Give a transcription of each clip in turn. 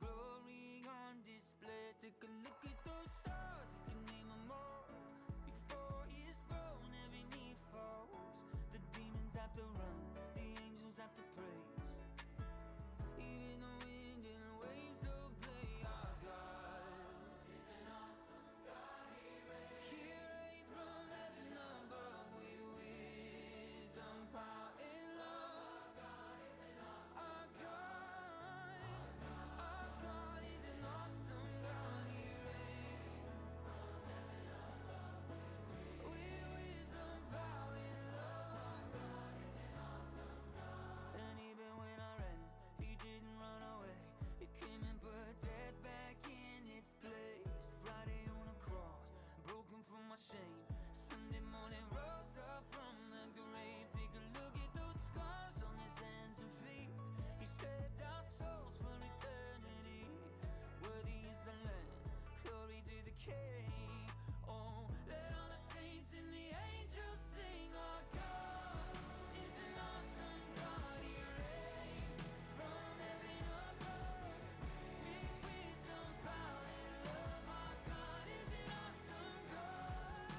glory on display. Take a look at those stars, you can name them all. Before his throne, every knee falls. The demons have to run, the angels have to praise. Even the wind and waves obey our God. Is an awesome God, he reigns from heaven above with wisdom, power, and love. Our God is an awesome God. Our God is an awesome God, he reigns from heaven above with wisdom, power, and love. Our God is an awesome God. And even when I ran, he didn't run away. He came and put death back in its place. Friday on a cross, broken from my shame. Sunday morning rose up from the grave. Take a look at those scars on his hands and feet. He saved our souls for eternity. Worthy is the Lamb, glory to the King. Oh, let all the saints and the angels sing. Our God is an awesome God, he reigns from heaven above with wisdom, power, and love. Our God is an awesome God.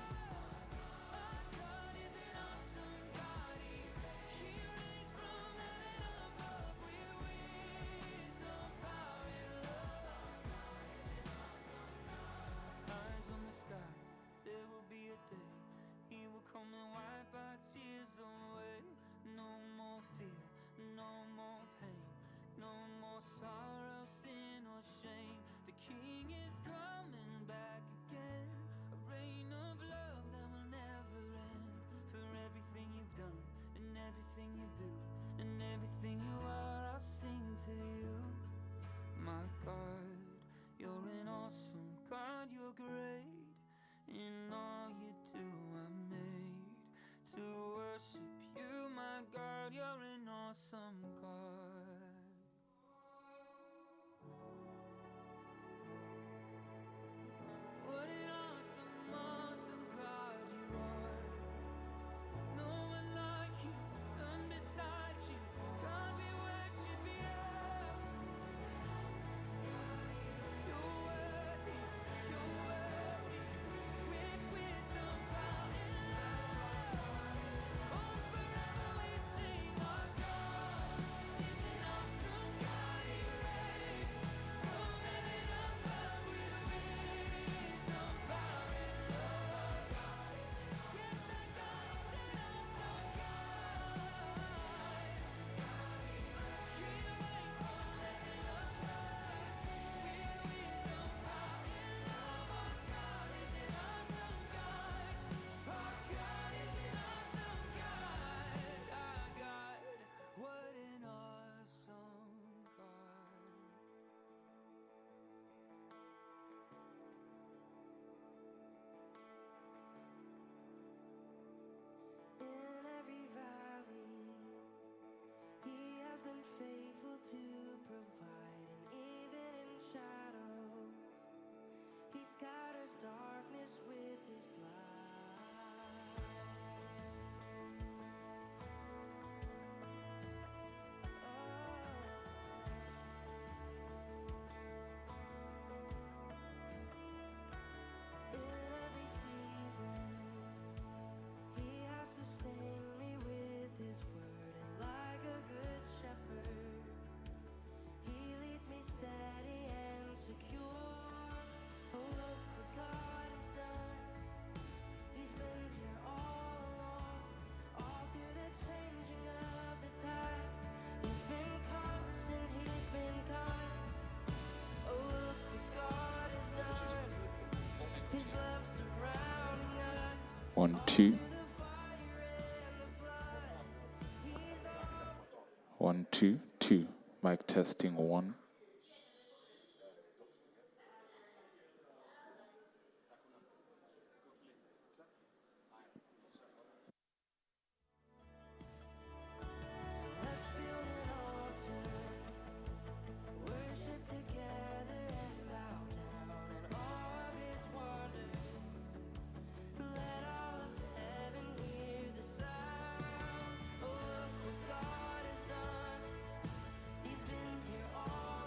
Our God is an awesome God, he reigns from heaven above with wisdom, power, and love. Our God is an awesome God. Eyes on the sky, there will be a day. He will come and wipe our tears away. No more fear, no more pain, no more sorrow, sin, or shame. The King is coming back again, a reign of love that will never end. For everything you've done, and everything you do, and everything you are, I'll sing to you. My God, you're an awesome God, you're great. In all you do, I'm made to worship you. My God, you're an awesome God. What an awesome, awesome God you are. No one like you, none beside you. God, we worship you. You're worthy, with wisdom, power, and love. Oh, forever we sing. Our God is an awesome God, he reigns from heaven above with wisdom, power, and love. Yes, our God is an awesome God. He reigns from heaven above with wisdom, power, and love. Our God is an awesome God. Our God is an awesome God. Our God, what an awesome God. In every valley, he has been faithful to provide, and even in shadows, he scatters darkness with his light. In every season, he has sustained me with his word, and like a good shepherd, he leads me steady and secure. Oh, look what God has done. He's been here all along, all through the changing of the tides. He's been constant, he's been kind. Oh, look what God has done. His love surrounding us. 1 2 1 2 2 mic testing 1. So let's build an altar, worship together and bow down in awe of his wonders. Let all of heaven hear the sound. Oh, look what God has done. He's been here all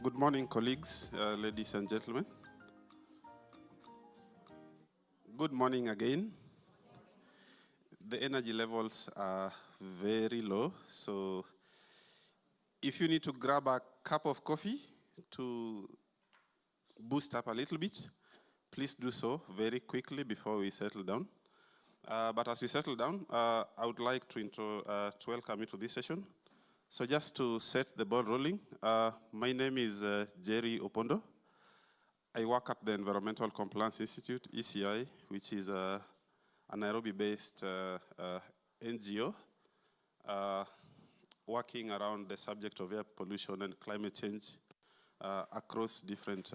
Good morning, colleagues, ladies and gentlemen. Good morning again. The energy levels are very low, so if you need to grab a cup of coffee to boost up a little bit, please do so very quickly before we settle down. But as we settle down, I would like to welcome you to this session. So just to set the ball rolling, my name is Jerry Opondo. I work at the Environmental Compliance Institute, ECI, which is a Nairobi-based NGO working around the subject of air pollution and climate change across different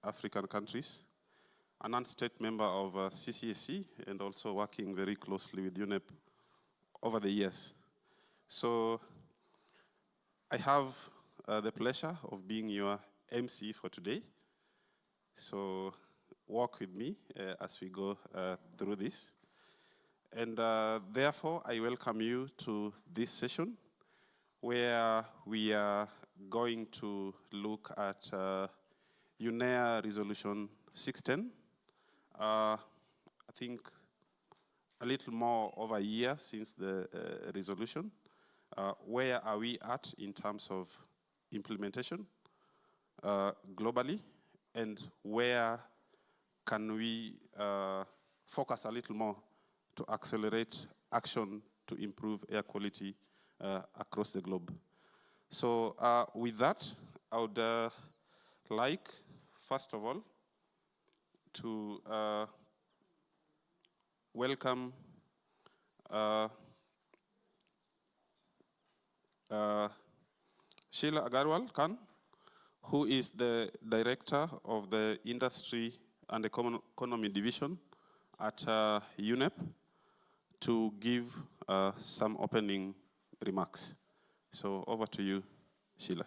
African countries. A non-state member of CCAC and also working very closely with UNEP over the years. So I have the pleasure of being your MC for today. So walk with me as we go through this. And therefore, I welcome you to this session where we are going to look at UNEA Resolution 610. I think a little more over a year since the resolution. Where are we at in terms of implementation globally, and where can we focus a little more to accelerate action to improve air quality across the globe? So with that, I would like, first of all, to welcome Sheila Agarwal Khan, who is the Director of the Industry and Economy Division at UNEP, to give some opening remarks. So over to you, Sheila.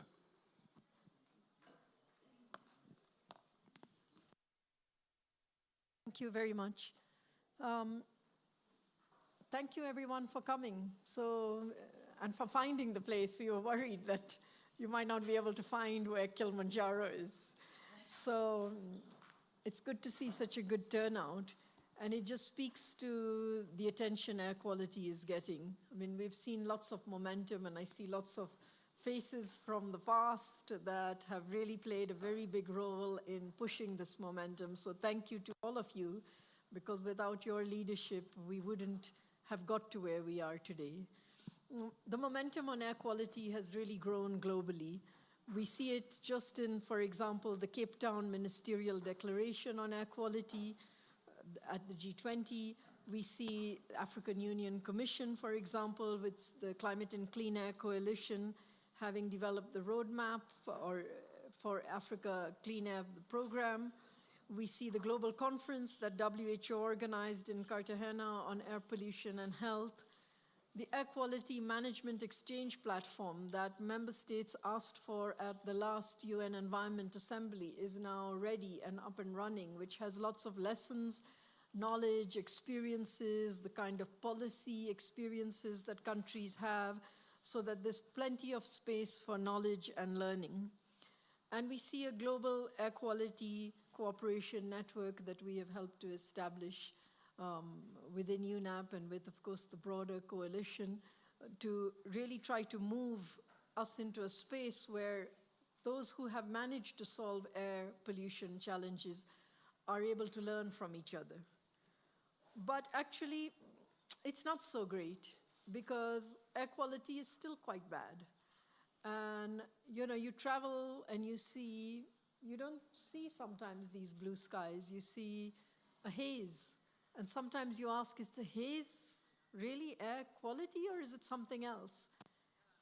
Thank you very much. Thank you everyone for coming. And for finding the place. We were worried that you might not be able to find where Kilimanjaro is. So it's good to see such a good turnout. And it just speaks to the attention air quality is getting. I mean, we've seen lots of momentum, and I see lots of faces from the past that have really played a very big role in pushing this momentum. So thank you to all of you, because without your leadership, we wouldn't have got to where we are today. The momentum on air quality has really grown globally. We see it just in, for example, the Cape Town Ministerial Declaration on Air Quality at the G20. We see African Union Commission, for example, with the Climate and Clean Air Coalition having developed the roadmap for Africa Clean Air Program. We see the global conference that WHO organized in Cartagena on air pollution and health. The Air Quality Management Exchange Platform that member states asked for at the last UN Environment Assembly is now ready and up and running, which has lots of lessons, knowledge, experiences, the kind of policy experiences that countries have, so that there's plenty of space for knowledge and learning. And we see a global air quality cooperation network that we have helped to establish within UNEP and with, of course, the broader coalition to really try to move us into a space where those who have managed to solve air pollution challenges are able to learn from each other. But actually, it's not so great, because air quality is still quite bad. And you travel and you don't see sometimes these blue skies, you see a haze. And sometimes you ask, is the haze really air quality or is it something else?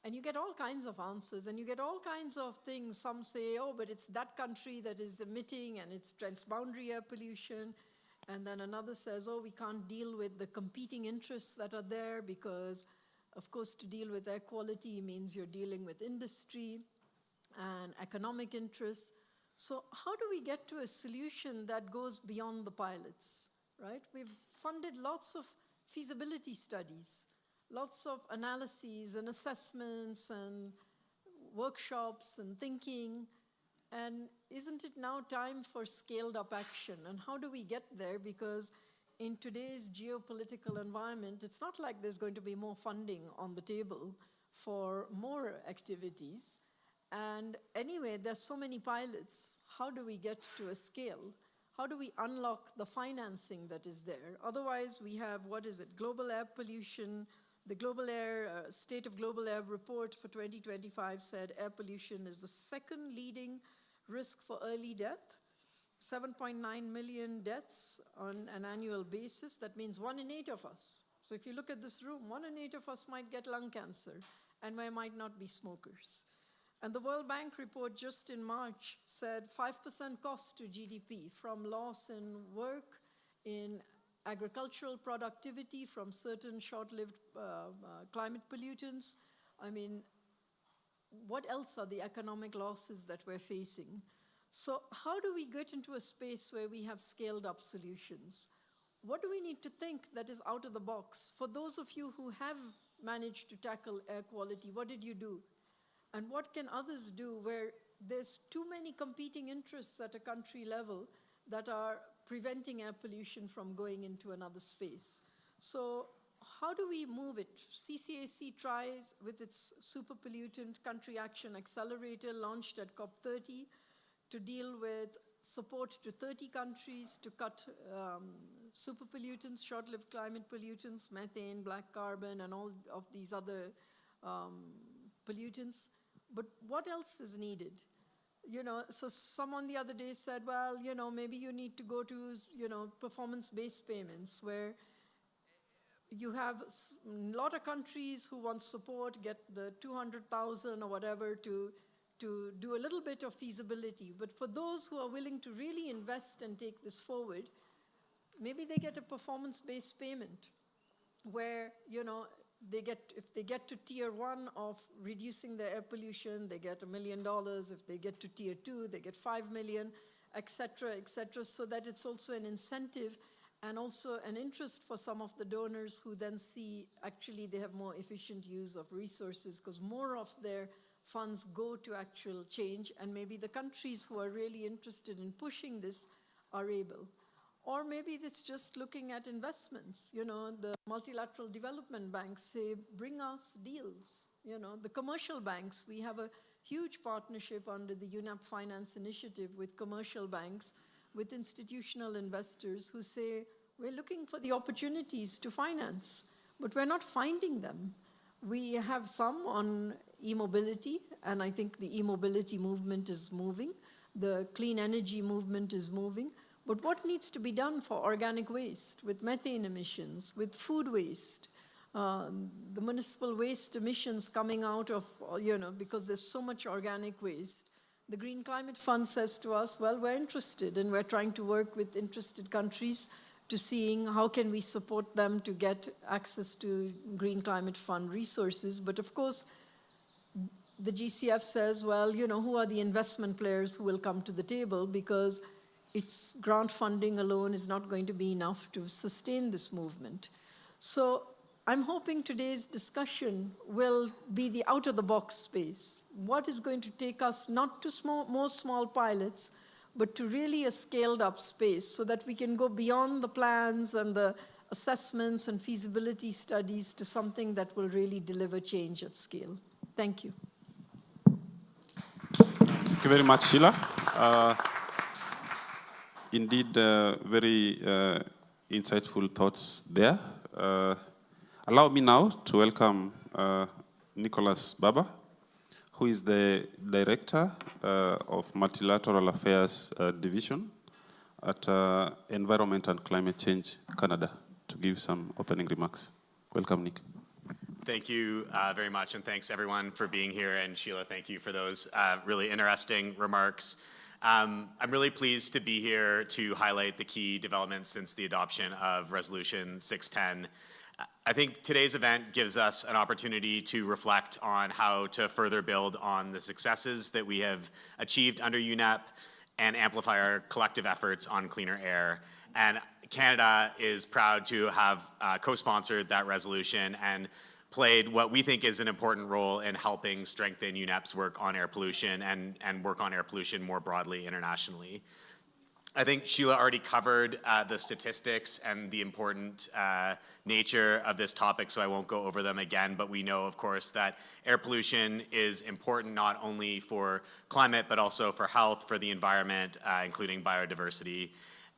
And you get all kinds of answers and you get all kinds of things. Some say, oh, but it's that country that is emitting and it's transboundary air pollution. And then another says, oh, we can't deal with the competing interests that are there because, of course, to deal with air quality means you're dealing with industry and economic interests. So how do we get to a solution that goes beyond the pilots, right? We've funded lots of feasibility studies, lots of analyses and assessments and workshops and thinking. And isn't it now time for scaled up action? And how do we get there? Because in today's geopolitical environment, it's not like there's going to be more funding on the table for more activities. And anyway, there's so many pilots. How do we get to a scale? How do we unlock the financing that is there? Otherwise, we have, what is it, global air pollution. The global air, State of Global Air report for 2025 said air pollution is the second leading risk for early death. 7.9 million deaths on an annual basis. That means 1 in 8 of us. So if you look at this room, 1 in 8 of us might get lung cancer, and we might not be smokers. And the World Bank report just in March said 5% cost to GDP from loss in work, in agricultural productivity, from certain short-lived climate pollutants. I mean, what else are the economic losses that we're facing? So how do we get into a space where we have scaled up solutions? What do we need to think that is out of the box? For those of you who have managed to tackle air quality, what did you do? And what can others do where there's too many competing interests at a country level that are preventing air pollution from going into another space? So how do we move it? CCAC tries with its Super Pollutant Country Action Accelerator launched at COP30 to deal with support to 30 countries to cut super pollutants, short-lived climate pollutants, methane, black carbon, and all of these other pollutants. But what else is needed? You know, so someone the other day said, well, you know, maybe you need to go to, you know, performance-based payments where you have a lot of countries who want support, get the 200,000 or whatever to do a little bit of feasibility. But for those who are willing to really invest and take this forward, maybe they get a performance-based payment where, you know, if they get to tier 1 of reducing their air pollution, they get $1 million. If they get to tier 2, they get 5 million, et cetera, so that it's also an incentive and also an interest for some of the donors who then see actually they have more efficient use of resources because more of their funds go to actual change, and maybe the countries who are really interested in pushing this are able. Or maybe it's just looking at investments. You know, the multilateral development banks say, bring us deals. You know, the commercial banks, we have a huge partnership under the UNEP Finance Initiative with commercial banks, with institutional investors who say, we're looking for the opportunities to finance, but we're not finding them. We have some on e-mobility, and I think the e-mobility movement is moving. The clean energy movement is moving. But what needs to be done for organic waste, with methane emissions, with food waste, the municipal waste emissions coming out of, you know, because there's so much organic waste. The Green Climate Fund says to us, well, we're interested, and we're trying to work with interested countries to seeing how can we support them to get access to Green Climate Fund resources. But of course, the GCF says, well, you know, who are the investment players who will come to the table, because its grant funding alone is not going to be enough to sustain this movement. So I'm hoping today's discussion will be the out-of-the-box space. What is going to take us not to more small pilots, but to really a scaled-up space so that we can go beyond the plans and the assessments and feasibility studies to something that will really deliver change at scale. Thank you. Thank you very much, Sheila. Indeed, very insightful thoughts there. Allow me now to welcome Nicholas Baba, who is the Director of Multilateral Affairs Division at Environment and Climate Change Canada, to give some opening remarks. Welcome, Nick. Thank you very much, and thanks everyone for being here. And Sheila, thank you for those really interesting remarks. I'm really pleased to be here to highlight the key developments since the adoption of Resolution 610. I think today's event gives us an opportunity to reflect on how to further build on the successes that we have achieved under UNEP and amplify our collective efforts on cleaner air. And Canada is proud to have co-sponsored that resolution, and played what we think is an important role in helping strengthen UNEP's work on air pollution and work on air pollution more broadly internationally. I think Sheila already covered the statistics and the important nature of this topic, so I won't go over them again, but we know, of course, that air pollution is important not only for climate, but also for health, for the environment, including biodiversity.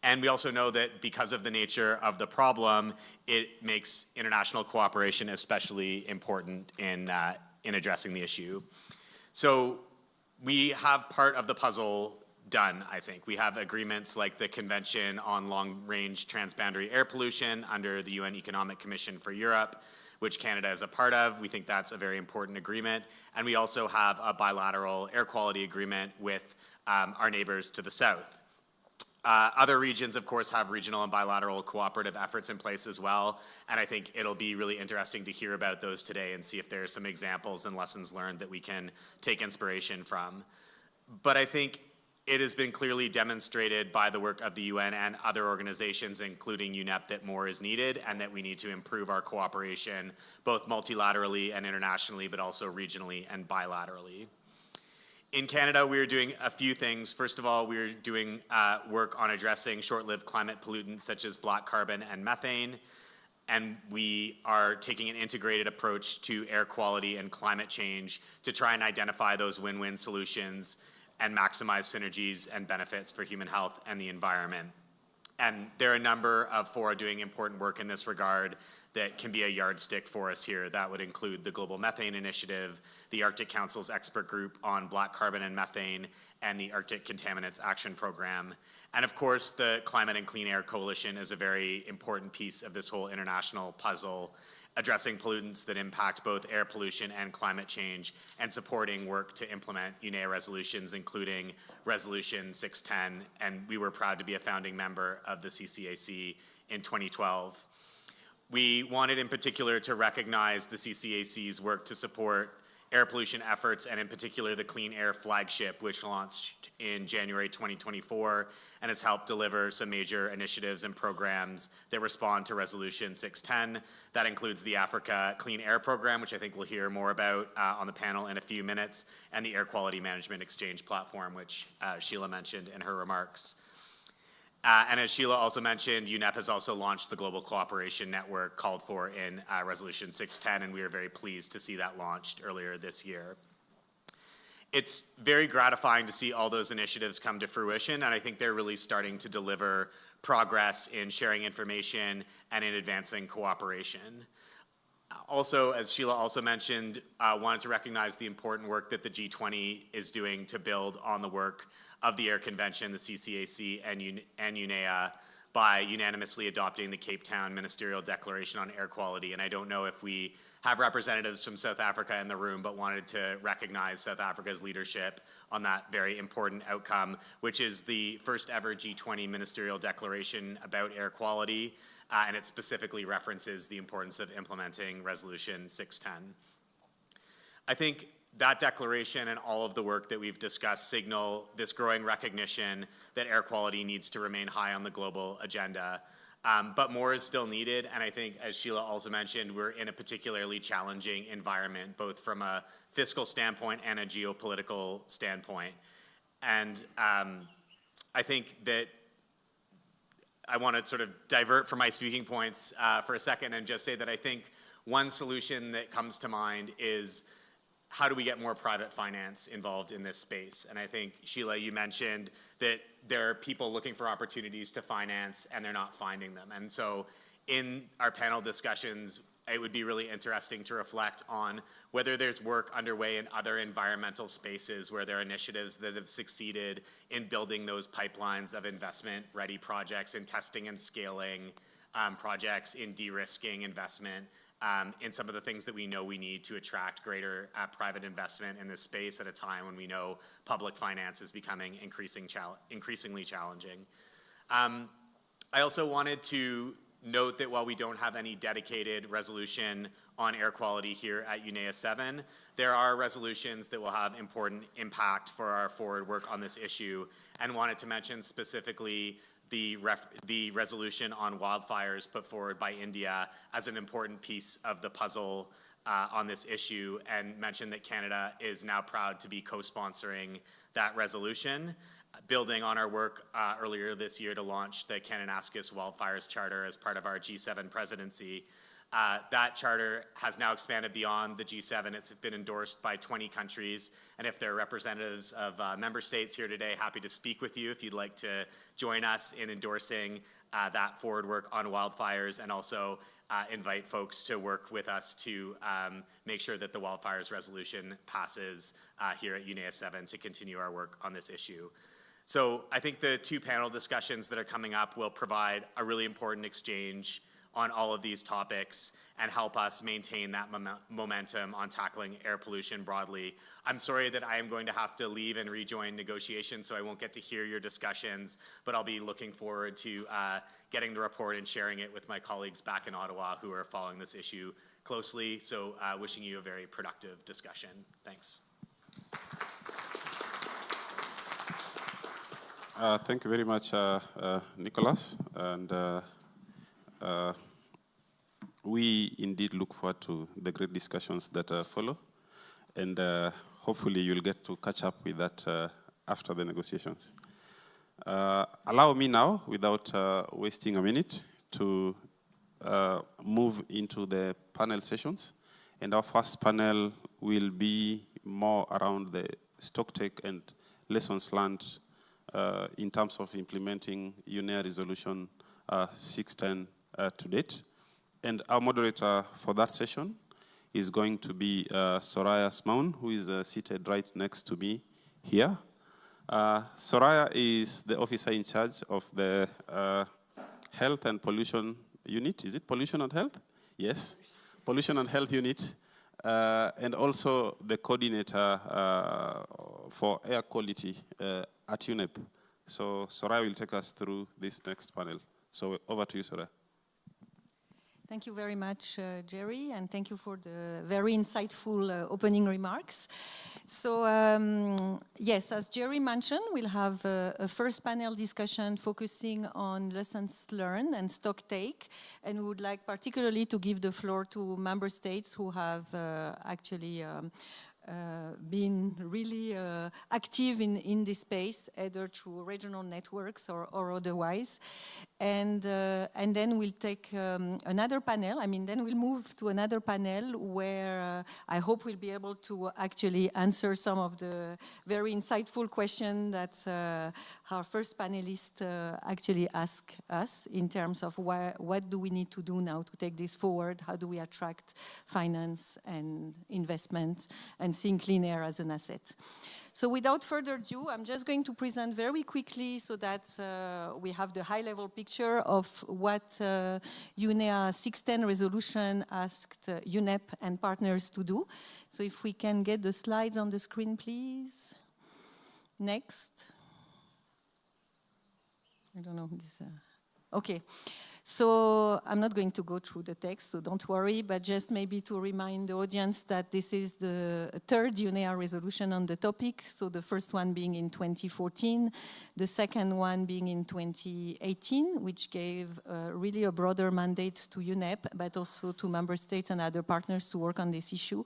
And we also know that because of the nature of the problem, it makes international cooperation especially important in addressing the issue. So we have part of the puzzle done, I think. We have agreements like the Convention on Long-Range Transboundary Air Pollution under the UN Economic Commission for Europe, which Canada is a part of. We think that's a very important agreement. And we also have a bilateral air quality agreement with our neighbors to the south. Other regions, of course, have regional and bilateral cooperative efforts in place as well, and I think it'll be really interesting to hear about those today and see if there are some examples and lessons learned that we can take inspiration from. But I think it has been clearly demonstrated by the work of the UN and other organizations, including UNEP, that more is needed and that we need to improve our cooperation, both multilaterally and internationally, but also regionally and bilaterally. In Canada, we're doing a few things. First of all, we're doing work on addressing short-lived climate pollutants such as black carbon and methane. And we are taking an integrated approach to air quality and climate change to try and identify those win-win solutions and maximize synergies and benefits for human health and the environment. And there are a number of fora doing important work in this regard that can be a yardstick for us here. That would include the Global Methane Initiative, the Arctic Council's expert group on black carbon and methane, and the Arctic Contaminants Action Program. And of course, the Climate and Clean Air Coalition is a very important piece of this whole international puzzle, addressing pollutants that impact both air pollution and climate change, and supporting work to implement UNEA resolutions, including Resolution 610, and we were proud to be a founding member of the CCAC in 2012. We wanted in particular to recognize the CCAC's work to support air pollution efforts, and in particular the Clean Air Flagship, which launched in January 2024 and has helped deliver some major initiatives and programs that respond to Resolution 610. That includes the Africa Clean Air Program, which I think we'll hear more about on the panel in a few minutes, and the Air Quality Management Exchange Platform, which Sheila mentioned in her remarks. And as Sheila also mentioned, UNEP has also launched the Global Cooperation Network called for in Resolution 610, and we are very pleased to see that launched earlier this year. It's very gratifying to see all those initiatives come to fruition, and I think they're really starting to deliver progress in sharing information and in advancing cooperation. Also, as Sheila also mentioned, wanted to recognize the important work that the G20 is doing to build on the work of the Air Convention, the CCAC, and UNEA by unanimously adopting the Cape Town Ministerial Declaration on Air Quality. And I don't know if we have representatives from South Africa in the room, but wanted to recognize South Africa's leadership on that very important outcome, which is the first ever G20 Ministerial Declaration about air quality, and it specifically references the importance of implementing Resolution 610. I think that declaration and all of the work that we've discussed signal this growing recognition that air quality needs to remain high on the global agenda. But more is still needed, and I think, as Sheila also mentioned, we're in a particularly challenging environment, both from a fiscal standpoint and a geopolitical standpoint. And I think that I want to sort of divert from my speaking points for a second and just say that I think one solution that comes to mind is how do we get more private finance involved in this space? And I think, Sheila, you mentioned that there are people looking for opportunities to finance and they're not finding them. And so in our panel discussions, it would be really interesting to reflect on whether there's work underway in other environmental spaces where there are initiatives that have succeeded in building those pipelines of investment-ready projects, in testing and scaling projects, in de-risking investment, in some of the things that we know we need to attract greater private investment in this space at a time when we know public finance is becoming increasingly challenging. I also wanted to note that while we don't have any dedicated resolution on air quality here at UNEA 7, there are resolutions that will have important impact for our forward work on this issue, and wanted to mention specifically the resolution on wildfires put forward by India as an important piece of the puzzle on this issue and mention that Canada is now proud to be co-sponsoring that resolution, building on our work earlier this year to launch the Kananaskis Wildfires Charter as part of our G7 presidency. That charter has now expanded beyond the G7. It's been endorsed by 20 countries. And if there are representatives of member states here today, happy to speak with you if you'd like to join us in endorsing that forward work on wildfires, and also invite folks to work with us to make sure that the wildfires resolution passes here at UNEA 7 to continue our work on this issue. So I think the two panel discussions that are coming up will provide a really important exchange on all of these topics and help us maintain that momentum on tackling air pollution broadly. I'm sorry that I am going to have to leave and rejoin negotiations, so I won't get to hear your discussions, but I'll be looking forward to getting the report and sharing it with my colleagues back in Ottawa who are following this issue closely. So wishing you a very productive discussion. Thanks. Thank you very much, Nicholas. And we indeed look forward to the great discussions that follow. And hopefully you'll get to catch up with that after the negotiations. Allow me now, without wasting a minute, to move into the panel sessions. And our first panel will be more around the stocktake and lessons learned in terms of implementing UNEA Resolution 610 to date. And our moderator for that session is going to be Soraya Smaun, who is seated right next to me here. Soraya is the officer in charge of the Health and Pollution Unit. Is it Pollution and Health? Yes, Pollution and Health Unit. And also the coordinator for air quality at UNEP. So Soraya will take us through this next panel. So over to you, Soraya. Thank you very much, Jerry, and thank you for the very insightful opening remarks. So, yes, as Jerry mentioned, we'll have a first panel discussion focusing on lessons learned and stock take, and we would like particularly to give the floor to member states who have actually been really active in this space, either through regional networks or otherwise. And then we'll take another panel. Then we'll move to another panel where I hope we'll be able to actually answer some of the very insightful questions that our first panelist actually asked us in terms of what do we need to do now to take this forward? How do we attract finance and investment and seeing clean air as an asset? So without further ado, I'm just going to present very quickly so that we have the high-level picture of what UNEA 610 resolution asked UNEP and partners to do. So if we can get the slides on the screen, please. Next. I don't know. Okay. So I'm not going to go through the text, so don't worry, but just maybe to remind the audience that this is the third UNEA resolution on the topic. So the first one being in 2014, the second one being in 2018, which gave really a broader mandate to UNEP, but also to member states and other partners to work on this issue.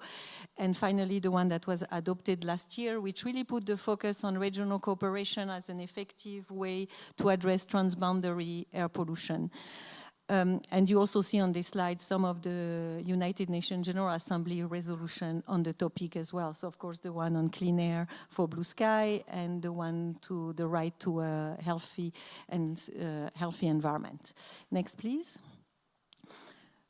And finally, the one that was adopted last year, which really put the focus on regional cooperation as an effective way to address transboundary air pollution. And you also see on this slide some of the United Nations General Assembly resolution on the topic as well. So of course the one on clean air for blue sky and the one to the right to a healthy environment. Next, please.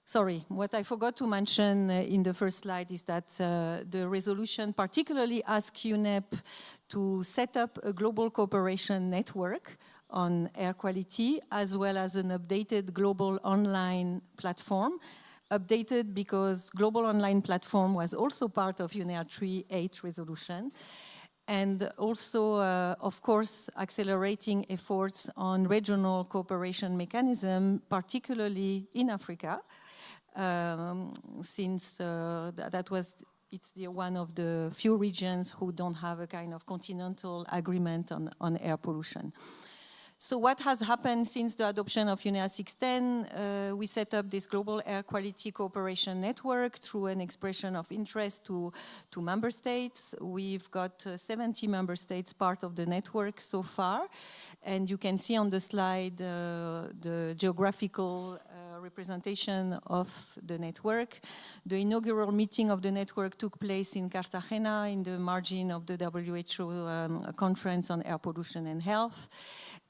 Sorry, what I forgot to mention in the first slide is that the resolution particularly asks UNEP to set up a global cooperation network on air quality, as well as an updated global online platform. Updated because global online platform was also part of UNEA 3.8 resolution. And also, of course, accelerating efforts on regional cooperation mechanism, particularly in Africa, since it's one of the few regions who don't have a kind of continental agreement on air pollution. So what has happened since the adoption of UNEA 610? We set up this global air quality cooperation network through an expression of interest to member states. We've got 70 member states part of the network so far. And you can see on the slide the geographical representation of the network. The inaugural meeting of the network took place in Cartagena in the margin of the WHO conference on air pollution and health.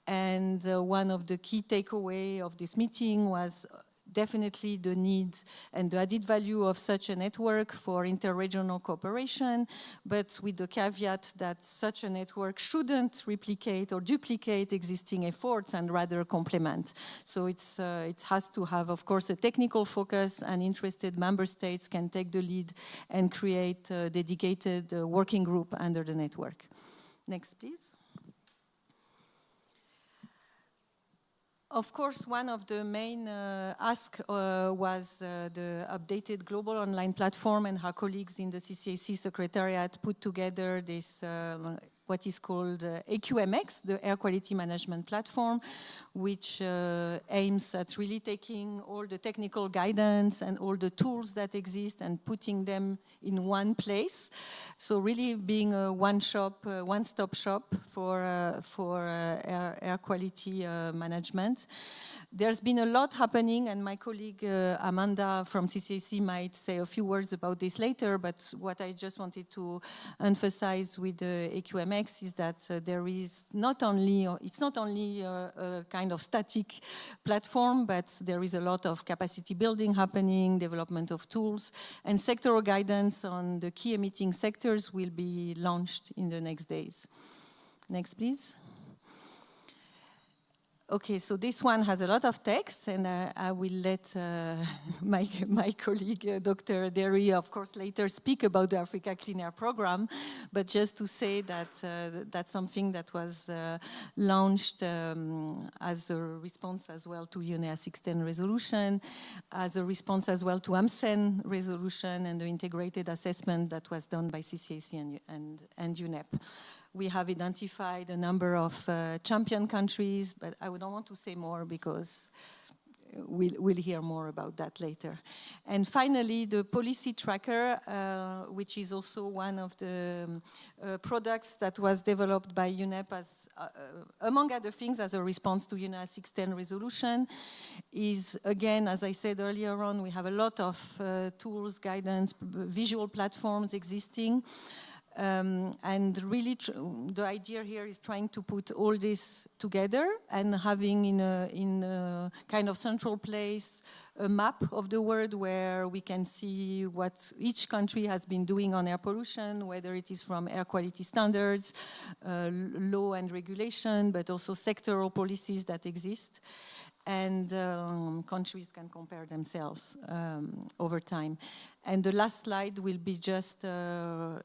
And one of the key takeaways of this meeting was definitely the need and the added value of such a network for interregional cooperation, but with the caveat that such a network shouldn't replicate or duplicate existing efforts and rather complement. So it has to have, of course, a technical focus, and interested member states can take the lead and create a dedicated working group under the network. Next, please. Of course, one of the main asks was the updated global online platform, and our colleagues in the CCAC Secretariat put together this what is called AQMX, the Air Quality Management Platform, which aims at really taking all the technical guidance and all the tools that exist and putting them in one place. So really being a one-stop shop for air quality management. There's been a lot happening, and my colleague Amanda from CCAC might say a few words about this later, but what I just wanted to emphasize with the AQMX is that there is it's not only a kind of static platform, but there is a lot of capacity building happening, development of tools, and sectoral guidance on the key emitting sectors will be launched in the next days. Next, please. Okay, so this one has a lot of text, and I will let my colleague, Dr. Derry, of course, later speak about the Africa Clean Air Program, but just to say that that's something that was launched as a response as well to UNEA 610 resolution, as a response as well to AMSEN resolution and the integrated assessment that was done by CCAC and UNEP. We have identified a number of champion countries, but I don't want to say more because we'll hear more about that later. And finally, the policy tracker, which is also one of the products that was developed by UNEP as, among other things, as a response to UNEA 610 resolution, is, again, as I said earlier on, we have a lot of tools, guidance, visual platforms existing. And really, the idea here is trying to put all this together and having in a kind of central place a map of the world where we can see what each country has been doing on air pollution, whether it is from air quality standards, law and regulation, but also sectoral policies that exist. And countries can compare themselves over time. And the last slide will be just the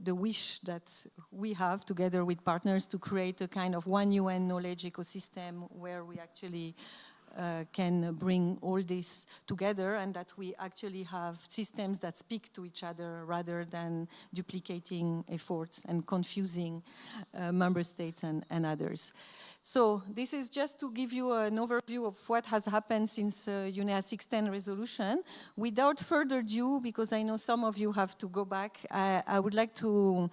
wish that we have together with partners to create a kind of one UN knowledge ecosystem where we actually can bring all this together, and that we actually have systems that speak to each other rather than duplicating efforts and confusing member states and others. So this is just to give you an overview of what has happened since UNEA 610 resolution. Without further ado, because I know some of you have to go back, I would like to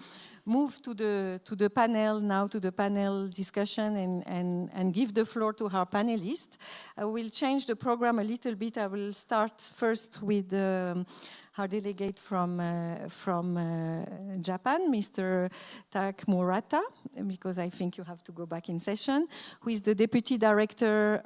move to the panel now, to the panel discussion, and give the floor to our panelists. I will change the program a little bit. I will start first with our delegate from Japan, Mr. Tak Murata, because I think you have to go back in session, who is the Deputy Director,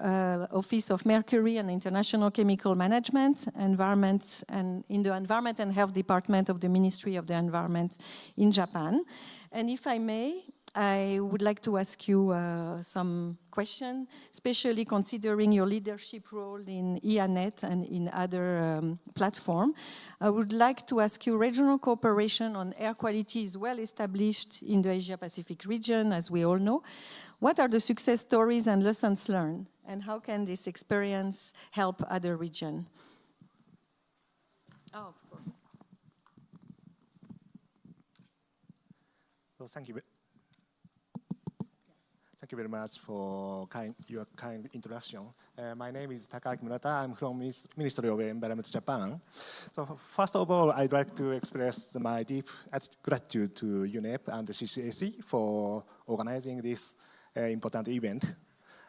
Office of Mercury and International Chemical Management, Environment, and in the Environment and Health Department of the Ministry of the Environment in Japan. And if I may, I would like to ask you some questions, especially considering your leadership role in EANET and in other platforms. I would like to ask you, regional cooperation on air quality is well established in the Asia-Pacific region, as we all know. What are the success stories and lessons learned, and how can this experience help other regions? Oh, of course. Well, thank you. Thank you very much for your kind introduction. My name is Takaaki Murata. I'm from Ministry of Environment, Japan. So first of all, I'd like to express my deep gratitude to UNEP and the CCAC for organizing this important event.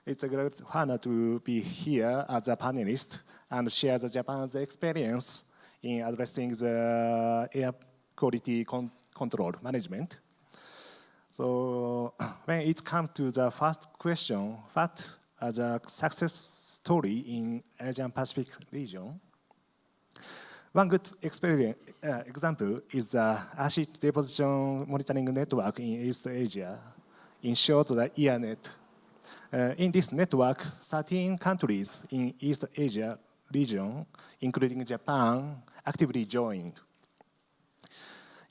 It's a great honor to be here as a panelist and share Japan's experience in addressing the air quality control management. So when it comes to the first question, what are the success story in Asian Pacific region? One good example is the acid deposition monitoring network in East Asia, in short, the UNEP. In this network, 13 countries in East Asia region, including Japan, actively joined.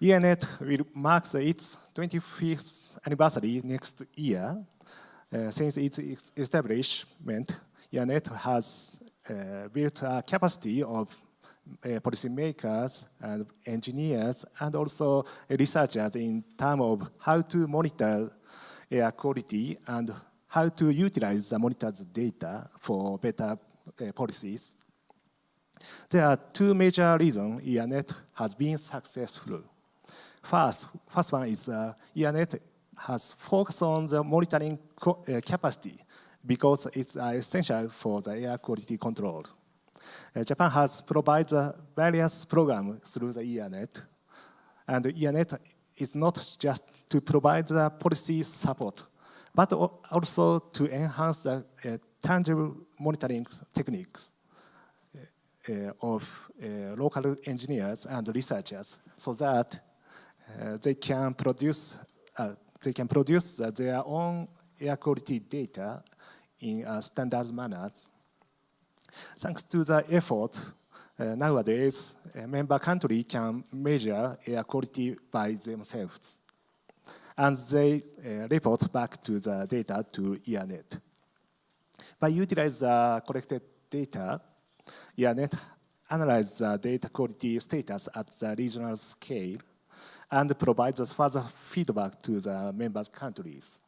UNEP will mark its 25th anniversary next year. Since its establishment, UNEP has built a capacity of policymakers and engineers and also researchers in terms of how to monitor air quality and how to utilize the monitored data for better policies. There are two major reasons UNEP has been successful. First one is UNEP has focused on the monitoring capacity because it's essential for the air quality control. Japan has provided various programs through the UNEP, and UNEP is not just to provide the policy support, but also to enhance the tangible monitoring techniques of local engineers and researchers so that they can produce their own air quality data in a standard manner. Thanks to the effort, nowadays, member countries can measure air quality by themselves. And they report back to the data to UNEP. By utilizing the collected data, UNEP analyzes the data quality status at the regional scale and provides further feedback to the member countries.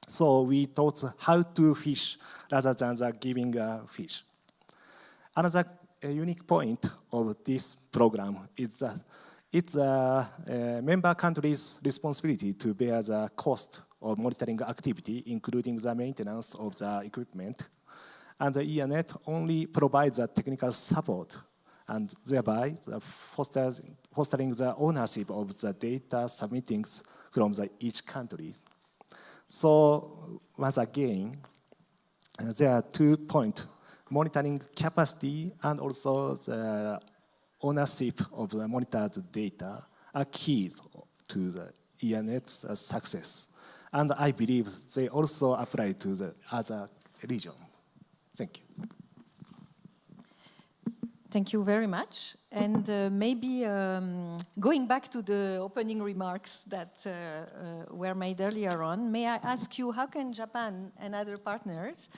So we taught how to fish rather than giving fish. Another unique point of this program is that it's member countries' responsibility to bear the cost of monitoring activity, including the maintenance of the equipment. And the UNEP only provides the technical support and thereby fostering the ownership of the data submitting from each country. So once again, there are 2 points: monitoring capacity and also the ownership of the monitored data are keys to the UNEP's success. And I believe they also apply to the other regions. Thank you. Thank you very much. And maybe going back to the opening remarks that were made earlier on, may I ask you, how can Japan and other partners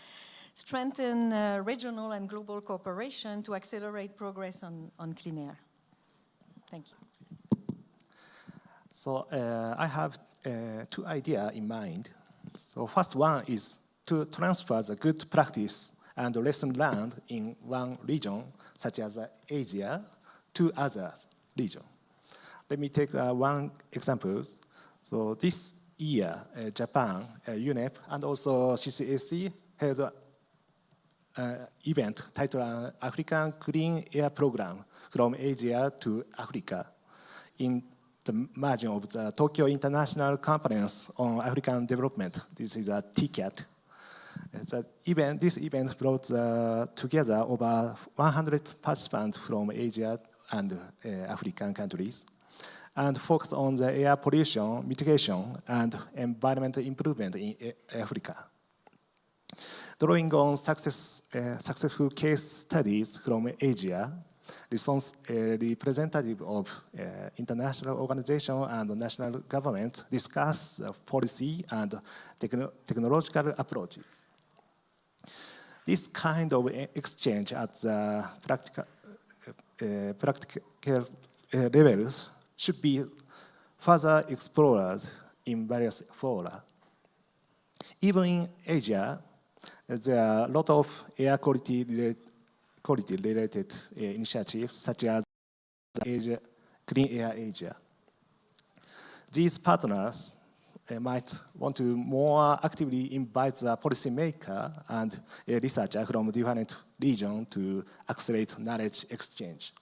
strengthen regional and global cooperation to accelerate progress on clean air? Thank you. So I have 2 ideas in mind. So first one is to transfer the good practice and lesson learned in one region, such as Asia, to other regions. Let me take one example. So this year, Japan, UNEP, and also CCAC held an event titled African Clean Air Program from Asia to Africa in the margin of the Tokyo International Conference on African Development. This is a TCAT. This event brought together over 100 participants from Asia and African countries and focused on the air pollution mitigation and environmental improvement in Africa. Drawing on successful case studies from Asia, representative of international organizations and national governments discussed policy and technological approaches. This kind of exchange at the practical levels should be further explored in various fora. Even in Asia, there are a lot of air quality related initiatives, such as Asia, Clean Air Asia. These partners might want to more actively invite the policymaker and a researcher from different regions to accelerate knowledge exchange.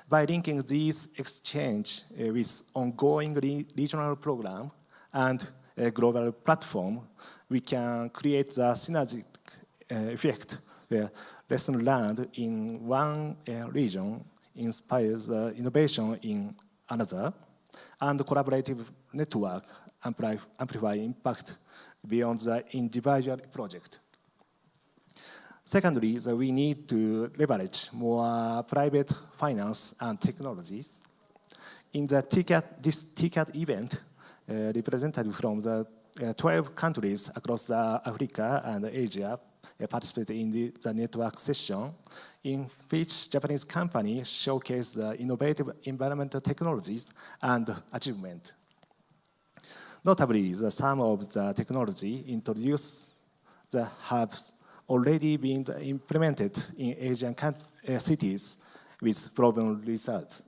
By linking these exchange with ongoing regional program and a global platform, we can create the synergistic effect where lesson learned in one region inspires innovation in another, and collaborative network amplify impact beyond the individual project. Secondly, we need to leverage more private finance and technologies. In this TCAT event, representatives from the 12 countries across Africa and Asia participated in the network session, in which Japanese companies showcased the innovative environmental technologies and achievement. Notably, some of the technology introduced have already been implemented in Asian cities with proven results.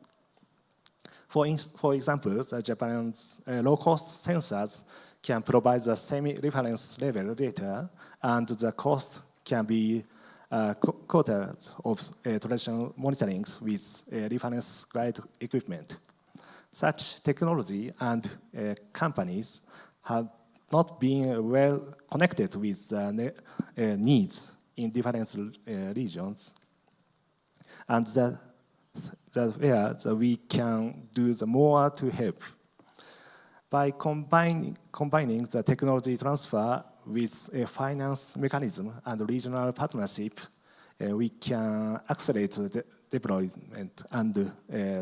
For example, Japan's low-cost sensors can provide the semi-reference level data, and the cost can be quarters of traditional monitoring with reference-grade equipment. Such technology and companies have not been well connected with needs in different regions, and where we can do the more to help. By combining the technology transfer with a finance mechanism and regional partnership, we can accelerate the deployment and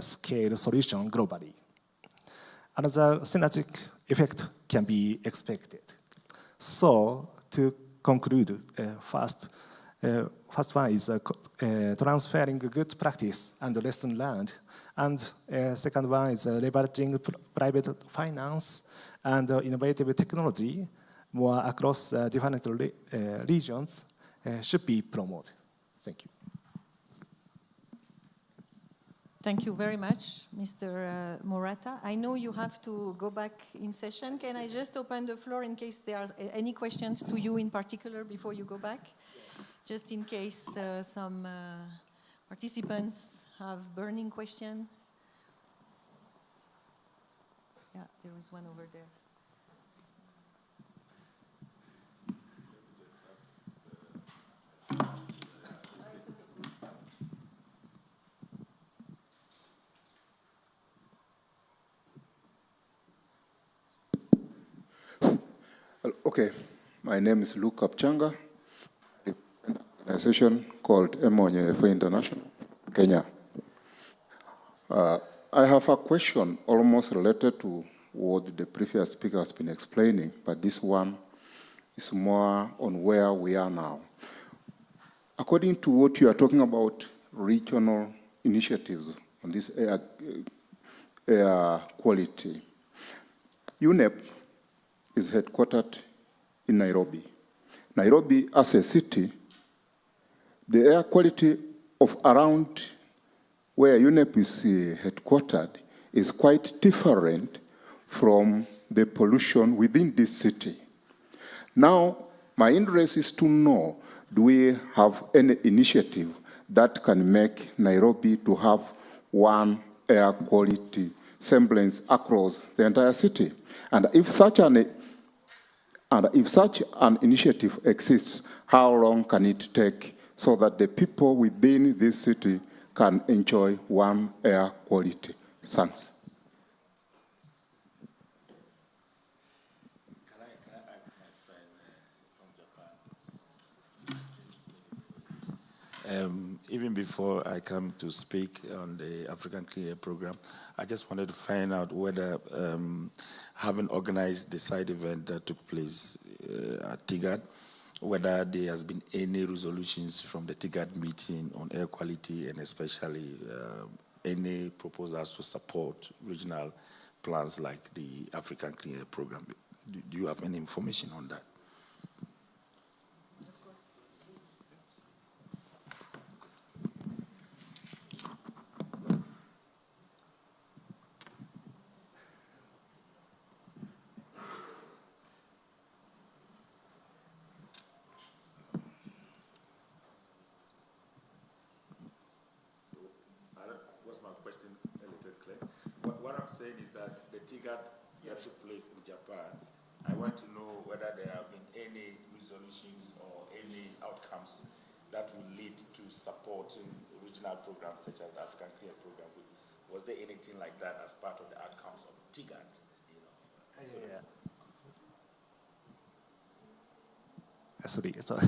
scale solution globally. Another synergistic effect can be expected. So, to conclude, first one is transferring good practice and lesson learned, and second one is leveraging private finance and innovative technology more across different regions should be promoted. Thank you. Thank you very much, Mr. Morata. I know you have to go back in session. Can I just open the floor in case there are any questions to you in particular before you go back? Just in case some participants have burning questions. Yeah, there is one over there. Okay, my name is Luke Kapchanga, an organization called UNEP International, Kenya. I have a question almost related to what the previous speaker has been explaining, but this one is more on where we are now. According to what you are talking about, regional initiatives on this air quality, UNEP is headquartered in Nairobi. Nairobi, as a city, the air quality of around where UNEP is headquartered is quite different from the pollution within this city. Now, my interest is to know, do we have any initiative that can make Nairobi to have one air quality semblance across the entire city? And if such an initiative exists, how long can it take so that the people within this city can enjoy one air quality? Thanks. Can I ask my friend from Japan? Even before I come to speak on the African Clean Air Program, I just wanted to find out whether, having organized the side event that took place at TIGAD, whether there has been any resolutions from the TIGAD meeting on air quality, and especially any proposals to support regional plans like the African Clean Air Program. Do you have any information on that? Was my question a little clear? What I'm saying is that the TIGAD that took place in Japan, I want to know whether there have been any resolutions or any outcomes that will lead to supporting regional programs such as the African Clear Program. Was there anything like that as part of the outcomes of TIGAD? You know, Sorry. So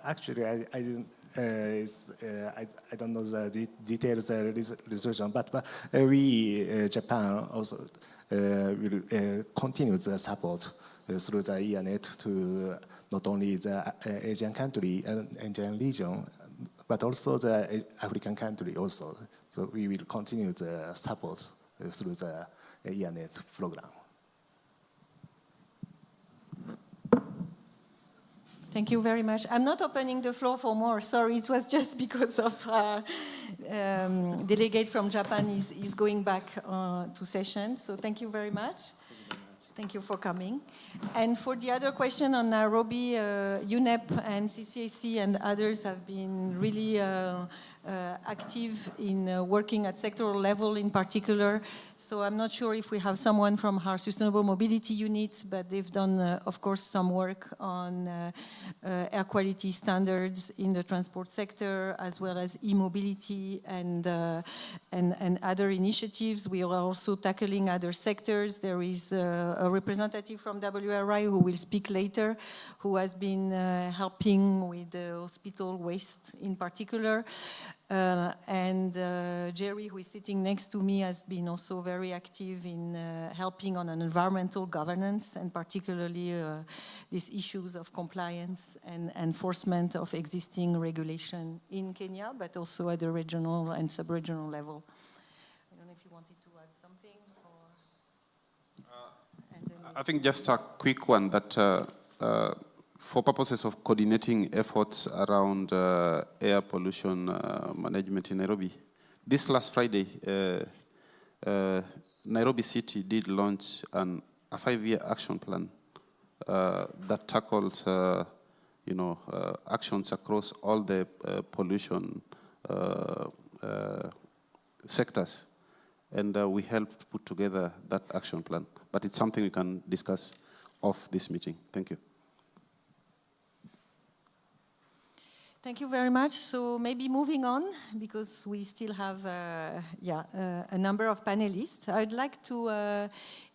actually, I didn't. I don't know the details resolution, but we Japan also will continue the support through the UNEP to not only the Asian country and Asian region, but also the African country also. So we will continue the support through the UNEP program. Thank you very much. I'm not opening the floor for more. Sorry, it was just because of delegate from Japan is going back to session. So thank you very much. Thank you for coming. And for the other question on Nairobi, UNEP and CCAC and others have been really active in working at sectoral level in particular. So I'm not sure if we have someone from our Sustainable Mobility Unit, but they've done, of course, some work on air quality standards in the transport sector, as well as e-mobility and other initiatives. We are also tackling other sectors. There is a representative from WRI who will speak later, who has been helping with the hospital waste in particular. And Jerry, who is sitting next to me, has been also very active in helping on an environmental governance, and particularly these issues of compliance and enforcement of existing regulation in Kenya, but also at the regional and sub-regional level. I don't know if you wanted to add something, or... I think just a quick one that for purposes of coordinating efforts around air pollution management in Nairobi, this last Friday, Nairobi City did launch a 5-year action plan that tackles, actions across all the pollution sectors, and we helped put together that action plan. But it's something we can discuss off this meeting. Thank you. Thank you very much. So maybe moving on, because we still have a number of panelists. I'd like to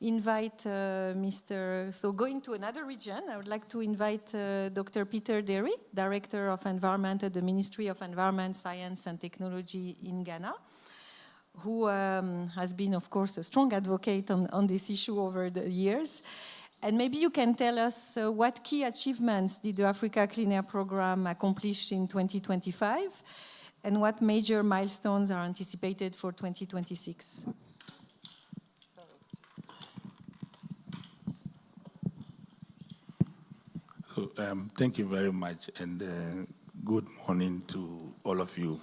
invite so going to another region, I would like to invite Dr. Peter Derry, Director of Environment at the Ministry of Environment, Science and Technology in Ghana, who has been, of course, a strong advocate on this issue over the years. And maybe you can tell us what key achievements did the Africa Clean Air Program accomplish in 2025, and what major milestones are anticipated for 2026? So, thank you very much, and good morning to all of you.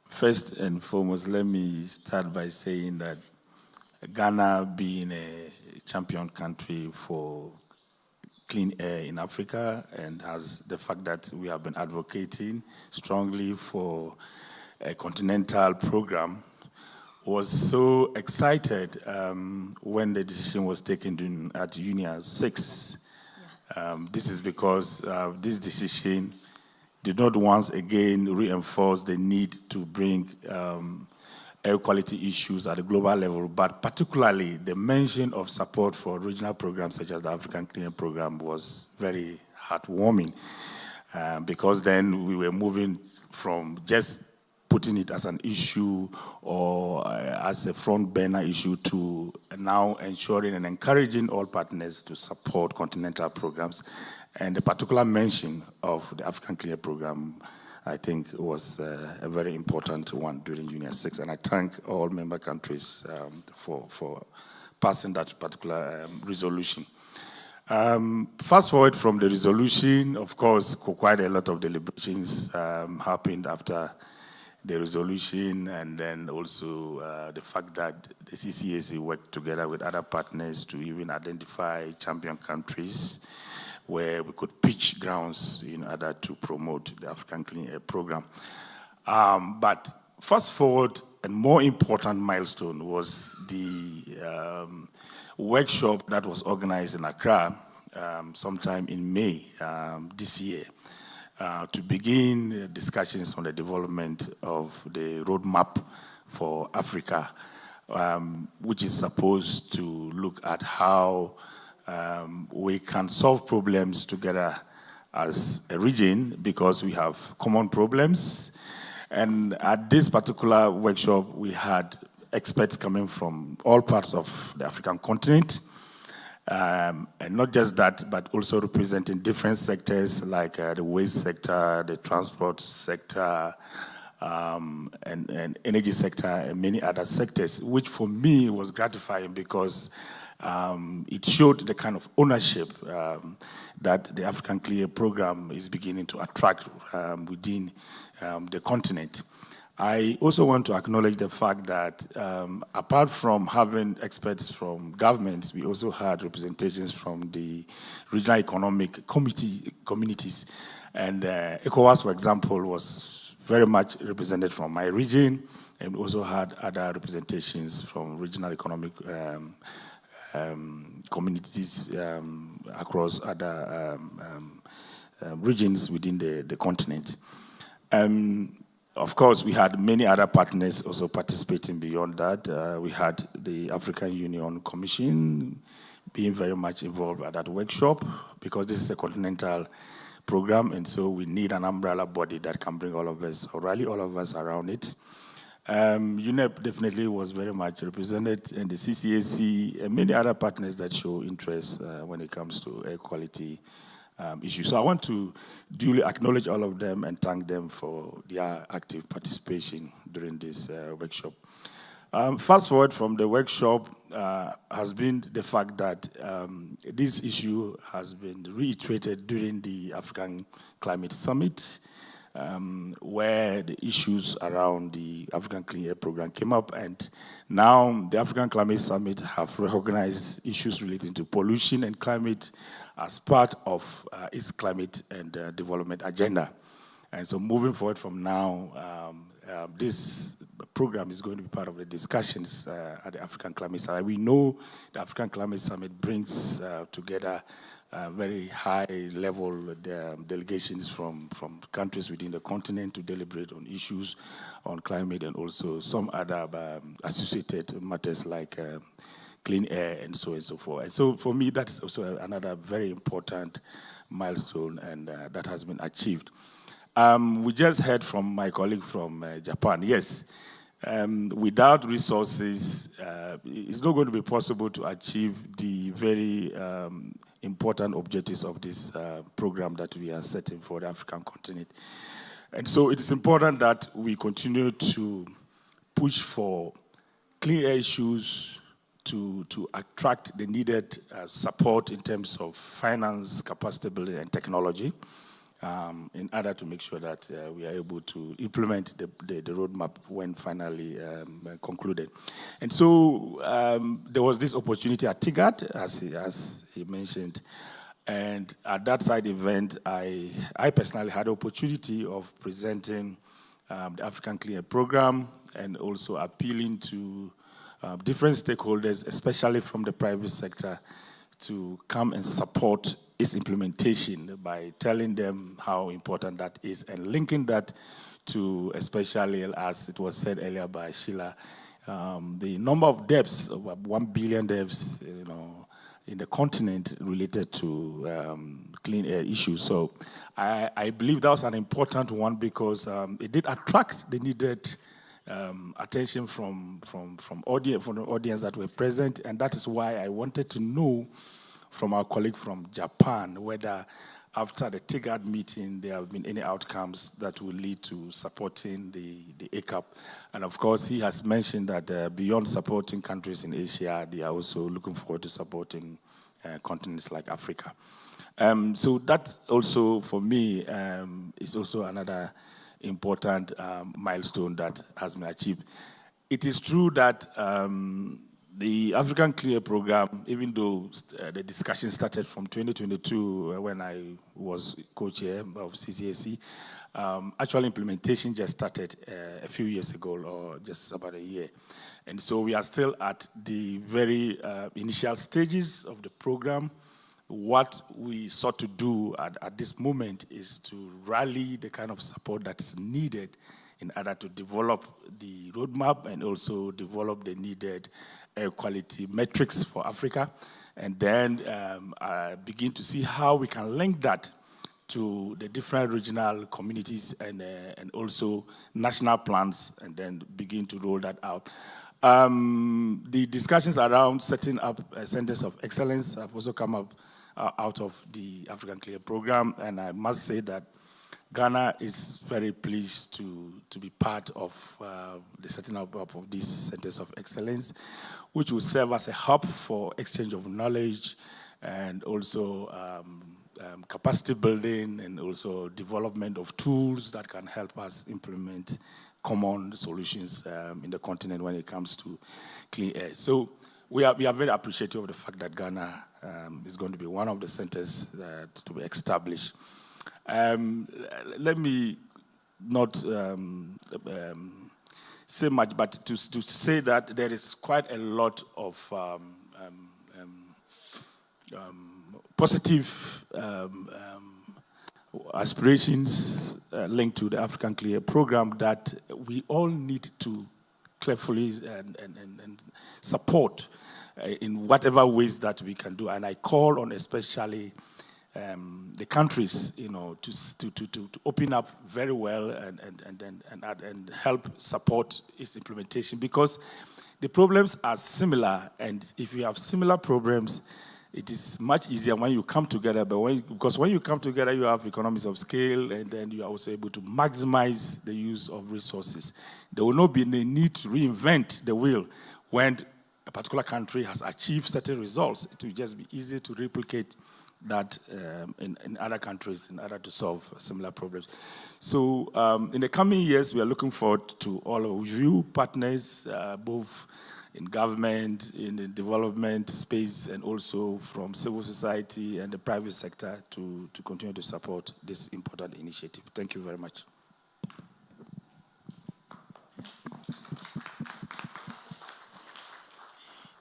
First and foremost, let me start by saying that Ghana, being a champion country for clean air in Africa, and has the fact that we have been advocating strongly for a continental program, was so excited when the decision was taken at UNEA 6. This is because this decision did not once again reinforce the need to bring air quality issues at a global level, but particularly the mention of support for regional programs such as the African Clean Air Program was very heartwarming, because then we were moving from just putting it as an issue or as a front burner issue to now ensuring and encouraging all partners to support continental programs. And the particular mention of the African Clean Air Program, I think, was a very important one during UNEA 6. And I thank all member countries for passing that particular resolution. Fast forward from the resolution, of course, quite a lot of deliberations happened after the resolution, and then also the fact that the CCAC worked together with other partners to even identify champion countries where we could pitch grounds in order to promote the African Clean Air Program. But fast forward, and more important milestone was the workshop that was organized in Accra sometime in May this year to begin discussions on the development of the roadmap for Africa, which is supposed to look at how we can solve problems together as a region because we have common problems. And at this particular workshop, we had experts coming from all parts of the African continent. And not just that, but also representing different sectors like the waste sector, the transport sector, and energy sector, and many other sectors, which for me was gratifying because it showed the kind of ownership that the African Clean Air Program is beginning to attract within the continent. I also want to acknowledge the fact that apart from having experts from governments, we also had representations from the regional economic communities. And ECOWAS, for example, was very much represented from my region, and we also had other representations from regional economic communities across other regions within the continent. Of course, we had many other partners also participating beyond that. We had the African Union Commission being very much involved at that workshop because this is a continental program, and so we need an umbrella body that can bring all of us, or rally all of us around it. UNEP definitely was very much represented, and the CCAC and many other partners that show interest when it comes to air quality issues. So I want to duly acknowledge all of them and thank them for their active participation during this workshop. Fast forward from the workshop has been the fact that this issue has been reiterated during the African Climate Summit, where the issues around the African Clean Air Program came up, and now the African Climate Summit have recognized issues relating to pollution and climate as part of its climate and development agenda. And so moving forward from now, this program is going to be part of the discussions at the African Climate Summit. We know the African Climate Summit brings together very high-level delegations from countries within the continent to deliberate on issues on climate and also some other associated matters like clean air and so forth. And so for me, that's also another very important milestone, and that has been achieved. We just heard from my colleague from Japan. Yes, without resources, it's not going to be possible to achieve the very important objectives of this program that we are setting for the African continent. And so it is important that we continue to push for clean air issues, to attract the needed support in terms of finance, capacity building, and technology in order to make sure that we are able to implement the roadmap when finally concluded. And so there was this opportunity at TIGAD, as he mentioned, and at that side event, I personally had the opportunity of presenting the African Clean Air Program and also appealing to different stakeholders, especially from the private sector, to come and support its implementation by telling them how important that is and linking that to, especially as it was said earlier by Sheila, the number of deaths, 1 billion deaths, in the continent related to clean air issues. So I believe that was an important one because it did attract the needed attention from the audience that were present, and that is why I wanted to know from our colleague from Japan whether after the TIGAD meeting, there have been any outcomes that will lead to supporting the ACAP. And of course, he has mentioned that beyond supporting countries in Asia, they are also looking forward to supporting continents like Africa. So that also, for me, is also another important milestone that has been achieved. It is true that the African Clear Program, even though the discussion started from 2022 when I was co-chair of CCAC, actual implementation just started a few years ago, or just about a year. And so we are still at the very initial stages of the program. What we sought to do at this moment is to rally the kind of support that's needed in order to develop the roadmap and also develop the needed air quality metrics for Africa, and then begin to see how we can link that to the different regional communities and also national plans, and then begin to roll that out. The discussions around setting up centers of excellence have also come up out of the African Clear Program, and I must say that Ghana is very pleased to be part of the setting up of these centers of excellence, which will serve as a hub for exchange of knowledge and also capacity building and also development of tools that can help us implement common solutions in the continent when it comes to clean air. So we are very appreciative of the fact that Ghana is going to be one of the centers to be established. Let me not say much, but to say that there is quite a lot of positive aspirations linked to the African Clear Program that we all need to carefully and support in whatever ways that we can do. And I call on especially the countries, to open up very well and help support its implementation, because the problems are similar, and if you have similar problems, it is much easier when you come together. Because when you come together, you have economies of scale, and then you are also able to maximize the use of resources. There will not be the need to reinvent the wheel when a particular country has achieved certain results. It will just be easy to replicate that in other countries in order to solve similar problems. So in the coming years, we are looking forward to all of you partners, both in government, in the development space, and also from civil society and the private sector to continue to support this important initiative. Thank you very much.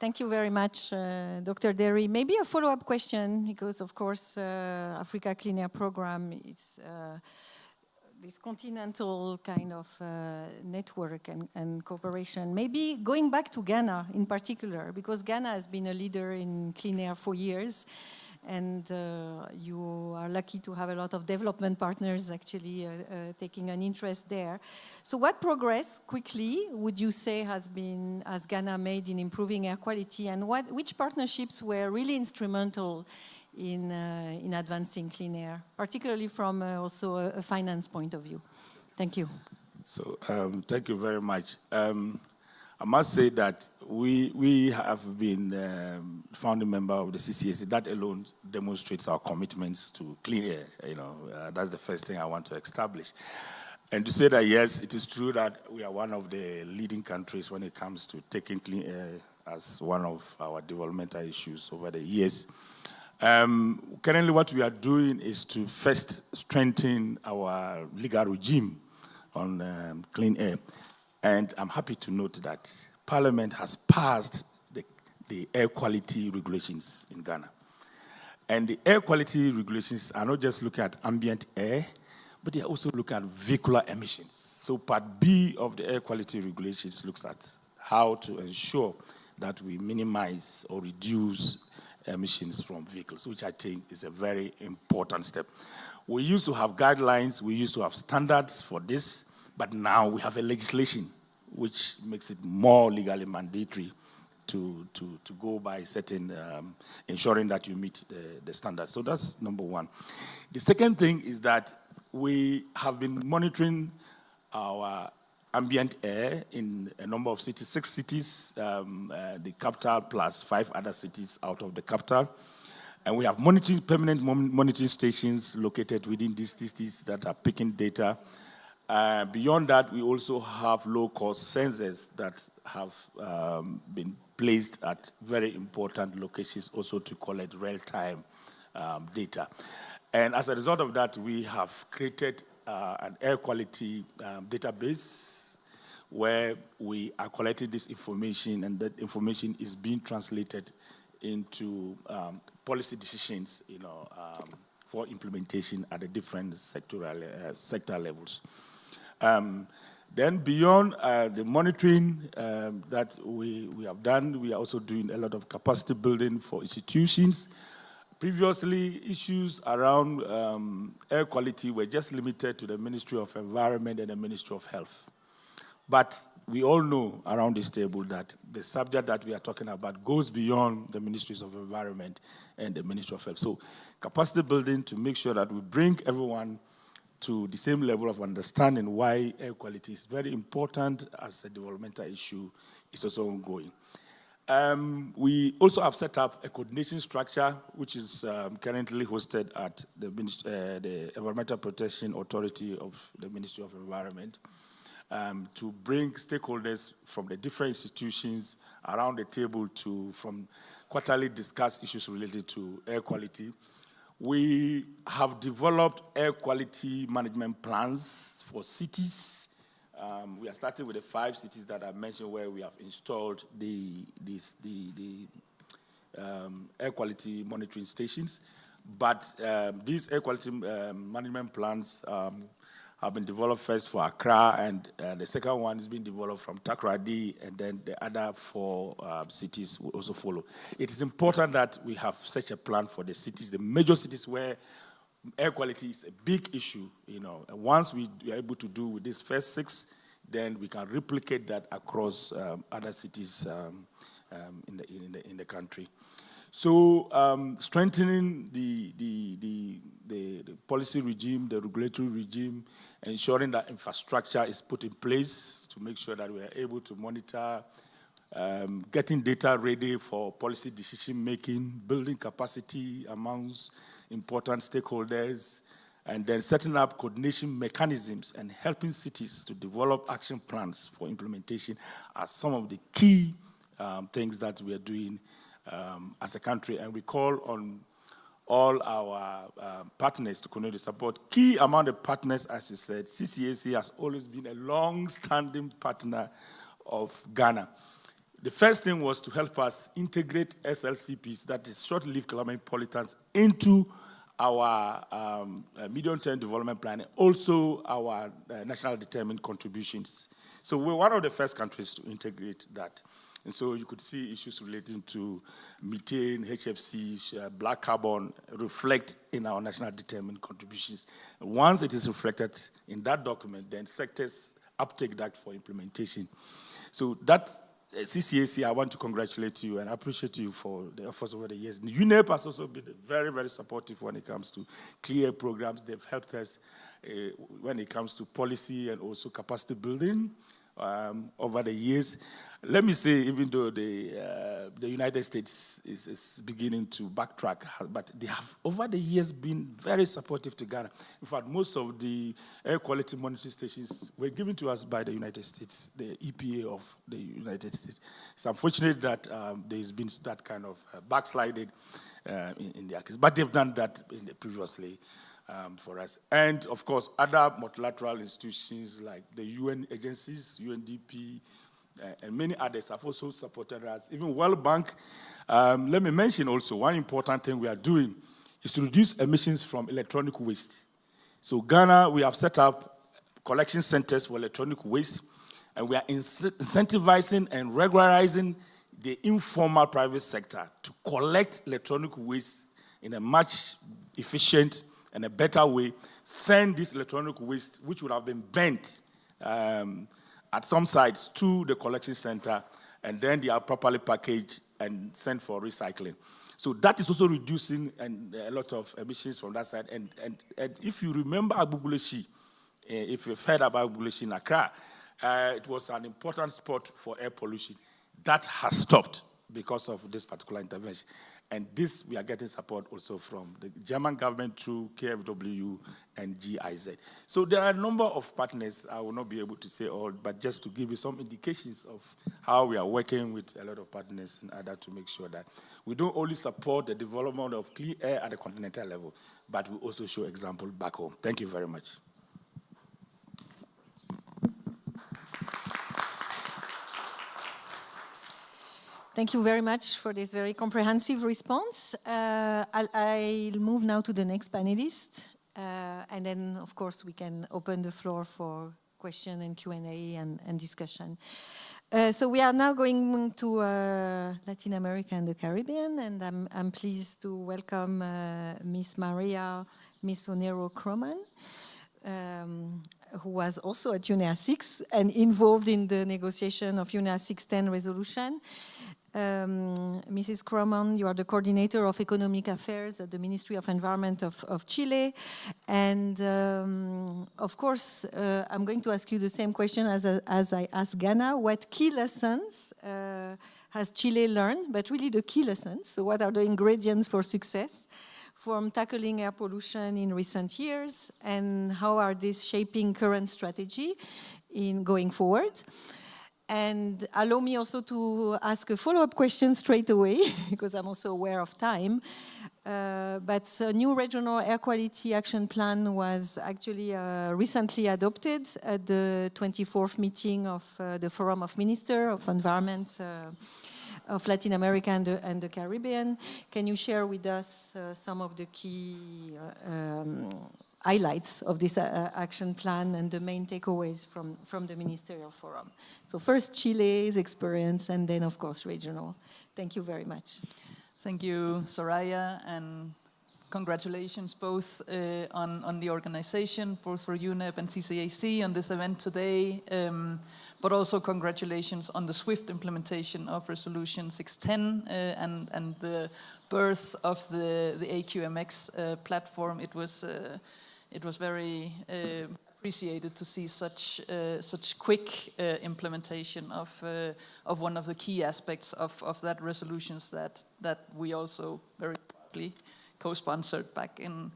Thank you very much, Dr. Derry. Maybe a follow-up question, because of course, Africa Clean Air Program is this continental kind of network and cooperation. Maybe going back to Ghana in particular, because Ghana has been a leader in clean air for years, and you are lucky to have a lot of development partners actually taking an interest there. So what progress, quickly, would you say has Ghana made in improving air quality, and which partnerships were really instrumental in advancing clean air, particularly from also a finance point of view? Thank you. So thank you very much. I must say that we have been founding member of the CCAC. That alone demonstrates our commitments to clean air. That's the first thing I want to establish. And to say that, yes, it is true that we are one of the leading countries when it comes to taking clean air as one of our developmental issues over the years. Currently, what we are doing is to first strengthen our legal regime on clean air. And I'm happy to note that Parliament has passed the air quality regulations in Ghana. And the air quality regulations are not just looking at ambient air, but they are also looking at vehicular emissions. So Part B of the air quality regulations looks at how to ensure that we minimize or reduce emissions from vehicles, which I think is a very important step. We used to have guidelines, we used to have standards for this, but now we have a legislation which makes it more legally mandatory to go by certain, ensuring that you meet the standards. So that's number one. The second thing is that we have been monitoring our ambient air in a number of cities, 6 cities, the capital plus 5 other cities out of the capital. And we have permanent monitoring stations located within these cities that are picking data. Beyond that, we also have low-cost sensors that have been placed at very important locations also to collect real-time data. And as a result of that, we have created an air quality database where we are collecting this information, and that information is being translated into policy decisions, for implementation at the different sector levels. Then beyond the monitoring that we have done, we are also doing a lot of capacity building for institutions. Previously, issues around air quality were just limited to the Ministry of Environment and the Ministry of Health. But we all know around this table that the subject that we are talking about goes beyond the Ministries of Environment and the Ministry of Health. So capacity building to make sure that we bring everyone to the same level of understanding why air quality is very important as a developmental issue is also ongoing. We also have set up a coordination structure, which is currently hosted at the Environmental Protection Authority of the Ministry of Environment, to bring stakeholders from the different institutions around the table to, from quarterly discuss issues related to air quality. We have developed air quality management plans for cities. We are starting with the 5 cities that I mentioned where we have installed the air quality monitoring stations. But these air quality management plans have been developed first for Accra, and the second one is being developed from Takoradi, and then the other 4 cities will also follow. It is important that we have such a plan for the cities, the major cities where air quality is a big issue. And once we are able to do with these first 6, then we can replicate that across other cities in the country. So strengthening the policy regime, the regulatory regime, ensuring that infrastructure is put in place to make sure that we are able to monitor, getting data ready for policy decision making, building capacity amongst important stakeholders, and then setting up coordination mechanisms and helping cities to develop action plans for implementation are some of the key things that we are doing as a country. And we call on all our partners to continue to support. Key among the partners, as you said, CCAC has always been a long-standing partner of Ghana. The first thing was to help us integrate SLCPs, that is short-lived climate pollutants, into our medium-term development plan, and also our national determined contributions. So we're one of the first countries to integrate that. And so you could see issues relating to methane, HFCs, black carbon reflect in our national determined contributions. Once it is reflected in that document, then sectors uptake that for implementation. So that CCAC, I want to congratulate you and appreciate you for the efforts over the years. UNEP has also been very, very supportive when it comes to clear programs. They've helped us when it comes to policy and also capacity building over the years. Let me say, even though the United States is beginning to backtrack, but they have, over the years, been very supportive to Ghana. In fact, most of the air quality monitoring stations were given to us by the United States, the EPA of the United States. It's unfortunate that there's been that kind of backsliding in their case, but they've done that previously for us. And, of course, other multilateral institutions like the UN agencies, UNDP, and many others have also supported us, even World Bank. Let me mention also one important thing we are doing is to reduce emissions from electronic waste. So Ghana, we have set up collection centers for electronic waste, and we are incentivizing and regularizing the informal private sector to collect electronic waste in a much efficient and a better way, send this electronic waste, which would have been burnt at some sites, to the collection center, and then they are properly packaged and sent for recycling. So that is also reducing a lot of emissions from that side. And if you remember Agbogbloshie, if you've heard about Agbogbloshie in Accra, it was an important spot for air pollution. That has stopped because of this particular intervention. And this, we are getting support also from the German government through KfW and GIZ. So there are a number of partners. I will not be able to say all, but just to give you some indications of how we are working with a lot of partners in order to make sure that we don't only support the development of clean air at the continental level, but we also show example back home. Thank you very much. Thank you very much for this very comprehensive response. I'll move now to the next panelist, and then, of course, we can open the floor for question and Q&A and discussion. So we are now going to Latin America and the Caribbean, and I'm pleased to welcome Miss Onero Croman, who was also at UNEA 6 and involved in the negotiation of UNEA 610 resolution. Mrs. Croman, you are the coordinator of economic affairs at the Ministry of Environment of Chile. And of course, I'm going to ask you the same question as I asked Ghana. What key lessons has Chile learned, but really the key lessons? So what are the ingredients for success from tackling air pollution in recent years, and how are these shaping current strategy in going forward? And allow me also to ask a follow-up question straight away, because I'm also aware of time. But a new regional air quality action plan was actually recently adopted at the 24th meeting of the Forum of Ministers of Environment of Latin America and the Caribbean. Can you share with us some of the key highlights of this action plan and the main takeaways from the Ministerial Forum? So first Chile's experience, and then of course regional. Thank you very much. Thank you, Soraya, and congratulations both on the organization, both for UNEP and CCAC on this event today, but also congratulations on the swift implementation of Resolution 610 and the birth of the AQMX platform. It was very appreciated to see such quick implementation of one of the key aspects of that resolutions that we also very proudly co-sponsored back in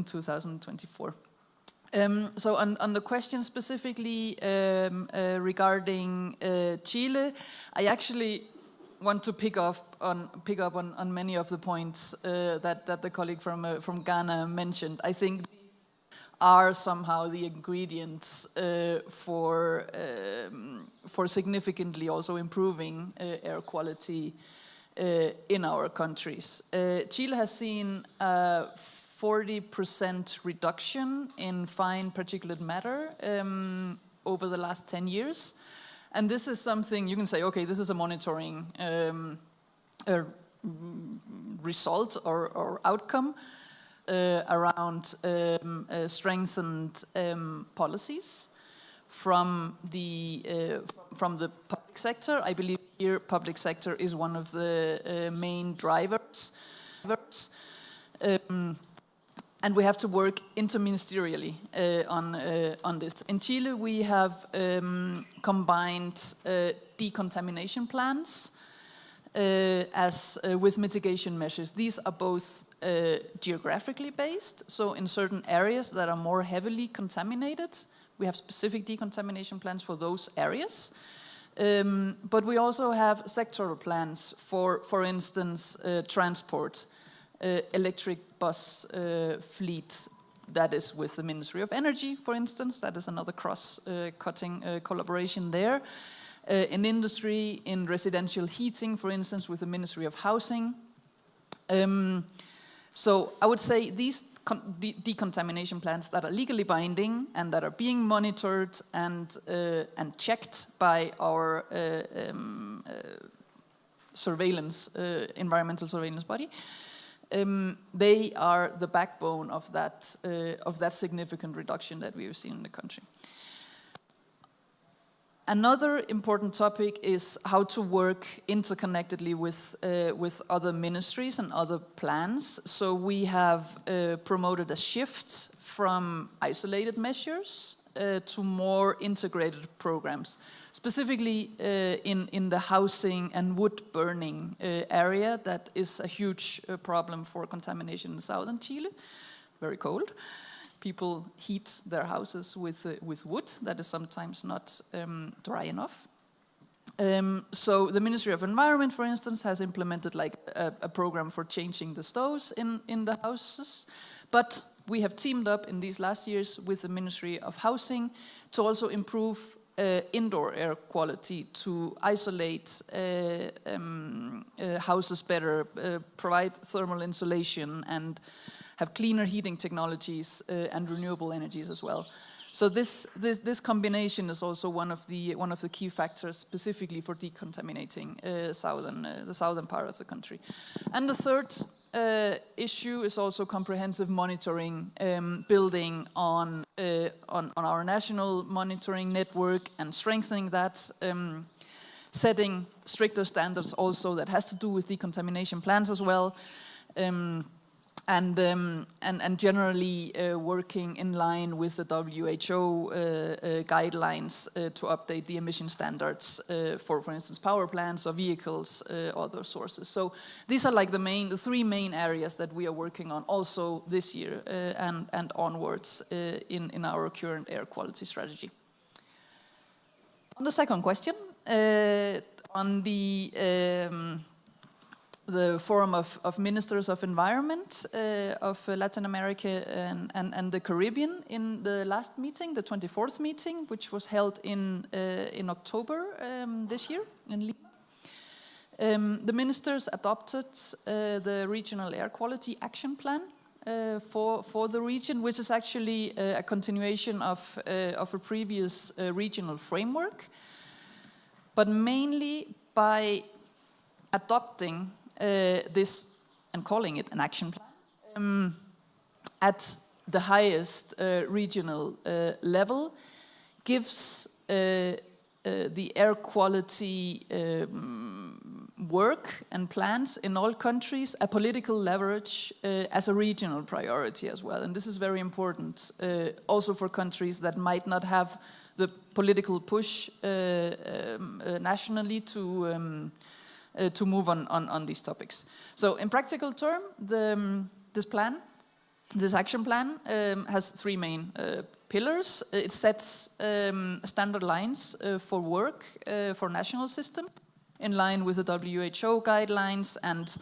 2024. So on the question specifically regarding Chile, I actually want to pick up on many of the points that the colleague from Ghana mentioned. I think are somehow the ingredients for significantly also improving air quality in our countries. Chile has seen a 40% reduction in fine particulate matter over the last 10 years. And this is something you can say, okay, this is a monitoring result or outcome around strengthened policies from the public sector. I believe here public sector is one of the main drivers. And we have to work interministerially on this. In Chile, we have combined decontamination plans with mitigation measures. These are both geographically based, so in certain areas that are more heavily contaminated, we have specific decontamination plans for those areas. But we also have sectoral plans for instance, transport, electric bus fleet. That is with the Ministry of Energy, for instance. That is another cross-cutting collaboration there. In industry, in residential heating, for instance, with the Ministry of Housing. So I would say these decontamination plans that are legally binding and that are being monitored and checked by our environmental surveillance body, they are the backbone of that significant reduction that we have seen in the country. Another important topic is how to work interconnectedly with other ministries and other plans. So we have promoted a shift from isolated measures to more integrated programs, specifically in the housing and wood burning area. That is a huge problem for contamination in southern Chile, very cold. People heat their houses with wood that is sometimes not dry enough. So the Ministry of Environment, for instance, has implemented like a program for changing the stoves in the houses. But we have teamed up in these last years with the Ministry of Housing to also improve indoor air quality, to isolate houses better, provide thermal insulation, and have cleaner heating technologies and renewable energies as well. So this combination is also one of the key factors specifically for decontaminating the southern part of the country. And the third issue is also comprehensive monitoring, building on our national monitoring network and strengthening that, setting stricter standards also that has to do with decontamination plans as well. And generally working in line with the WHO guidelines to update the emission standards for instance, power plants or vehicles, other sources. So these are like the three main areas that we are working on also this year and onwards in our current air quality strategy. On the second question, on the Forum of Ministers of Environment of Latin America and the Caribbean in the last meeting, the 24th meeting, which was held in October this year in Lima. The ministers adopted the Regional Air Quality Action Plan for the region, which is actually a continuation of a previous regional framework, but mainly by adopting this and calling it an action plan at the highest regional level gives the air quality work and plans in all countries a political leverage as a regional priority as well. And this is very important also for countries that might not have the political push nationally to move on these topics. So in practical term, this action plan has three main pillars. It sets standard lines for work for national systems in line with the WHO guidelines and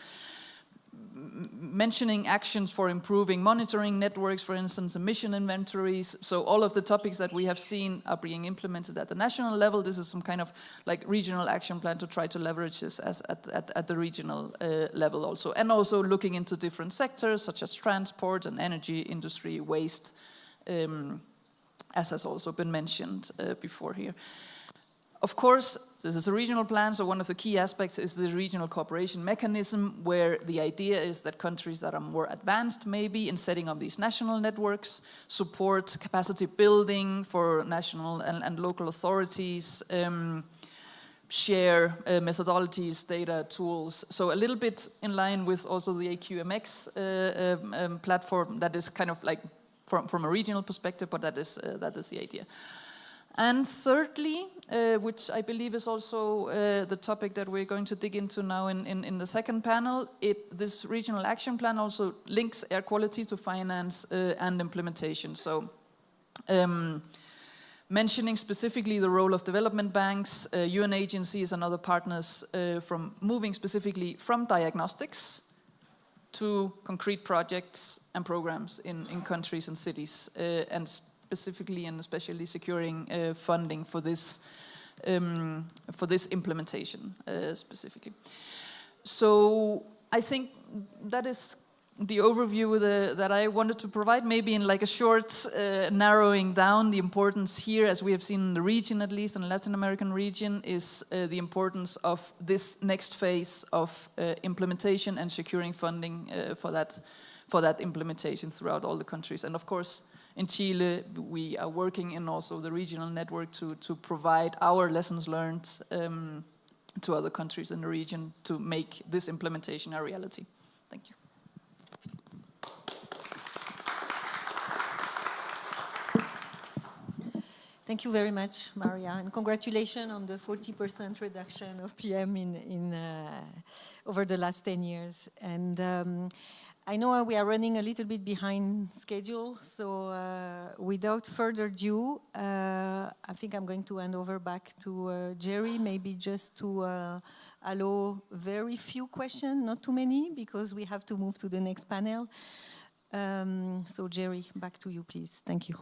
mentioning actions for improving monitoring networks, for instance, emission inventories. So all of the topics that we have seen are being implemented at the national level. This is some kind of like regional action plan to try to leverage this at the regional level also. And also looking into different sectors such as transport and energy industry, waste, as has also been mentioned before here. Of course, this is a regional plan, so one of the key aspects is the regional cooperation mechanism, where the idea is that countries that are more advanced maybe in setting up these national networks support capacity building for national and local authorities, share methodologies, data, tools. So a little bit in line with also the AQMX platform that is kind of like from a regional perspective, but that is the idea. And thirdly, which I believe is also the topic that we're going to dig into now in the second panel, this regional action plan also links air quality to finance and implementation. So mentioning specifically the role of development banks, UN agencies and other partners from moving specifically from diagnostics to concrete projects and programs in countries and cities, and specifically and especially securing funding for this implementation specifically. So I think that is the overview that I wanted to provide, maybe in like a short narrowing down the importance here, as we have seen in the region, at least in the Latin American region, is the importance of this next phase of implementation and securing funding for that implementation throughout all the countries. And of course, in Chile, we are working in also the regional network to provide our lessons learned to other countries in the region to make this implementation a reality. Thank you. Thank you very much, Maria, and congratulations on the 40% reduction of PM over the last 10 years. And I know we are running a little bit behind schedule, so without further ado, I think I'm going to hand over back to Jerry, maybe just to allow very few questions, not too many, because we have to move to the next panel. So Jerry, back to you, please. Thank you.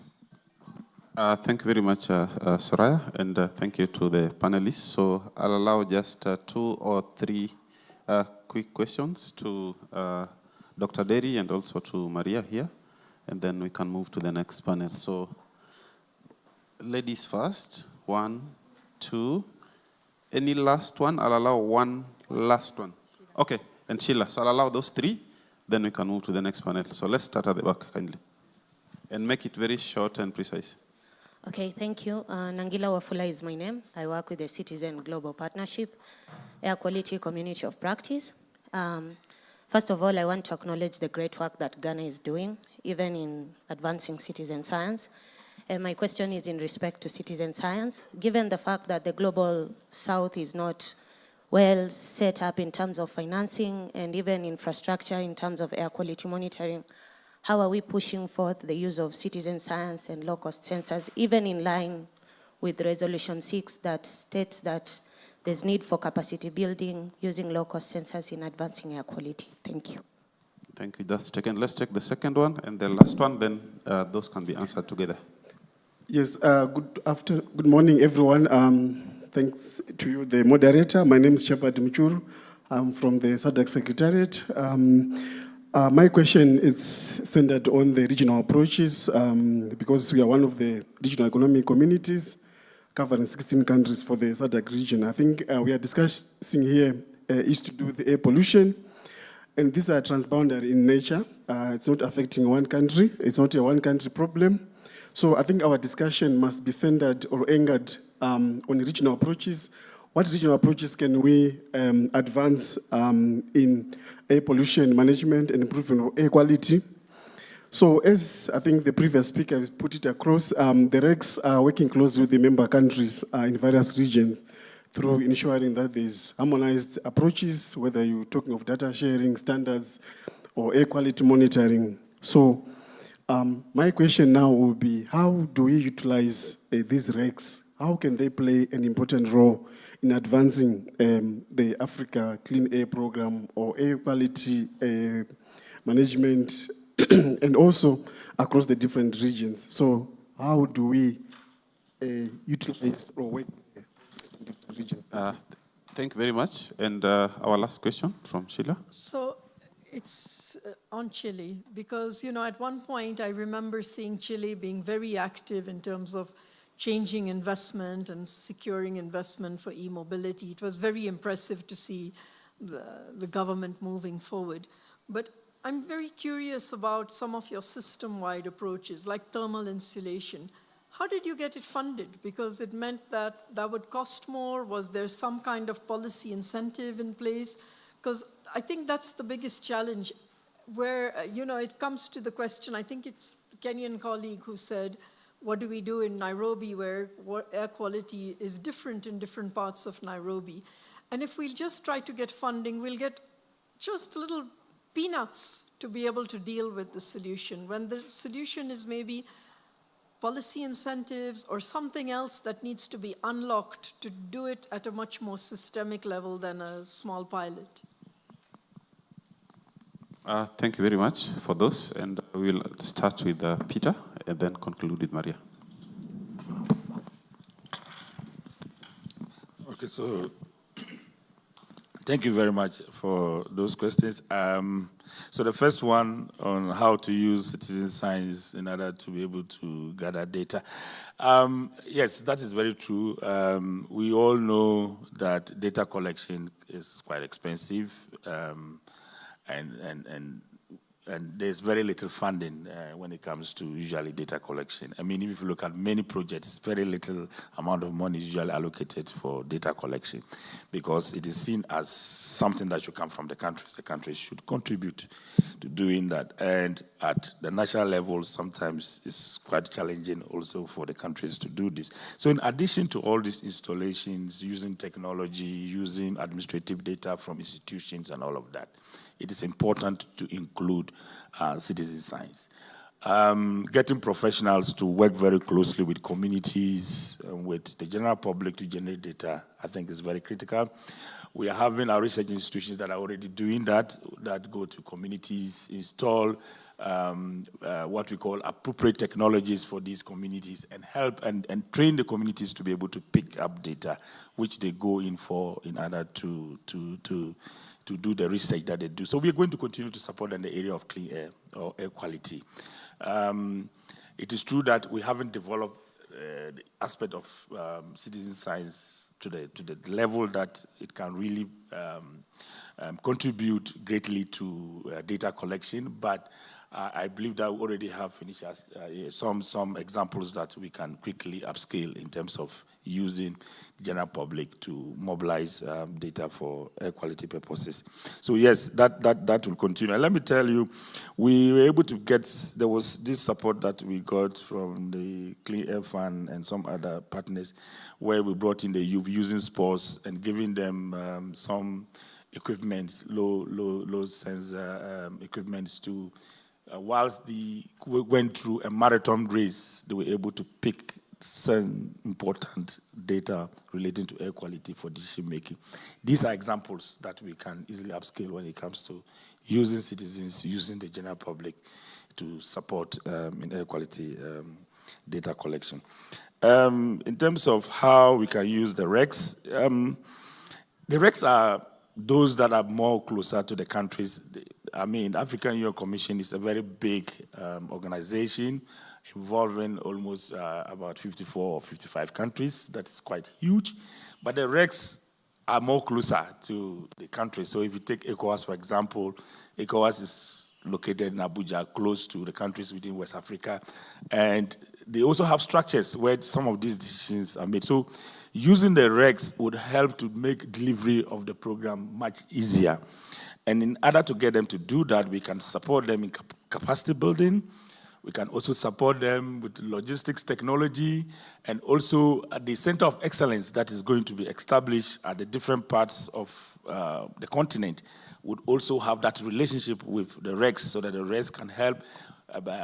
Thank you very much, Soraya, and thank you to the panelists. So I'll allow just 2 or 3 quick questions to Dr. Derry and also to Maria here, and then we can move to the next panel. So ladies first, 1, 2. Any last one? I'll allow 1 last one. Okay, and Sheila. So I'll allow those 3, then we can move to the next panel. So let's start at the back, kindly. And make it very short and precise. Okay, thank you. Nangila Wafula is my name. I work with the Citizen Global Partnership, Air Quality Community of Practice. First of all, I want to acknowledge the great work that Ghana is doing, even in advancing citizen science. And my question is in respect to citizen science. Given the fact that the Global South is not well set up in terms of financing and even infrastructure in terms of air quality monitoring, how are we pushing forth the use of citizen science and low-cost sensors, even in line with Resolution 6 that states that there's need for capacity building using low-cost sensors in advancing air quality? Thank you. Thank you. Let's take the second one and the last one, then those can be answered together. Yes, good morning, everyone. Thanks to you, the moderator. My name is Shepard Mchuru. I'm from the SADC Secretariat. My question is centered on the regional approaches because we are one of the regional economic communities covering 16 countries for the SADC region. I think we are discussing here is to do with the air pollution, and these are transboundary in nature. It's not affecting one country. It's not a one-country problem. So I think our discussion must be centered or anchored on regional approaches. What regional approaches can we advance in air pollution management and improvement of air quality? So as I think the previous speaker has put it across, the RECs are working closely with the member countries in various regions through ensuring that there's harmonized approaches, whether you're talking of data sharing standards or air quality monitoring. So my question now will be, how do we utilize these RECs? How can they play an important role in advancing the Africa Clean Air Program or air quality management and also across the different regions? So how do we utilize or work in different regions? Thank you very much. And our last question from Sheila. So it's on Chile, because, you know, at one point I remember seeing Chile being very active in terms of changing investment and securing investment for e-mobility. It was very impressive to see the government moving forward. But I'm very curious about some of your system-wide approaches, like thermal insulation. How did you get it funded? Because it meant that would cost more. Was there some kind of policy incentive in place? Because I think that's the biggest challenge, where, you know, it comes to the question, I think it's the Kenyan colleague who said, what do we do in Nairobi where air quality is different in different parts of Nairobi? And if we just try to get funding, we'll get just little peanuts to be able to deal with the solution, when the solution is maybe policy incentives or something else that needs to be unlocked to do it at a much more systemic level than a small pilot. Thank you very much for those, and we'll start with Peter and then conclude with Maria. Okay, so thank you very much for those questions. So the first one on how to use citizen science in order to be able to gather data. Yes, that is very true. We all know that data collection is quite expensive, and and there's very little funding when it comes to usually data collection. I mean, if you look at many projects, very little amount of money is usually allocated for data collection because it is seen as something that should come from the countries. The countries should contribute to doing that. And at the national level, sometimes it's quite challenging also for the countries to do this. So in addition to all these installations, using technology, using administrative data from institutions and all of that, it is important to include citizen science. Getting professionals to work very closely with communities, with the general public to generate data, I think is very critical. We are having our research institutions that are already doing that go to communities, install what we call appropriate technologies for these communities and help and train the communities to be able to pick up data, which they go in for in order to do the research that they do. So we are going to continue to support in the area of clean air or air quality. It is true that we haven't developed the aspect of citizen science to the level that it can really contribute greatly to data collection, but I believe that we already have finished some examples that we can quickly upscale in terms of using the general public to mobilize data for air quality purposes. So yes, that will continue. And let me tell you, we were able to there was this support that we got from the Clean Air Fund and some other partners where we brought in the youth using sports and giving them some equipment, low sensor equipments to whilst we went through a marathon race, they were able to pick some important data relating to air quality for decision making. These are examples that we can easily upscale when it comes to using citizens, using the general public to support in air quality data collection. In terms of how we can use the RECs, the RECs are those that are more closer to the countries. I mean, the African Union Commission is a very big organization involving almost about 54 or 55 countries. That's quite huge. But the RECs are more closer to the countries. So if you take ECOWAS, for example, ECOWAS is located in Abuja, close to the countries within West Africa. And they also have structures where some of these decisions are made. So using the RECs would help to make delivery of the program much easier. And in order to get them to do that, we can support them in capacity building. We can also support them with logistics technology and also at the center of excellence that is going to be established at the different parts of the continent would also have that relationship with the RECs so that the RECs can help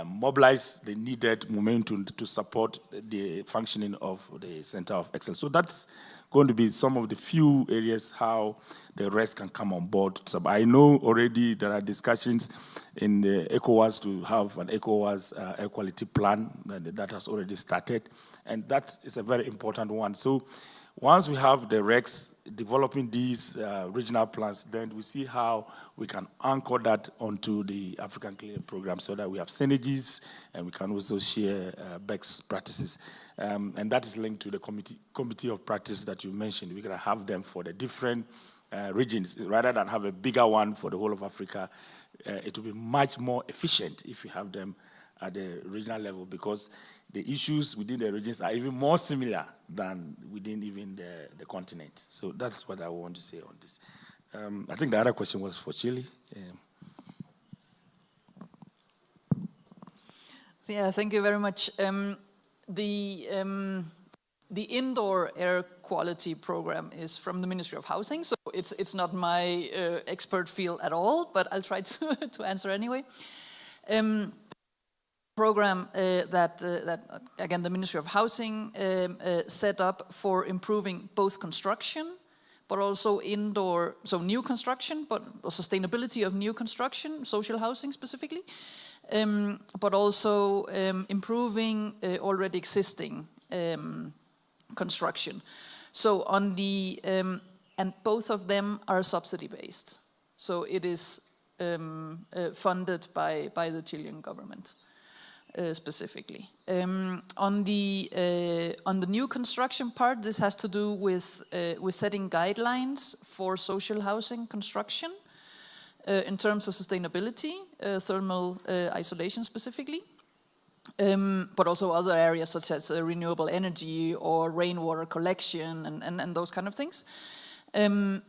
mobilize the needed momentum to support the functioning of the center of excellence. So that's going to be some of the few areas how the RECs can come on board. So I know already there are discussions in the ECOWAS to have an ECOWAS air quality plan that has already started, and that is a very important one. So once we have the RECs developing these regional plans, then we see how we can anchor that onto the African Clean Air Program so that we have synergies and we can also share best practices. And that is linked to the committee of practice that you mentioned. We're going to have them for the different regions. Rather than have a bigger one for the whole of Africa, it will be much more efficient if you have them at the regional level because the issues within the regions are even more similar than within even the continent. So that's what I want to say on this. I think the other question was for Chile. Yeah, thank you very much. The indoor air quality program is from the Ministry of Housing, so it's not my expert field at all, but I'll try to answer anyway. Program that again the Ministry of Housing set up for improving both construction, but also indoor, so new construction, but sustainability of new construction, social housing specifically, but also improving already existing construction. So on the and both of them are subsidy based, so it is funded by the Chilean government. Specifically. On the new construction part, this has to do with setting guidelines for social housing construction. in terms of sustainability, thermal isolation specifically, but also other areas such as renewable energy or rainwater collection and those kind of things. The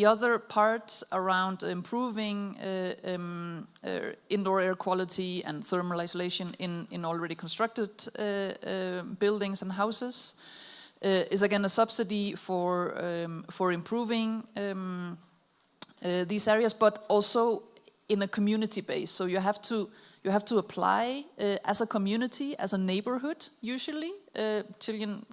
other parts around improving indoor air quality and thermal isolation in already constructed buildings and houses is again a subsidy for improving these areas, but also in a community base. So you have to apply as a community, as a neighborhood. Usually, Chilean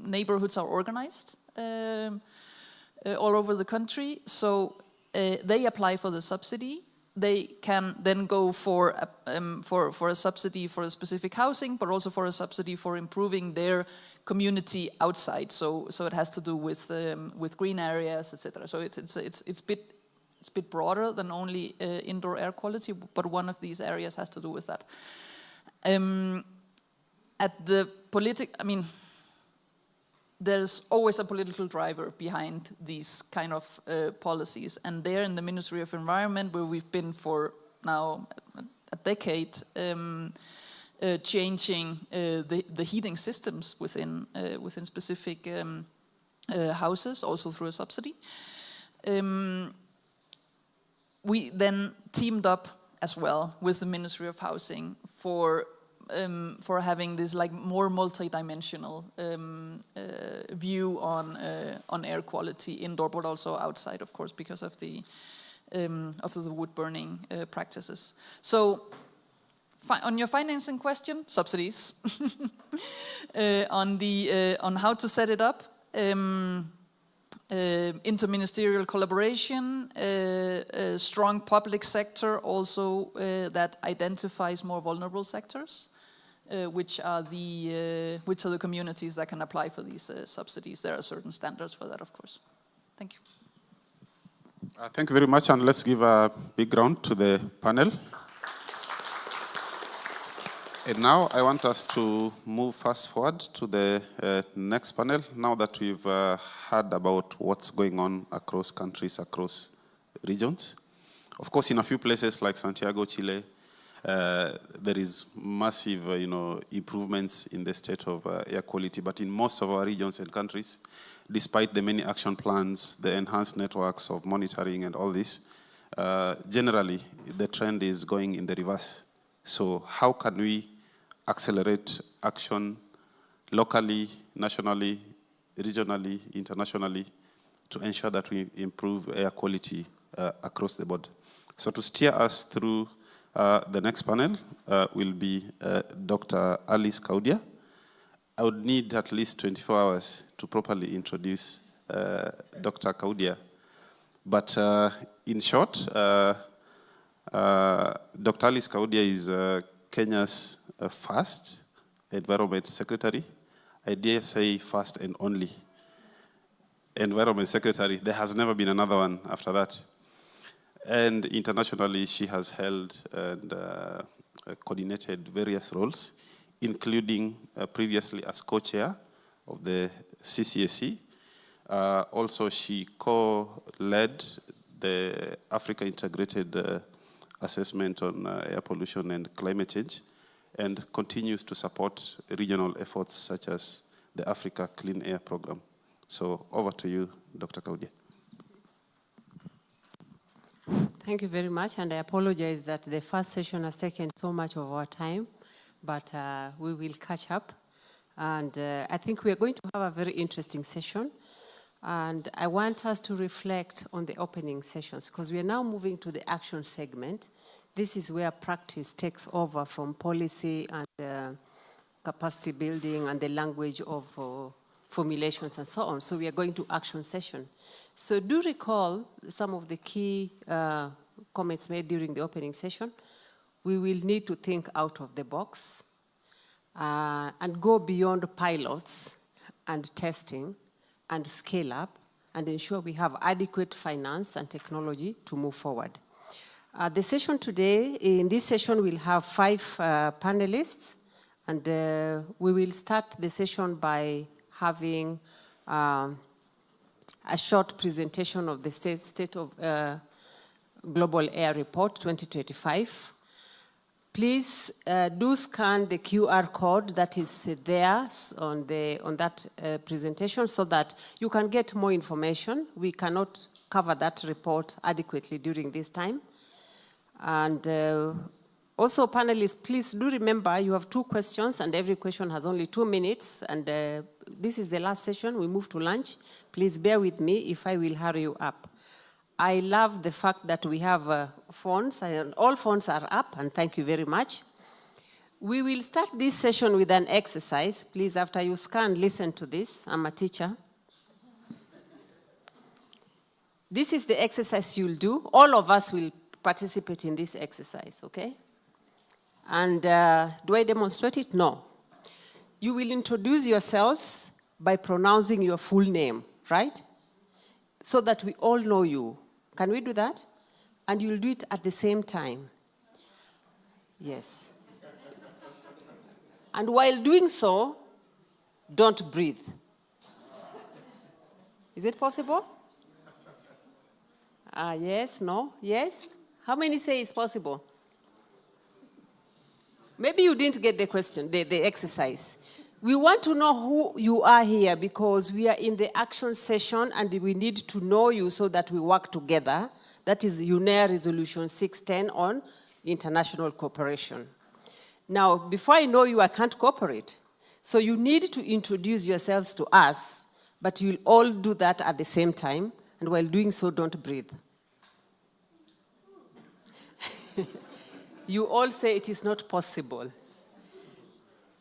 neighborhoods are organized all over the country. So they apply for the subsidy. They can then go for a subsidy for a specific housing, but also for a subsidy for improving their community outside. So it has to do with green areas, etc. So it's a bit broader than only indoor air quality, but one of these areas has to do with that. There's always a political driver behind these kind of policies, and there in the Ministry of Environment, where we've been for now a decade, changing the heating systems within specific houses, also through a subsidy. We then teamed up as well with the Ministry of Housing for having this like more multi-dimensional view on air quality indoor, but also outside, of course, because of the wood burning practices. So, on your financing question, subsidies. On how to set it up. Interministerial collaboration, strong public sector also that identifies more vulnerable sectors, which are the communities that can apply for these subsidies. There are certain standards for that, of course. Thank you. Thank you very much, and let's give a big round to the panel. And now I want us to move fast forward to the next panel, now that we've heard about what's going on across countries, across regions. Of course, in a few places like Santiago, Chile, there is massive improvements in the state of air quality, but in most of our regions and countries, despite the many action plans, the enhanced networks of monitoring and all this, generally the trend is going in the reverse. So how can we accelerate action locally, nationally, regionally, internationally, to ensure that we improve air quality across the board? So to steer us through the next panel will be Dr. Alice Kaudia. I would need at least 24 hours to properly introduce Dr. Kaudia. But in short, Dr. Alice Kaudia is Kenya's first Environment Secretary. I dare say first and only Environment Secretary. There has never been another one after that. And internationally, she has held and coordinated various roles, including previously as co-chair of the CCAC. Also, she co-led the Africa Integrated Assessment on Air Pollution and Climate Change, and continues to support regional efforts such as the Africa Clean Air Program. So over to you, Dr. Kaudia. Thank you very much, and I apologize that the first session has taken so much of our time, but we will catch up. And I think we are going to have a very interesting session, and I want us to reflect on the opening sessions, because we are now moving to the action segment. This is where practice takes over from policy and capacity building and the language of formulations and so on. So we are going to action session. So do recall some of the key comments made during the opening session. We will need to think out of the box and go beyond pilots and testing and scale up and ensure we have adequate finance and technology to move forward. The session today, in this session, we'll have 5 panelists, and we will start the session by having a short presentation of the State of Global Air Report 2025. Please do scan the QR code that is there on that presentation so that you can get more information. We cannot cover that report adequately during this time. And also, panelists, please do remember you have 2 questions and every question has only 2 minutes. And this is the last session. We move to lunch. Please bear with me if I will hurry you up. I love the fact that we have phones, and all phones are up, and thank you very much. We will start this session with an exercise. Please, after you scan, listen to this. I'm a teacher. This is the exercise you'll do. All of us will participate in this exercise, okay? And do I demonstrate it? No. You will introduce yourselves by pronouncing your full name, right? So that we all know you. Can we do that? And you'll do it at the same time. Yes. And while doing so, don't breathe. Is it possible? Yes, no, yes? How many say it's possible? Maybe you didn't get the question, the exercise. We want to know who you are here because we are in the action session and we need to know you so that we work together. That is UNEA Resolution 610 on international cooperation. Now, before I know you, I can't cooperate. So you need to introduce yourselves to us, but you'll all do that at the same time. And while doing so, don't breathe. You all say it is not possible.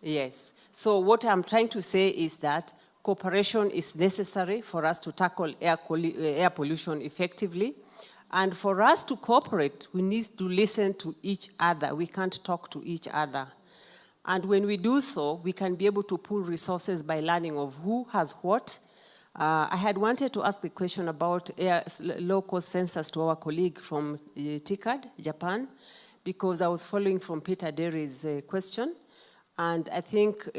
Yes. So what I'm trying to say is that cooperation is necessary for us to tackle air pollution effectively. And for us to cooperate, we need to listen to each other. We can't talk to each other. And when we do so, we can be able to pool resources by learning of who has what. I had wanted to ask the question about low-cost sensors to our colleague from TICAD, Japan, because I was following from Peter Derry's question. And I think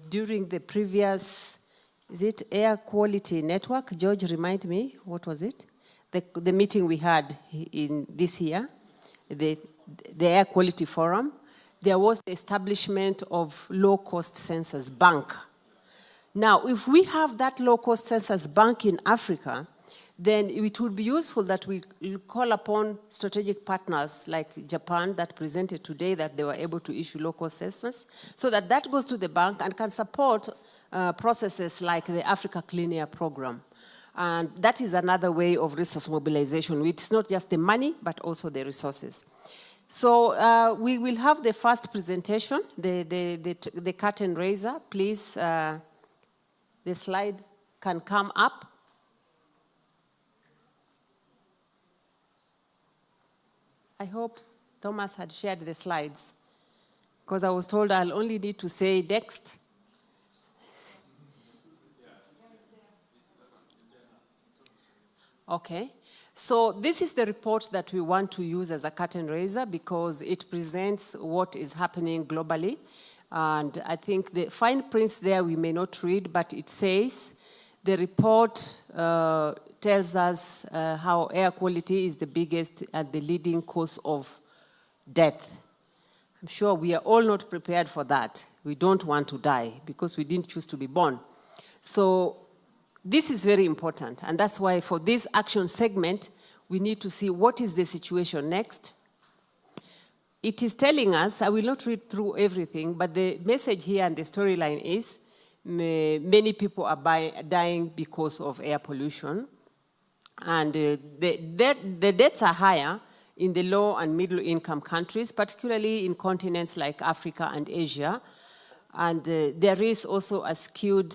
during the previous, is it Air Quality Network? George, remind me, what was it? The meeting we had in this year, the Air Quality Forum, there was the establishment of low-cost sensors bank. Now, if we have that low-cost sensors bank in Africa, then it would be useful that we call upon strategic partners like Japan that presented today that they were able to issue low-cost sensors, so that that goes to the bank and can support processes like the Africa Clean Air Program. And that is another way of resource mobilization. It's not just the money, but also the resources. So we will have the first presentation, the curtain raiser. Please, the slide can come up. I hope Thomas had shared the slides, because I was told I'll only need to say next. Okay, so this is the report that we want to use as a curtain raiser because it presents what is happening globally. And I think the fine prints there we may not read, but it says the report tells us how air quality is the biggest and the leading cause of death. I'm sure we are all not prepared for that. We don't want to die because we didn't choose to be born. So this is very important, and that's why for this action segment, we need to see what is the situation next. It is telling us, I will not read through everything, but the message here and the storyline is many people are dying because of air pollution, and the deaths are higher in the low and middle income countries, particularly in continents like Africa and Asia. And there is also a skewed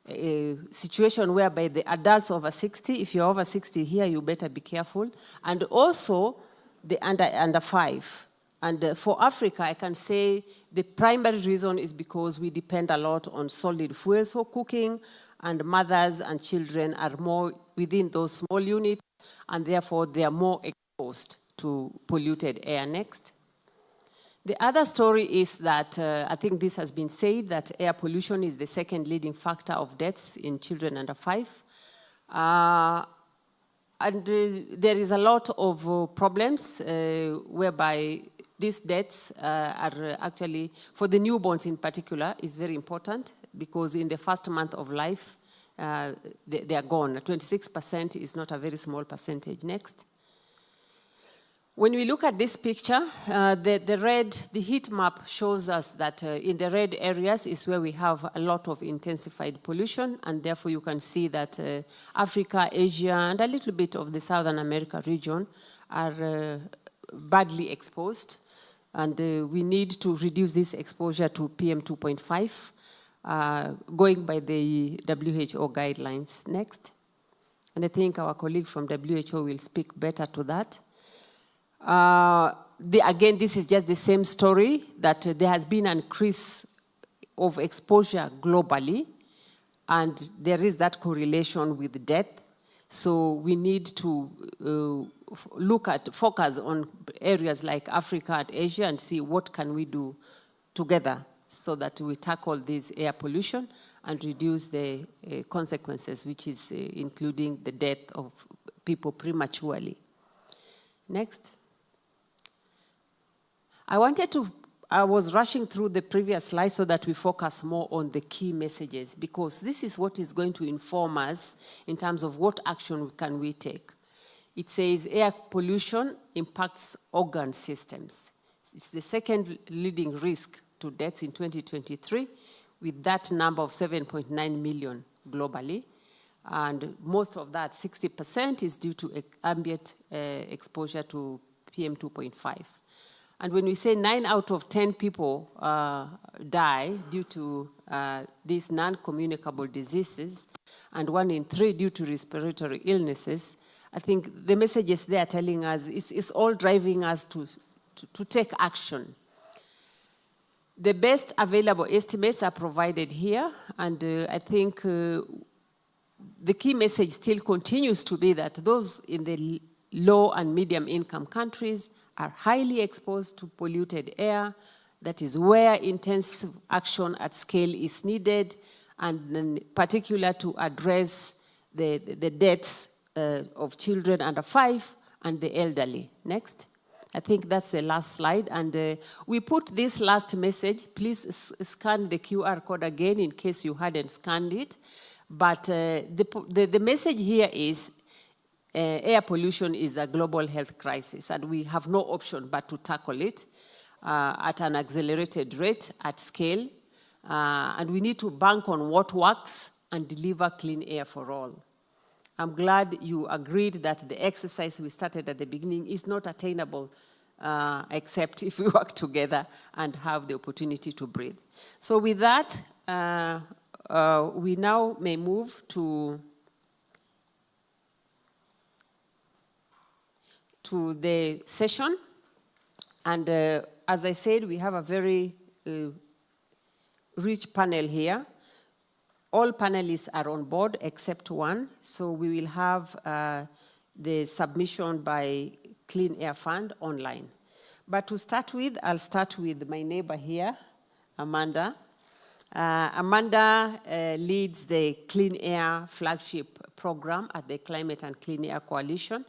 a situation whereby the adults over 60, if you're over 60 here, you better be careful, and also the under 5. And for Africa, I can say the primary reason is because we depend a lot on solid fuels for cooking, and mothers and children are more within those small units, and therefore they are more exposed to polluted air next. The other story is that, I think this has been said, that air pollution is the second leading factor of deaths in children under 5. There is a lot of problems whereby these deaths are actually, for the newborns in particular, is very important because in the first month of life, they are gone. 26% is not a very small percentage. Next. When we look at this picture, the heat map shows us that in the red areas is where we have a lot of intensified pollution, and therefore you can see that Africa, Asia, and a little bit of the Southern America region are badly exposed, and we need to reduce this exposure to PM2.5, going by the WHO guidelines. Next. And I think our colleague from WHO will speak better to that. Again, this is just the same story, that there has been an increase of exposure globally, and there is that correlation with death. So we need to focus on areas like Africa and Asia and see what can we do together so that we tackle this air pollution and reduce the consequences, which is including the death of people prematurely. Next. I was rushing through the previous slide so that we focus more on the key messages, because this is what is going to inform us in terms of what action can we take. It says air pollution impacts organ systems. It's the second leading risk to deaths in 2023, with that number of 7.9 million globally. And most of that, 60%, is due to ambient exposure to PM2.5. And when we say 9 out of 10 people die due to these non-communicable diseases, and 1 in 3 due to respiratory illnesses, I think the messages they are telling us, it's all driving us to take action. The best available estimates are provided here, and I think the key message still continues to be that those in the low and medium income countries are highly exposed to polluted air. That is where intensive action at scale is needed, and in particular to address the deaths of children under 5 and the elderly. Next. I think that's the last slide. And we put this last message. Please scan the QR code again in case you hadn't scanned it. But the message here is air pollution is a global health crisis, and we have no option but to tackle it at an accelerated rate, at scale. And we need to bank on what works and deliver clean air for all. I'm glad you agreed that the exercise we started at the beginning is not attainable except if we work together and have the opportunity to breathe. So with that, we now may move to the session. And as I said, we have a very rich panel here. All panelists are on board except one. So we will have the submission by Clean Air Fund online. But to start with, I'll start with my neighbor here, Amanda. Amanda leads the Clean Air flagship program at the Climate and Clean Air Coalition.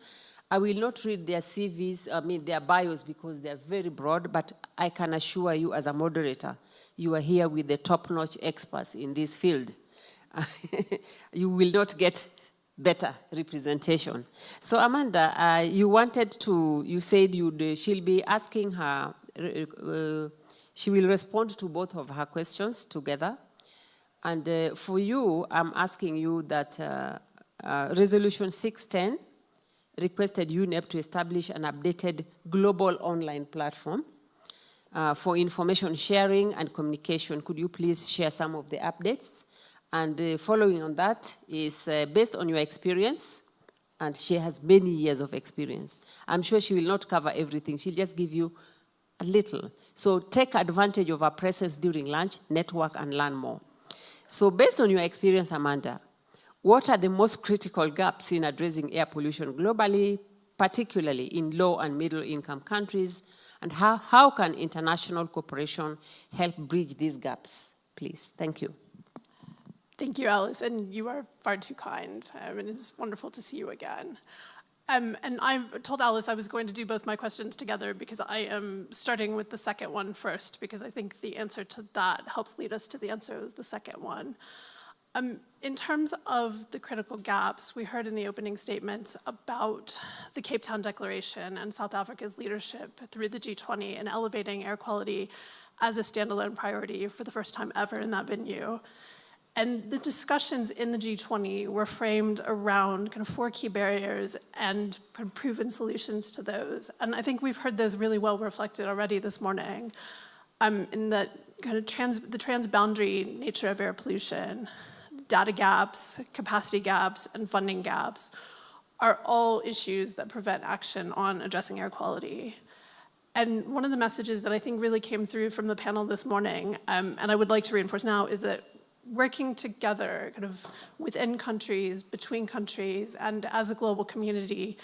I will not read their CVs, their bios, because they're very broad, but I can assure you as a moderator, you are here with the top-notch experts in this field. You will not get better representation. So Amanda, you said she'll be asking her, she will respond to both of her questions together. And for you, I'm asking you that Resolution 610 requested UNEP to establish an updated global online platform for information sharing and communication. Could you please share some of the updates? And following on that is based on your experience, and she has many years of experience. I'm sure she will not cover everything. She'll just give you a little. So take advantage of her presence during lunch, network, and learn more. So based on your experience, Amanda, what are the most critical gaps in addressing air pollution globally, particularly in low and middle income countries, and how can international cooperation help bridge these gaps, please? Thank you. Thank you, Alice, and you are far too kind, and it's wonderful to see you again. And I told Alice I was going to do both my questions together because I am starting with the second one first, because I think the answer to that helps lead us to the answer of the second one. In terms of the critical gaps, we heard in the opening statements about the Cape Town Declaration and South Africa's leadership through the G20 in elevating air quality as a standalone priority for the first time ever in that venue. And the discussions in the G20 were framed around kind of 4 key barriers and proven solutions to those. And I think we've heard those really well reflected already this morning, in that kind of the transboundary nature of air pollution, data gaps, capacity gaps, and funding gaps are all issues that prevent action on addressing air quality. And one of the messages that I think really came through from the panel this morning, and I would like to reinforce now, is that working together kind of within countries, between countries, and as a global community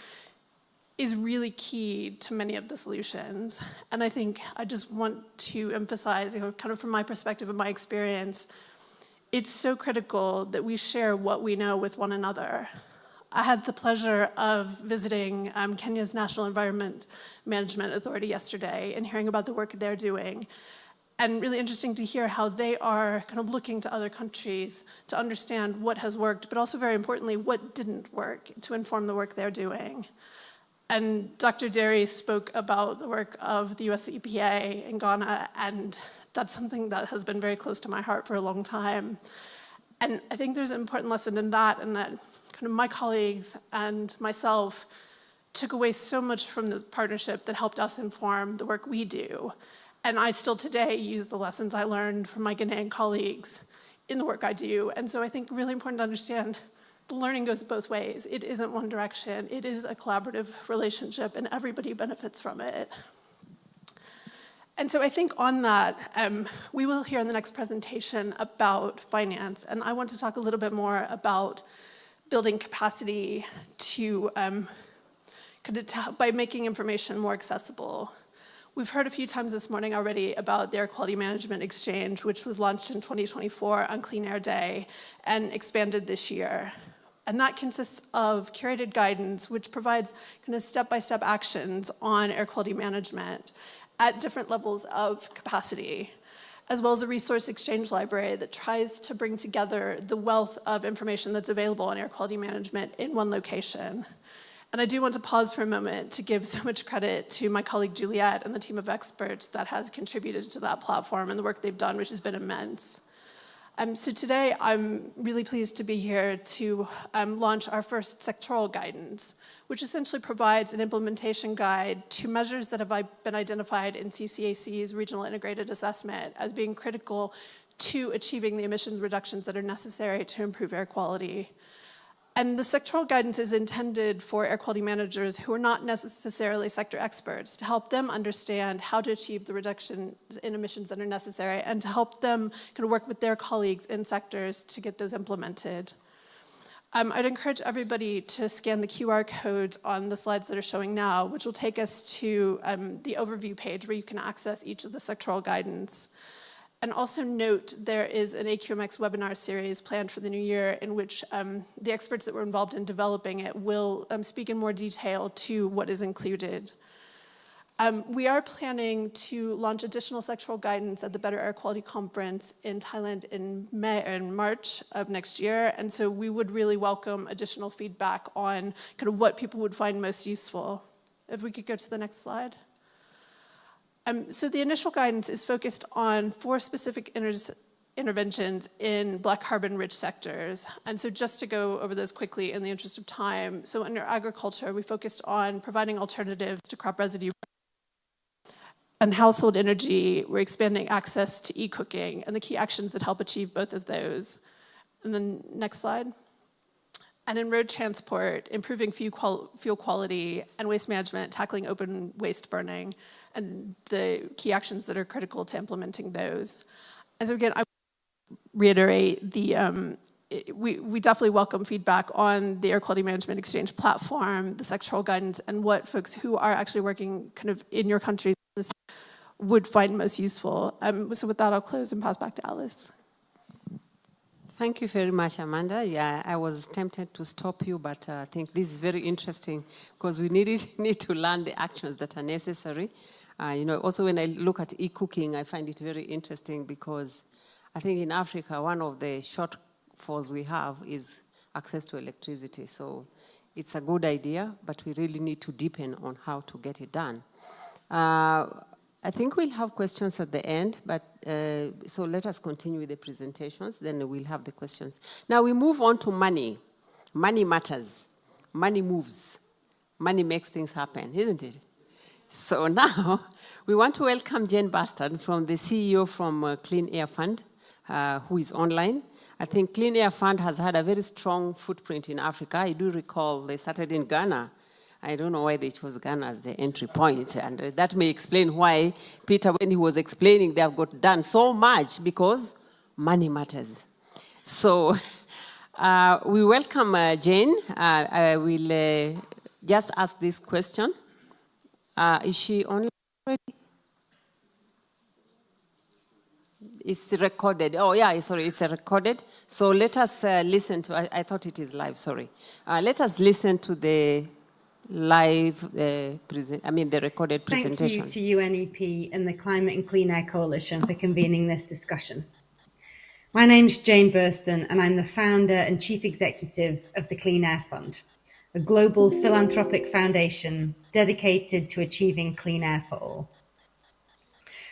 is really key to many of the solutions. And I think I just want to emphasize, kind of from my perspective and my experience, it's so critical that we share what we know with one another. I had the pleasure of visiting Kenya's National Environment Management Authority yesterday and hearing about the work they're doing. And really interesting to hear how they are kind of looking to other countries to understand what has worked, but also very importantly, what didn't work to inform the work they're doing. And Dr. Derry spoke about the work of the US EPA in Ghana, and that's something that has been very close to my heart for a long time. And I think there's an important lesson in that kind of my colleagues and myself took away so much from this partnership that helped us inform the work we do. And I still today use the lessons I learned from my Ghanaian colleagues in the work I do. And so I think really important to understand the learning goes both ways. It isn't one direction. It is a collaborative relationship, and everybody benefits from it. And so I think on that, we will hear in the next presentation about finance. And I want to talk a little bit more about building capacity to, by making information more accessible. We've heard a few times this morning already about the Air Quality Management Exchange, which was launched in 2024 on Clean Air Day and expanded this year. And that consists of curated guidance, which provides kind of step-by-step actions on air quality management at different levels of capacity, as well as a resource exchange library that tries to bring together the wealth of information that's available on air quality management in one location. And I do want to pause for a moment to give so much credit to my colleague Juliet and the team of experts that has contributed to that platform and the work they've done, which has been immense. So today, I'm really pleased to be here to launch our first sectoral guidance, which essentially provides an implementation guide to measures that have been identified in CCAC's Regional Integrated Assessment as being critical to achieving the emissions reductions that are necessary to improve air quality. And the sectoral guidance is intended for air quality managers who are not necessarily sector experts, to help them understand how to achieve the reductions in emissions that are necessary and to help them kind of work with their colleagues in sectors to get those implemented. I'd encourage everybody to scan the QR codes on the slides that are showing now, which will take us to the overview page where you can access each of the sectoral guidance. And also note there is an AQMX webinar series planned for the new year in which the experts that were involved in developing it will speak in more detail to what is included. We are planning to launch additional sectoral guidance at the Better Air Quality Conference in Thailand in March of next year. And so we would really welcome additional feedback on kind of what people would find most useful. If we could go to the next slide. So the initial guidance is focused on 4 specific interventions in black carbon-rich sectors. And so just to go over those quickly in the interest of time, so under agriculture, we focused on providing alternatives to crop residue. And household energy, we're expanding access to e-cooking and the key actions that help achieve both of those. And then next slide. And in road transport, improving fuel quality and waste management, tackling open waste burning, and the key actions that are critical to implementing those. And so again, I reiterate the we definitely welcome feedback on the Air Quality Management Exchange platform, the sectoral guidance, and what folks who are actually working kind of in your countries would find most useful. So with that, I'll close and pass back to Alice. Thank you very much, Amanda. Yeah, I was tempted to stop you, but I think this is very interesting because we need to learn the actions that are necessary. Also when I look at e-cooking, I find it very interesting because I think in Africa, one of the shortfalls we have is access to electricity. So it's a good idea, but we really need to deepen on how to get it done. I think we'll have questions at the end, but so let us continue with the presentations, then we'll have the questions. Now we move on to money. Money matters. Money moves. Money makes things happen, isn't it? So now we want to welcome Jane Bastard, from the CEO from Clean Air Fund, who is online. I think Clean Air Fund has had a very strong footprint in Africa. I do recall they started in Ghana. I don't know why they chose Ghana as the entry point, and that may explain why Peter, when he was explaining, they have got done so much because money matters. So we welcome Jane. I will just ask this question. Is she on already? It's recorded. Oh, yeah, sorry, it's recorded. So let us listen to, I thought it is live, sorry. Let us listen to the live, the recorded presentation. Thank you to UNEP and the Climate and Clean Air Coalition for convening this discussion. My name's Jane Burston, and I'm the founder and chief executive of the Clean Air Fund, a global philanthropic foundation dedicated to achieving clean air for all.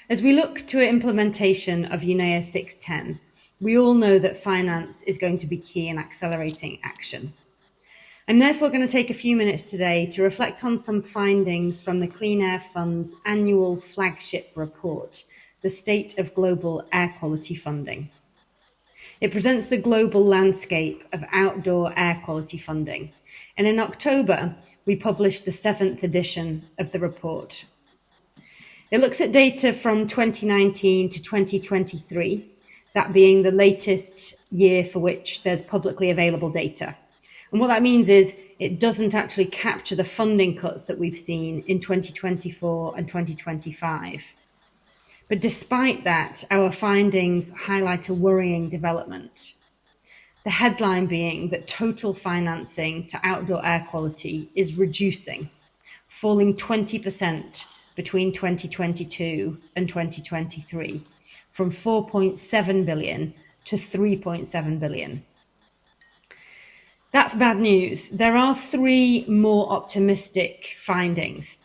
As we look to implementation of UNEA 610, we all know that finance is going to be key in accelerating action. I'm therefore going to take a few minutes today to reflect on some findings from the Clean Air Fund's annual flagship report, The State of Global Air Quality Funding. It presents the global landscape of outdoor air quality funding, and in October, we published the 7th edition of the report. It looks at data from 2019 to 2023, that being the latest year for which there's publicly available data. And what that means is it doesn't actually capture the funding cuts that we've seen in 2024 and 2025. But despite that, our findings highlight a worrying development. The headline being that total financing to outdoor air quality is reducing, falling 20% between 2022 and 2023, from 4.7 billion to 3.7 billion. That's bad news. There are 3 more optimistic findings.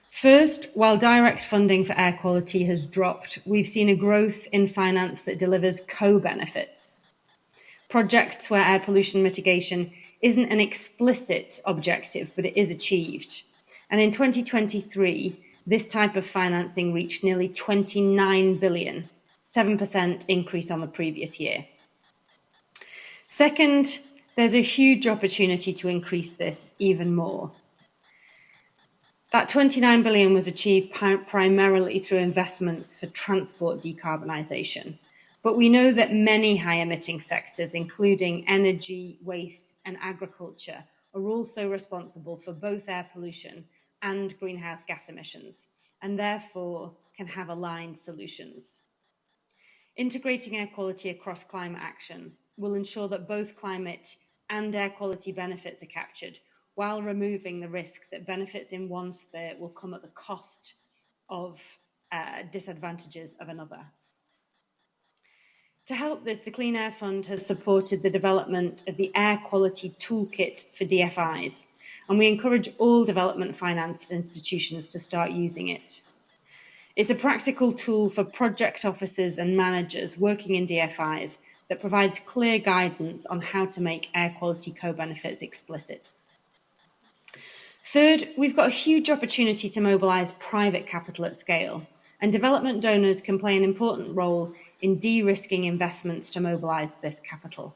First, while direct funding for air quality has dropped, we've seen a growth in finance that delivers co-benefits. Projects where air pollution mitigation isn't an explicit objective, but it is achieved. And in 2023, this type of financing reached nearly 29 billion, 7% increase on the previous year. Second, there's a huge opportunity to increase this even more. That 29 billion was achieved primarily through investments for transport decarbonisation. But we know that many high-emitting sectors, including energy, waste, and agriculture, are also responsible for both air pollution and greenhouse gas emissions, and therefore can have aligned solutions. Integrating air quality across climate action will ensure that both climate and air quality benefits are captured, while removing the risk that benefits in one sphere will come at the cost of disadvantages of another. To help this, the Clean Air Fund has supported the development of the Air Quality Toolkit for DFIs, and we encourage all development finance institutions to start using it. It's a practical tool for project officers and managers working in DFIs that provides clear guidance on how to make air quality co-benefits explicit. Third, we've got a huge opportunity to mobilise private capital at scale, and development donors can play an important role in de-risking investments to mobilise this capital.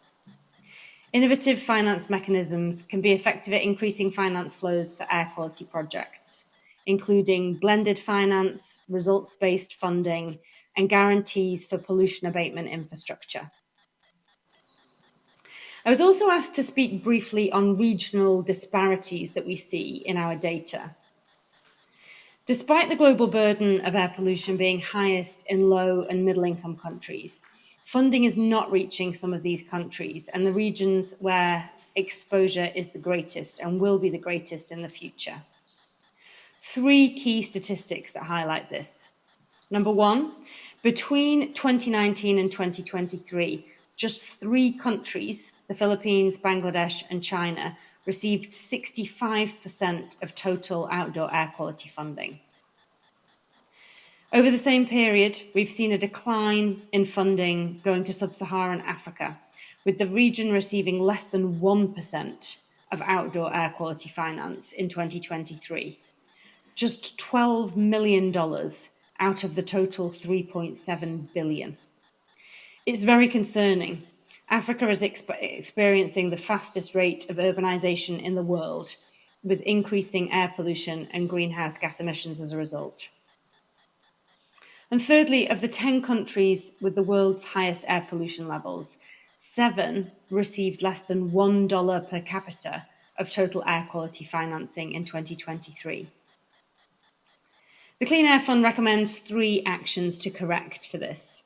Innovative finance mechanisms can be effective at increasing finance flows for air quality projects, including blended finance, results-based funding, and guarantees for pollution abatement infrastructure. I was also asked to speak briefly on regional disparities that we see in our data. Despite the global burden of air pollution being highest in low and middle income countries, funding is not reaching some of these countries and the regions where exposure is the greatest and will be the greatest in the future. 3 key statistics that highlight this. Number 1, between 2019 and 2023, just 3 countries, the Philippines, Bangladesh, and China, received 65% of total outdoor air quality funding. Over the same period, we've seen a decline in funding going to sub-Saharan Africa, with the region receiving less than 1% of outdoor air quality finance in 2023. Just $12 million out of the total $3.7 billion. It's very concerning. Africa is experiencing the fastest rate of urbanization in the world, with increasing air pollution and greenhouse gas emissions as a result. And thirdly, of the 10 countries with the world's highest air pollution levels, 7 received less than $1 per capita of total air quality financing in 2023. The Clean Air Fund recommends 3 actions to correct for this.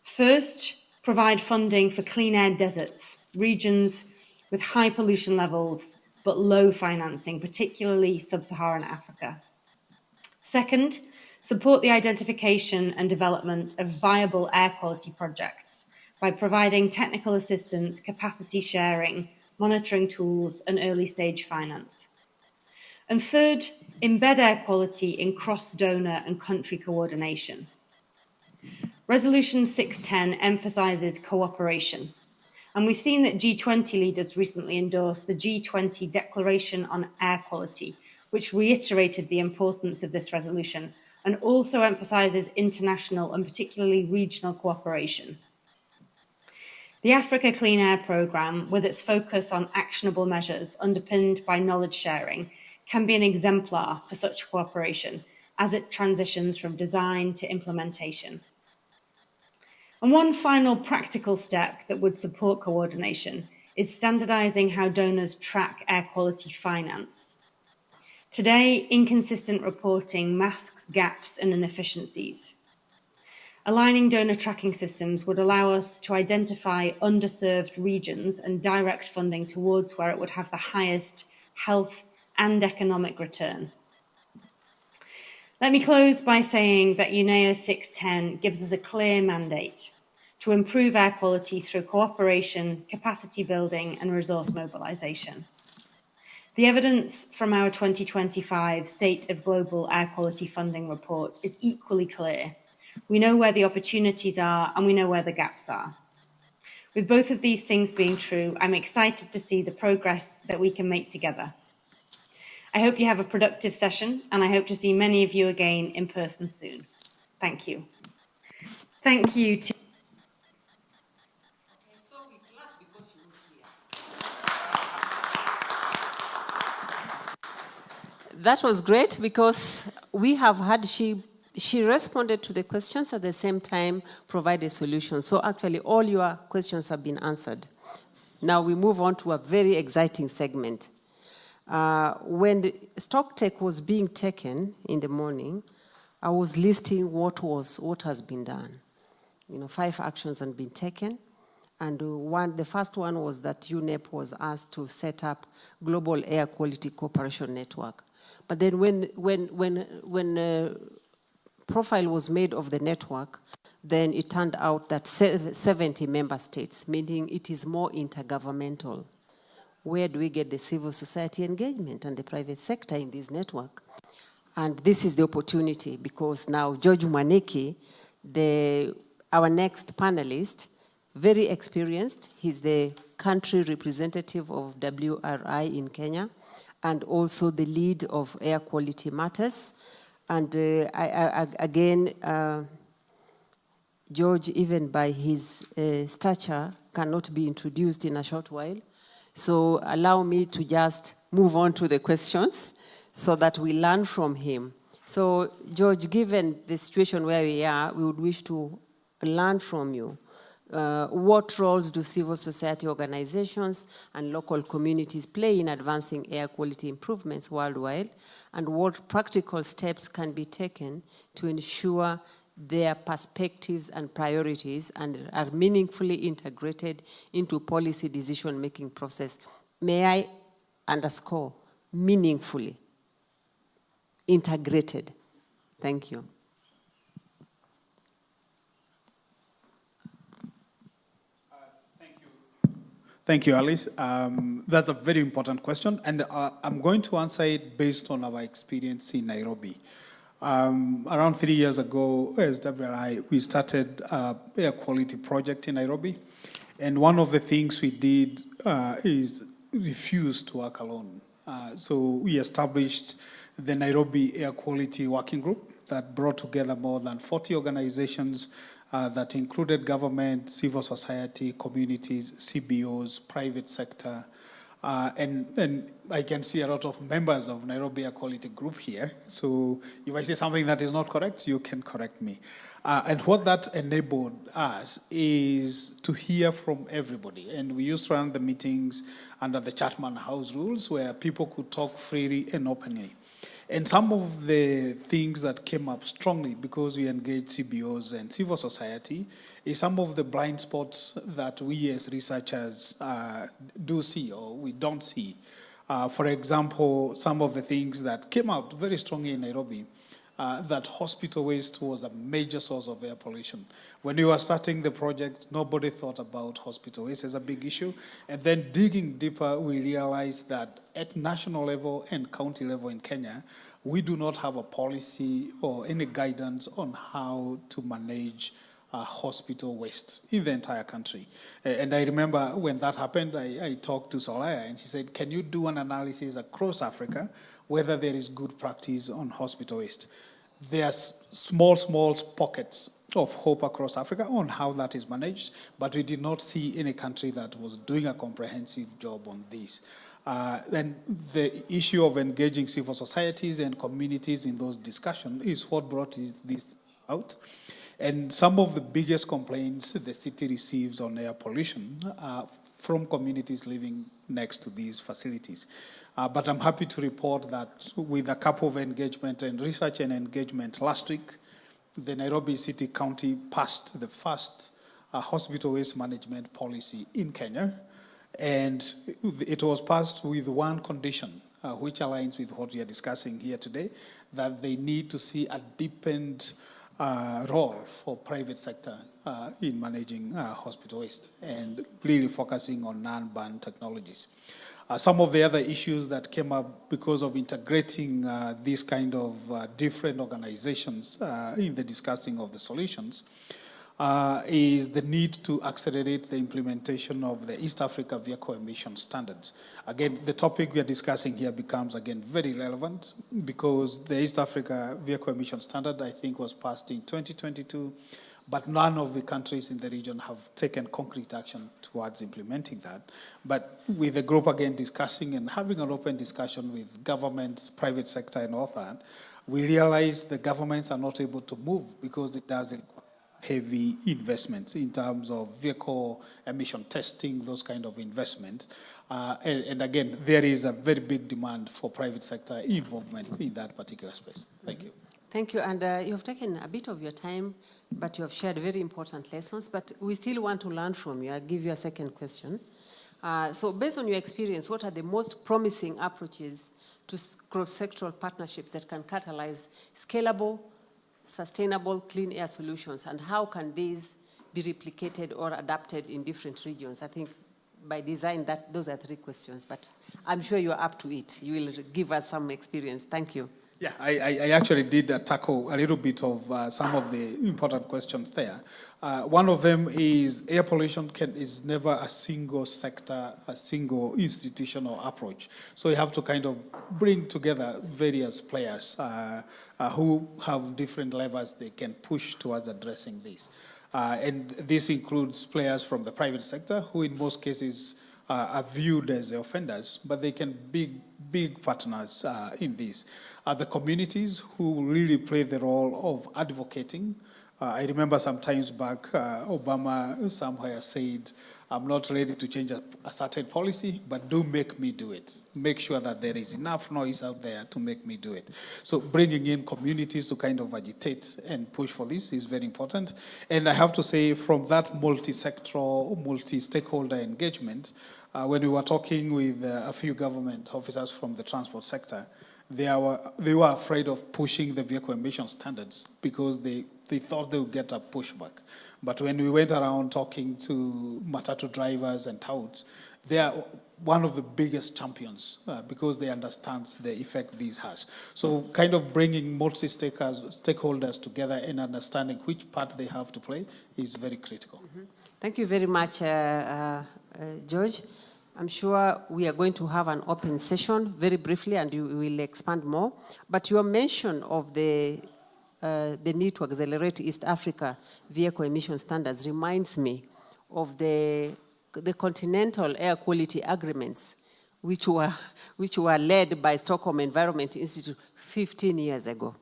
First, provide funding for clean air deserts, regions with high pollution levels but low financing, particularly sub-Saharan Africa. Second, support the identification and development of viable air quality projects by providing technical assistance, capacity sharing, monitoring tools, and early stage finance. And third, embed air quality in cross-donor and country coordination. Resolution 610 emphasises cooperation, and we've seen that G20 leaders recently endorsed the G20 Declaration on Air Quality, which reiterated the importance of this resolution and also emphasises international and particularly regional cooperation. The Africa Clean Air Programme, with its focus on actionable measures underpinned by knowledge sharing, can be an exemplar for such cooperation as it transitions from design to implementation. And one final practical step that would support coordination is standardising how donors track air quality finance. Today, inconsistent reporting masks gaps and inefficiencies. Aligning donor tracking systems would allow us to identify underserved regions and direct funding towards where it would have the highest health and economic return. Let me close by saying that UNEA 610 gives us a clear mandate to improve air quality through cooperation, capacity building, and resource mobilisation. The evidence from our 2025 State of Global Air Quality Funding report is equally clear. We know where the opportunities are and we know where the gaps are. With both of these things being true, I'm excited to see the progress that we can make together. I hope you have a productive session and I hope to see many of you again in person soon. Thank you. Thank you to That was great because we have had, she responded to the questions at the same time provided solutions. So actually all your questions have been answered. Now we move on to a very exciting segment. When the stock take was being taken in the morning, I was listing what has been done. 5 actions had been taken. And the first one was that UNEP was asked to set up Global Air Quality Cooperation Network. But then when profile was made of the network, then it turned out that 70 member states, meaning it is more intergovernmental. Where do we get the civil society engagement and the private sector in this network? And this is the opportunity because now George Mwaniki, our next panelist, very experienced. He's the country representative of WRI in Kenya and also the lead of Air Quality Matters. And again, George, even by his stature, cannot be introduced in a short while. So allow me to just move on to the questions so that we learn from him. So George, given the situation where we are, we would wish to learn from you. What roles do civil society organizations and local communities play in advancing air quality improvements worldwide? And what practical steps can be taken to ensure their perspectives and priorities and are meaningfully integrated into policy decision-making process? May I underscore, meaningfully integrated. Thank you. Thank you, Alice. That's a very important question, and I'm going to answer it based on our experience in Nairobi. Around 3 years ago, as WRI, we started an air quality project in Nairobi, and one of the things we did is refuse to work alone. So we established the Nairobi Air Quality Working Group that brought together more than 40 organizations that included government, civil society, communities, CBOs, private sector, and I can see a lot of members of Nairobi Air Quality Group here. So if I say something that is not correct, you can correct me. And what that enabled us is to hear from everybody. And we used to run the meetings under the Chatham House rules where people could talk freely and openly. And some of the things that came up strongly because we engaged CBOs and civil society is some of the blind spots that we as researchers do see or we don't see. For example, some of the things that came out very strongly in Nairobi, that hospital waste was a major source of air pollution. When we were starting the project, nobody thought about hospital waste as a big issue. And then digging deeper, we realized that at national level and county level in Kenya, we do not have a policy or any guidance on how to manage hospital waste in the entire country. And I remember when that happened, I talked to Soraya and she said, can you do an analysis across Africa whether there is good practice on hospital waste? There are small pockets of hope across Africa on how that is managed, but we did not see any country that was doing a comprehensive job on this. And the issue of engaging civil societies and communities in those discussions is what brought this out. And some of the biggest complaints the city receives on air pollution are from communities living next to these facilities. But I'm happy to report that with a couple of engagement and research and engagement last week, the Nairobi City County passed the first hospital waste management policy in Kenya. And it was passed with one condition, which aligns with what we are discussing here today, that they need to see a deepened role for private sector in managing hospital waste and really focusing on non-burn technologies. Some of the other issues that came up because of integrating these kind of different organizations in the discussing of the solutions is the need to accelerate the implementation of the East Africa Vehicle Emission Standards. Again, the topic we are discussing here becomes, again, very relevant because the East Africa Vehicle Emission Standard, I think, was passed in 2022, but none of the countries in the region have taken concrete action towards implementing that. But with the group, again, discussing and having an open discussion with governments, private sector, and all that, we realize the governments are not able to move because it does require heavy investments in terms of vehicle emission testing, those kind of investments. And again, there is a very big demand for private sector involvement in that particular space. Thank you. Thank you, and you have taken a bit of your time, but you have shared very important lessons, but we still want to learn from you. I'll give you a second question. So based on your experience, what are the most promising approaches to cross-sectoral partnerships that can catalyze scalable, sustainable clean air solutions, and how can these be replicated or adapted in different regions? I think by design those are 3 questions, but I'm sure you're up to it. You will give us some experience. Thank you. Yeah, I actually did tackle a little bit of some of the important questions there. One of them is air pollution is never a single sector, a single institutional approach. So you have to kind of bring together various players who have different levers they can push towards addressing this. And this includes players from the private sector who in most cases are viewed as the offenders, but they can be big partners in this. The communities who really play the role of advocating I remember some times back, Obama somewhere said, I'm not ready to change a certain policy, but do make me do it. Make sure that there is enough noise out there to make me do it. So bringing in communities to kind of agitate and push for this is very important. And I have to say, from that multi-sectoral, multi-stakeholder engagement, when we were talking with a few government officers from the transport sector, they were afraid of pushing the vehicle emission standards because they thought they would get a pushback. But when we went around talking to matatu drivers and touts, they are one of the biggest champions because they understand the effect this has. So kind of bringing multi-stakeholders together and understanding which part they have to play is very critical. Mm-hmm. Thank you very much, George. I'm sure we are going to have an open session very briefly and you will expand more. But your mention of the need to accelerate East Africa vehicle emission standards reminds me of the continental air quality agreements which were led by Stockholm Environment Institute 15 years ago.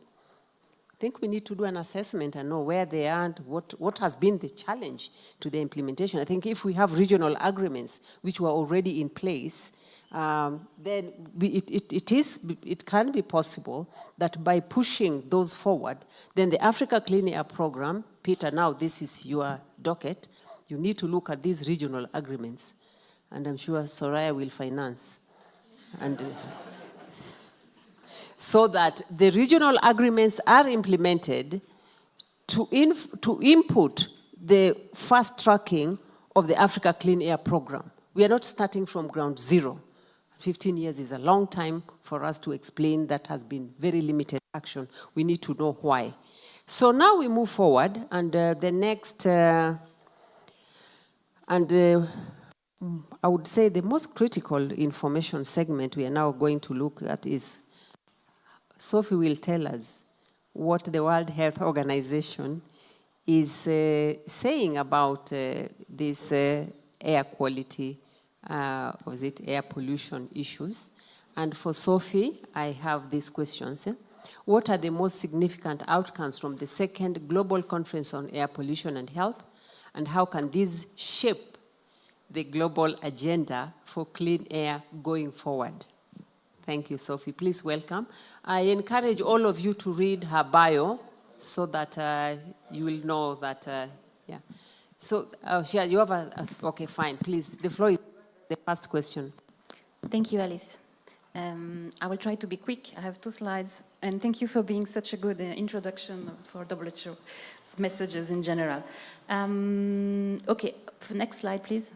I think we need to do an assessment and know where they are and what has been the challenge to the implementation. I think if we have regional agreements which were already in place, then it can be possible that by pushing those forward, then the Africa Clean Air Program, Peter, now this is your docket, you need to look at these regional agreements, and I'm sure Soraya will finance. And so that the regional agreements are implemented to input the fast tracking of the Africa Clean Air Program. We are not starting from ground zero. 15 years is a long time for us to explain that has been very limited action. We need to know why. So now we move forward, and the next, I would say the most critical information segment we are now going to look at is, Sophie will tell us what the World Health Organization is saying about this air quality, air pollution issues. And for Sophie, I have these questions. What are the most significant outcomes from the second Global Conference on Air Pollution and Health? And how can these shape the global agenda for clean air going forward? Thank you, Sophie. Please welcome. I encourage all of you to read her bio so that you will know that, yeah. So, yeah, you have okay, fine. Please, the floor is the first question. Thank you, Alice. I will try to be quick. I have 2 slides. And thank you for being such a good introduction for WHO's messages in general. Okay, next slide, please.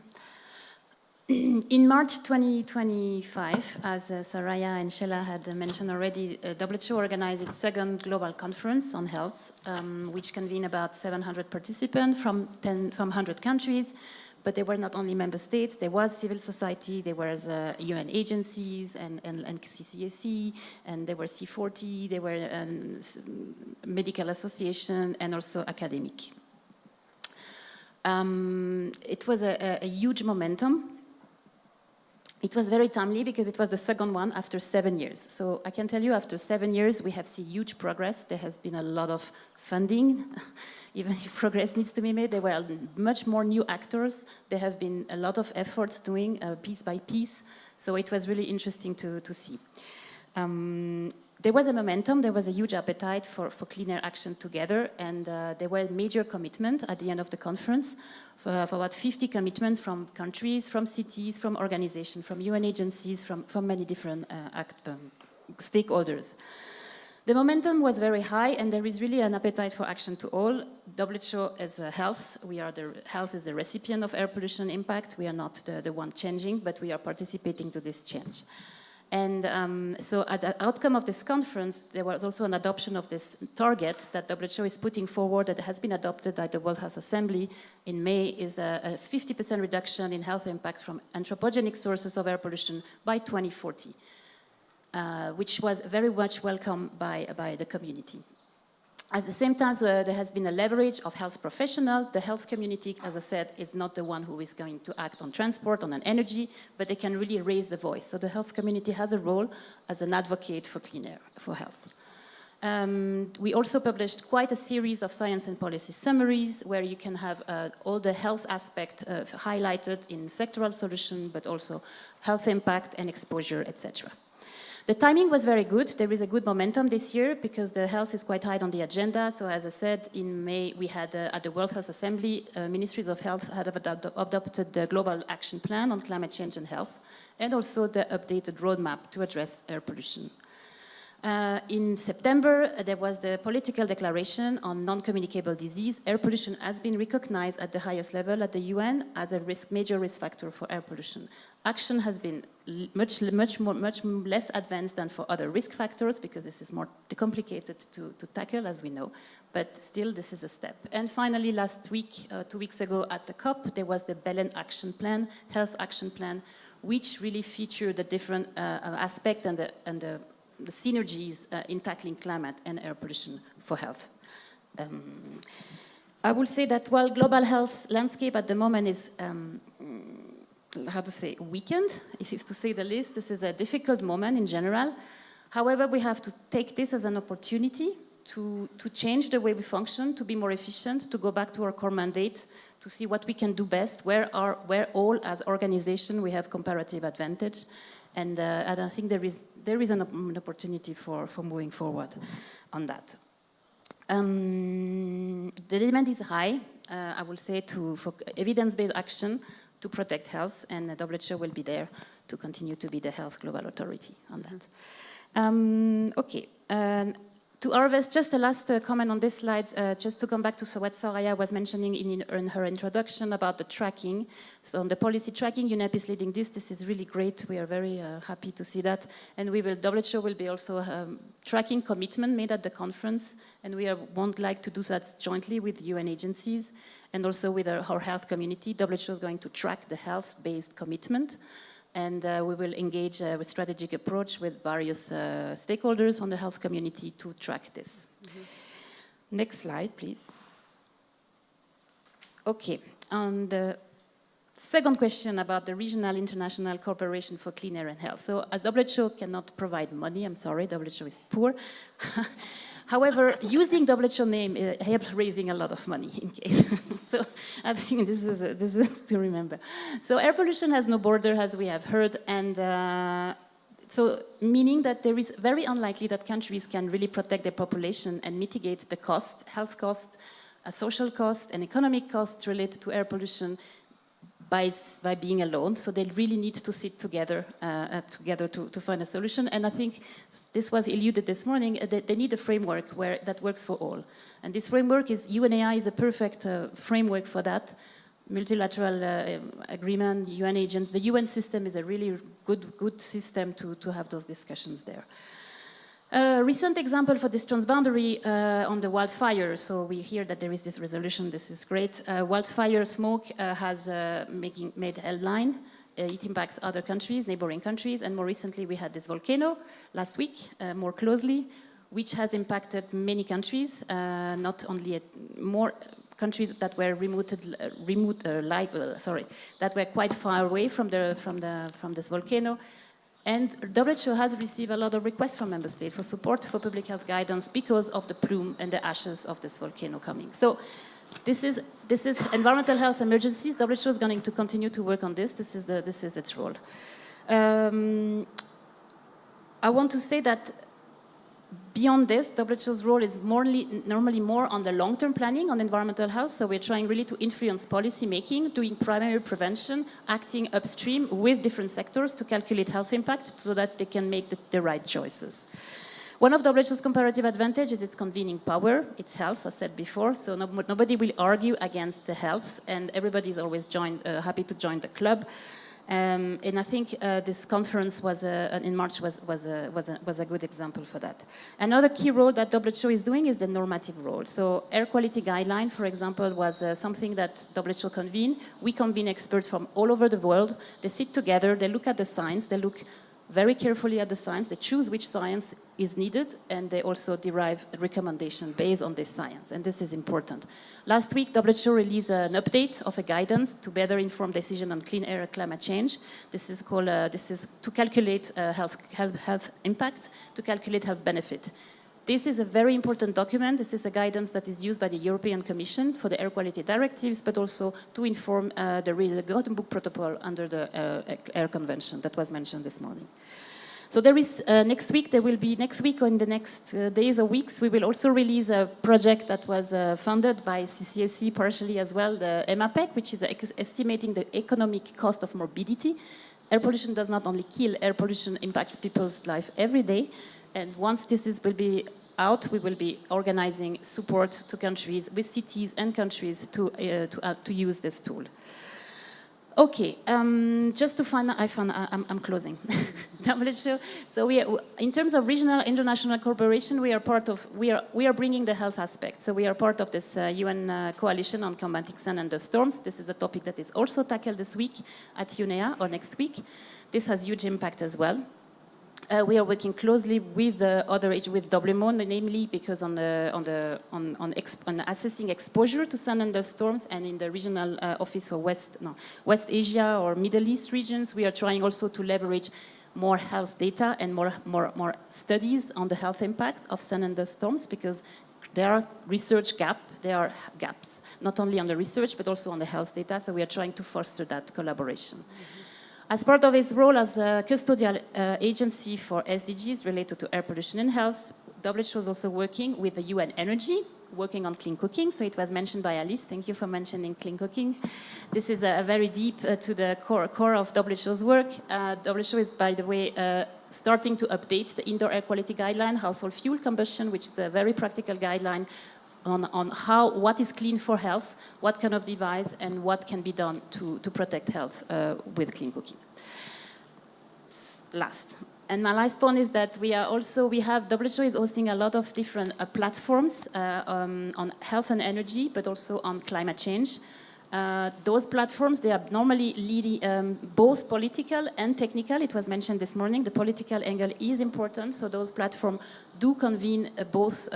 In March 2025, as Soraya and Sheila had mentioned already, WHO organized its second global conference on health, which convened about 700 participants from 100 countries. But there were not only member states, there was civil society, there was UN agencies and CCAC, and there were C40, there were medical association, and also academic. It was a huge momentum. It was very timely because it was the second one after 7 years. So I can tell you after 7 years, we have seen huge progress. There has been a lot of funding. Even if progress needs to be made, there were much more new actors. There have been a lot of efforts doing piece by piece. So it was really interesting to see. There was a momentum, there was a huge appetite for cleaner action together, and there were major commitments at the end of the conference for about 50 commitments from countries, from cities, from organizations, from UN agencies, from many different stakeholders. The momentum was very high, and there is really an appetite for action to all. WHO as health, health is the recipient of air pollution impact. We are not the one changing, but we are participating to this change. And so at the outcome of this conference, there was also an adoption of this target that WHO is putting forward that has been adopted by the World Health Assembly in May, is a 50% reduction in health impact from anthropogenic sources of air pollution by 2040, which was very much welcomed by the community. At the same time, there has been a leverage of health professionals. The health community, as I said, is not the one who is going to act on transport, on an energy, but they can really raise the voice. So the health community has a role as an advocate for clean air, for health. We also published quite a series of science and policy summaries where you can have all the health aspect highlighted in sectoral solution, but also health impact and exposure, etc. The timing was very good. There is a good momentum this year because the health is quite high on the agenda. So as I said, in May, we had at the World Health Assembly, Ministries of Health had adopted the Global Action Plan on Climate Change and Health, and also the updated roadmap to address air pollution. In September, there was the political declaration on non-communicable disease. Air pollution has been recognized at the highest level at the UN as a major risk factor for air pollution. Action has been much less advanced than for other risk factors because this is more complicated to tackle, as we know. But still, this is a step. And finally, last week, 2 weeks ago at the COP, there was the Belen Action Plan, Health Action Plan, which really featured the different aspects and the synergies in tackling climate and air pollution for health. I will say that while global health landscape at the moment is, weakened, if to say the least, this is a difficult moment in general. However, we have to take this as an opportunity to change the way we function, to be more efficient, to go back to our core mandate, to see what we can do best, where all as organization we have comparative advantage. And I think there is an opportunity for moving forward on that. The demand is high, I will say, for evidence-based action to protect health, and WHO will be there to continue to be the health global authority on that. Okay. To harvest, just a last comment on this slide, just to come back to what Soraya was mentioning in her introduction about the tracking. So on the policy tracking, UNEP is leading this. This is really great. We are very happy to see that. And WHO will be also tracking commitment made at the conference. And we would like to do that jointly with UN agencies and also with our health community. WHO is going to track the health-based commitment. And we will engage with strategic approach with various stakeholders on the health community to track this. Next slide, please. Okay, on the second question about the regional international cooperation for clean air and health. So as WHO cannot provide money, I'm sorry, WHO is poor. However, using WHO name helps raising a lot of money in case. So I think this is to remember. So air pollution has no border, as we have heard, and so meaning that there is very unlikely that countries can really protect their population and mitigate the cost, health cost, social cost, and economic costs related to air pollution by being alone. So they really need to sit together to find a solution. And I think this was alluded this morning, they need a framework that works for all. And this framework is, UNEA is a perfect framework for that. Multilateral agreement, UN agents, the UN system is a really good system to have those discussions there. Recent example for this transboundary on the wildfire. So we hear that there is this resolution. This is great. Wildfire smoke has made headline. It impacts other countries, neighboring countries, and more recently we had this volcano last week, more closely, which has impacted many countries, not only more countries that were that were quite far away from this volcano. And WHO has received a lot of requests from member states for support for public health guidance because of the plume and the ashes of this volcano coming. So this is environmental health emergencies. WHO is going to continue to work on this. This is its role. I want to say that beyond this, WHO's role is normally more on the long-term planning on environmental health. So we're trying really to influence policy making, doing primary prevention, acting upstream with different sectors to calculate health impact so that they can make the right choices. One of WHO's comparative advantages is its convening power, its health, as said before. So nobody will argue against the health, and everybody is always happy to join the club. And I think this conference in March was a good example for that. Another key role that WHO is doing is the normative role. So air quality guideline, for example, was something that WHO convened. We convene experts from all over the world. They sit together, they look at the science, they look very carefully at the science, they choose which science is needed, and they also derive a recommendation based on this science, and this is important. Last week, WHO released an update of a guidance to better inform decision on clean air and climate change. This is to calculate health impact, to calculate health benefit. This is a very important document. This is a guidance that is used by the European Commission for the air quality directives, but also to inform the Gothenburg Protocol under the Air Convention that was mentioned this morning. So there is, next week or in the next days or weeks, we will also release a project that was funded by CCSC partially as well, the EMAPEC, which is estimating the economic cost of morbidity. Air pollution does not only kill, air pollution impacts people's life every day. And once will be out, we will be organizing support to countries, with cities and countries to use this tool. Okay, just to find out, I'm closing. WHO. So in terms of regional international cooperation, we are bringing the health aspect. So we are part of this UN coalition on combating sun and dust storms. This is a topic that is also tackled this week at UNEA or next week. This has huge impact as well. We are working closely with with WMO, namely because on assessing exposure to sun and dust storms, and in the regional office for West Asia or Middle East regions, we are trying also to leverage more health data and more studies on the health impact of sun and dust storms, because there are there are gaps, not only on the research but also on the health data. So we are trying to foster that collaboration. As part of its role as a custodial agency for SDGs related to air pollution and health, WHO was also working with the UN Energy, working on clean cooking. So it was mentioned by Alice. Thank you for mentioning clean cooking. This is a very deep to the core of WHO's work. WHO is, by the way, starting to update the indoor air quality guideline, household fuel combustion, which is a very practical guideline on what is clean for health, what kind of device, and what can be done to protect health with clean cooking. Last. And my last point is that WHO is hosting a lot of different platforms on health and energy, but also on climate change. Those platforms, they are normally leading both political and technical. It was mentioned this morning, the political angle is important, so those platforms do convene both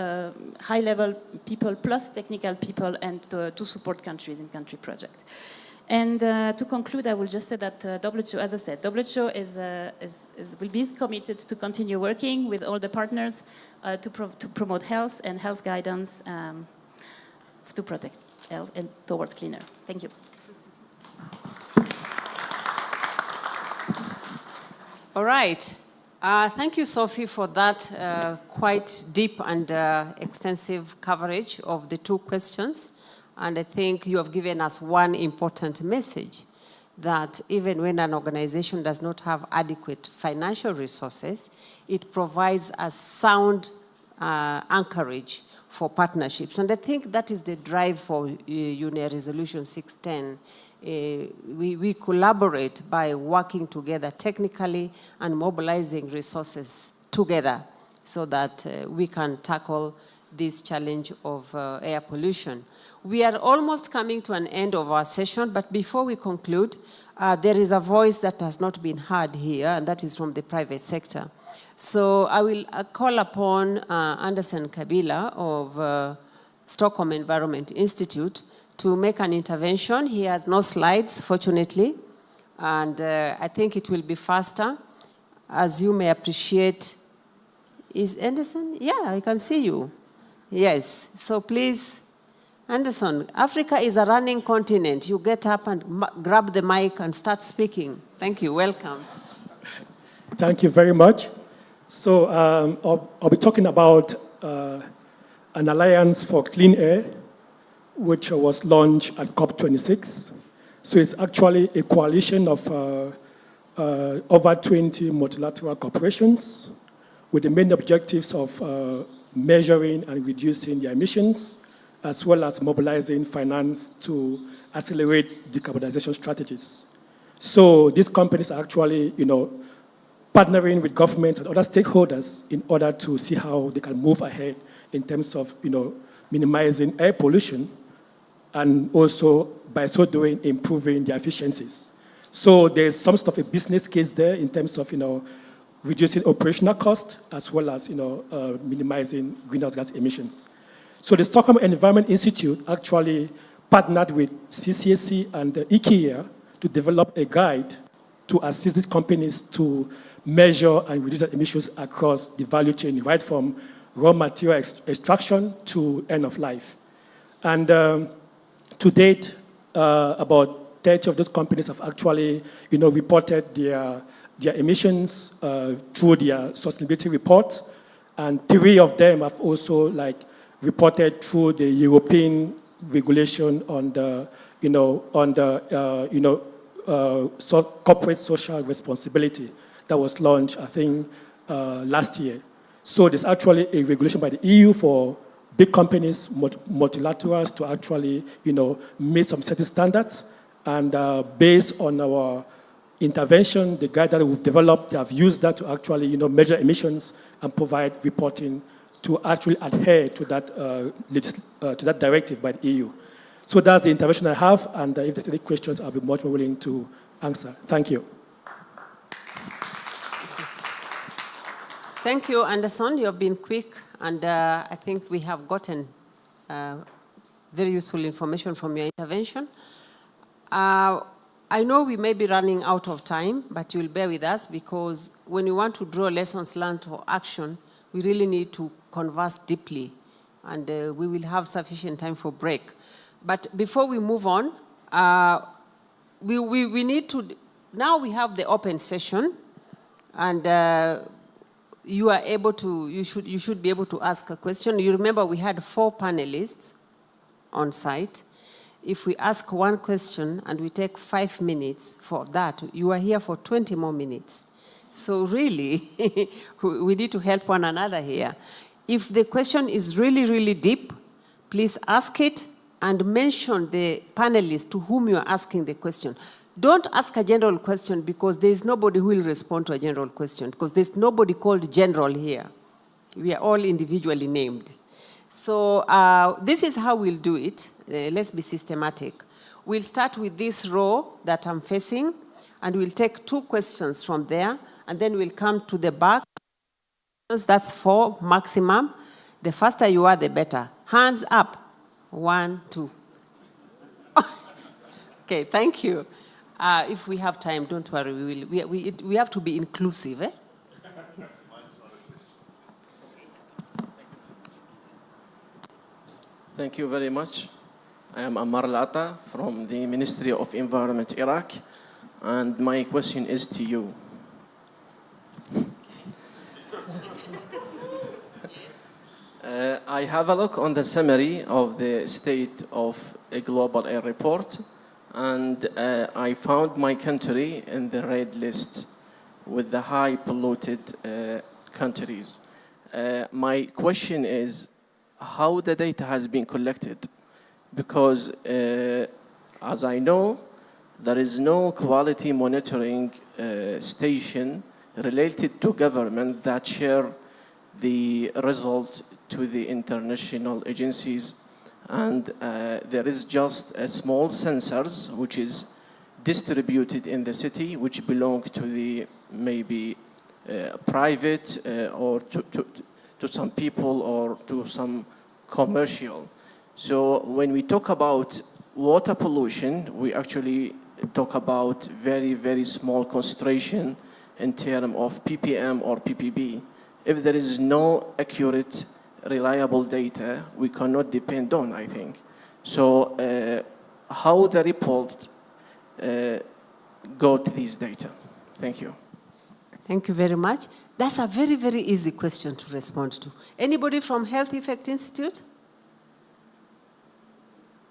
high-level people plus technical people, and to support countries in country projects. And to conclude, I will just say that WHO, as I said, WHO will be committed to continue working with all the partners to promote health and health guidance to protect health and towards cleaner. Thank you. All right. Thank you, Sophie, for that quite deep and extensive coverage of the two questions. And I think you have given us one important message, that even when an organization does not have adequate financial resources, it provides a sound anchorage for partnerships. And I think that is the drive for UNEA Resolution 610. We collaborate by working together technically and mobilizing resources together so that we can tackle this challenge of air pollution. We are almost coming to an end of our session, but before we conclude, there is a voice that has not been heard here, and that is from the private sector. So I will call upon Anderson Kabila of Stockholm Environment Institute to make an intervention. He has no slides, fortunately, and I think it will be faster. As you may appreciate, is Anderson? Yeah, I can see you. Yes, so please, Anderson, Africa is a running continent. You get up and grab the mic and start speaking. Thank you, welcome. Thank you very much. So I'll be talking about an alliance for clean air, which was launched at COP26. So it's actually a coalition of over 20 multilateral corporations with the main objectives of measuring and reducing their emissions, as well as mobilizing finance to accelerate decarbonization strategies. So these companies are actually, partnering with governments and other stakeholders in order to see how they can move ahead in terms of, minimizing air pollution, and also by so doing, improving their efficiencies. So there's some sort of a business case there in terms of, reducing operational costs, as well as, minimizing greenhouse gas emissions. So the Stockholm Environment Institute actually partnered with CCSC and IKEA to develop a guide to assist these companies to measure and reduce their emissions across the value chain, right from raw material extraction to end of life. And to date, about 30 of those companies have actually, reported their emissions through their sustainability report, and 3 of them have also reported through the European regulation on the, corporate social responsibility that was launched, I think, last year. So there's actually a regulation by the EU for big companies, multilaterals, to actually, meet some certain standards. And based on our intervention, the guide that we've developed, they have used that to actually, measure emissions and provide reporting to actually adhere to that directive by the EU. So that's the intervention I have, and if there's any questions, I'll be much more willing to answer. Thank you. Thank you, Anderson. You have been quick, and I think we have gotten very useful information from your intervention. I know we may be running out of time, but you'll bear with us, because when we want to draw lessons learned for action, we really need to converse deeply, and we will have sufficient time for break. But before we move on, we need to, now we have the open session, and you are able to, you should be able to ask a question. You remember we had 4 panelists on site. If we ask one question and we take 5 minutes for that, you are here for 20 more minutes. So really, we need to help one another here. If the question is really, really deep, please ask it and mention the panelists to whom you are asking the question. Don't ask a general question, because there is nobody who will respond to a general question, because there's nobody called general here. We are all individually named. So this is how we'll do it. Let's be systematic. We'll start with this row that I'm facing, and we'll take 2 questions from there, and then we'll come to the back. That's 4 maximum. The faster you are, the better. Hands up. 1, 2. Okay, thank you. If we have time, don't worry. We have to be inclusive. Eh? Thank you very much. I am Ammar Lata from the Ministry of Environment, Iraq, and my question is to you. I have a look on the summary of the State of a Global Air Report, and I found my country in the red list with the high polluted countries. My question is how the data has been collected, because as I know, there is no quality monitoring station related to government that share the results to the international agencies, and there is just a small sensors which is distributed in the city, which belong to the maybe private or to some people or to some commercial. So when we talk about water pollution, we actually talk about very, very small concentration in terms of ppm or ppb. If there is no accurate, reliable data, we cannot depend on, I think. So how the report got these data? Thank you. Thank you very much. That's a very, very easy question to respond to. Anybody from Health Effect Institute?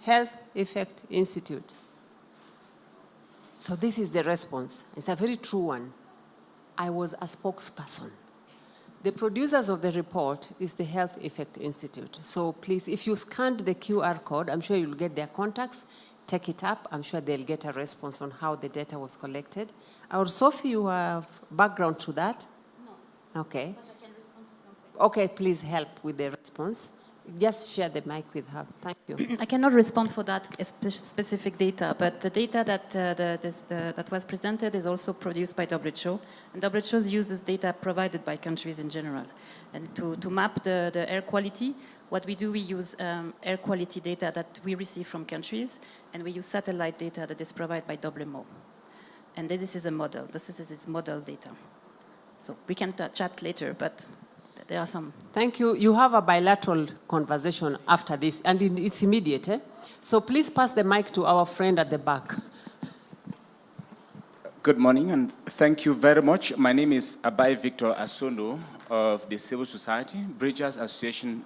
Health Effect Institute. So this is the response. It's a very true one. I was a spokesperson. The producers of the report is the Health Effect Institute. So please, if you scanned the QR code, I'm sure you'll get their contacts. Take it up. I'm sure they'll get a response on how the data was collected. Or Sophie, you have background to that? No. Okay. But I can respond to something. Okay, please help with the response. Just share the mic with her. Thank you. I cannot respond for that specific data, but the data that was presented is also produced by WHO, and WHO uses data provided by countries in general. And to map the air quality, what we do, we use air quality data that we receive from countries, and we use satellite data that is provided by WMO. And this is a model. This is model data. So we can chat later, but there are some. Thank you. You have a bilateral conversation after this, and it's immediate. So please pass the mic to our friend at the back. Good morning, and thank you very much. My name is Abai Victor Asondo of the Civil Society Bridgers Association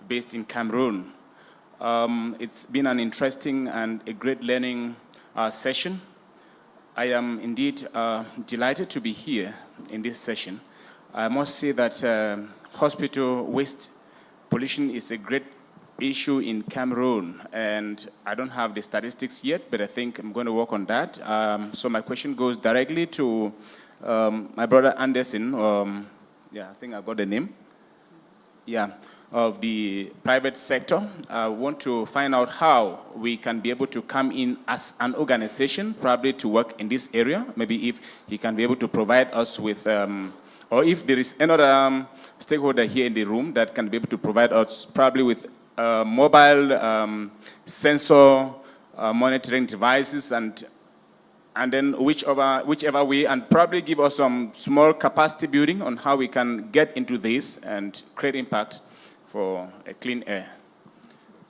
based in Cameroon. It's been an interesting and a great learning session. I am indeed delighted to be here in this session. I must say that hospital waste pollution is a great issue in Cameroon, and I don't have the statistics yet, but I think I'm going to work on that. So my question goes directly to my brother Anderson. Yeah, I think I got the name. Yeah, of the private sector. I want to find out how we can be able to come in as an organization, probably to work in this area. Maybe if he can be able to provide us with, or if there is another stakeholder here in the room that can be able to provide us probably with mobile sensor monitoring devices, and then whichever way, and probably give us some small capacity building on how we can get into this and create impact for a clean air.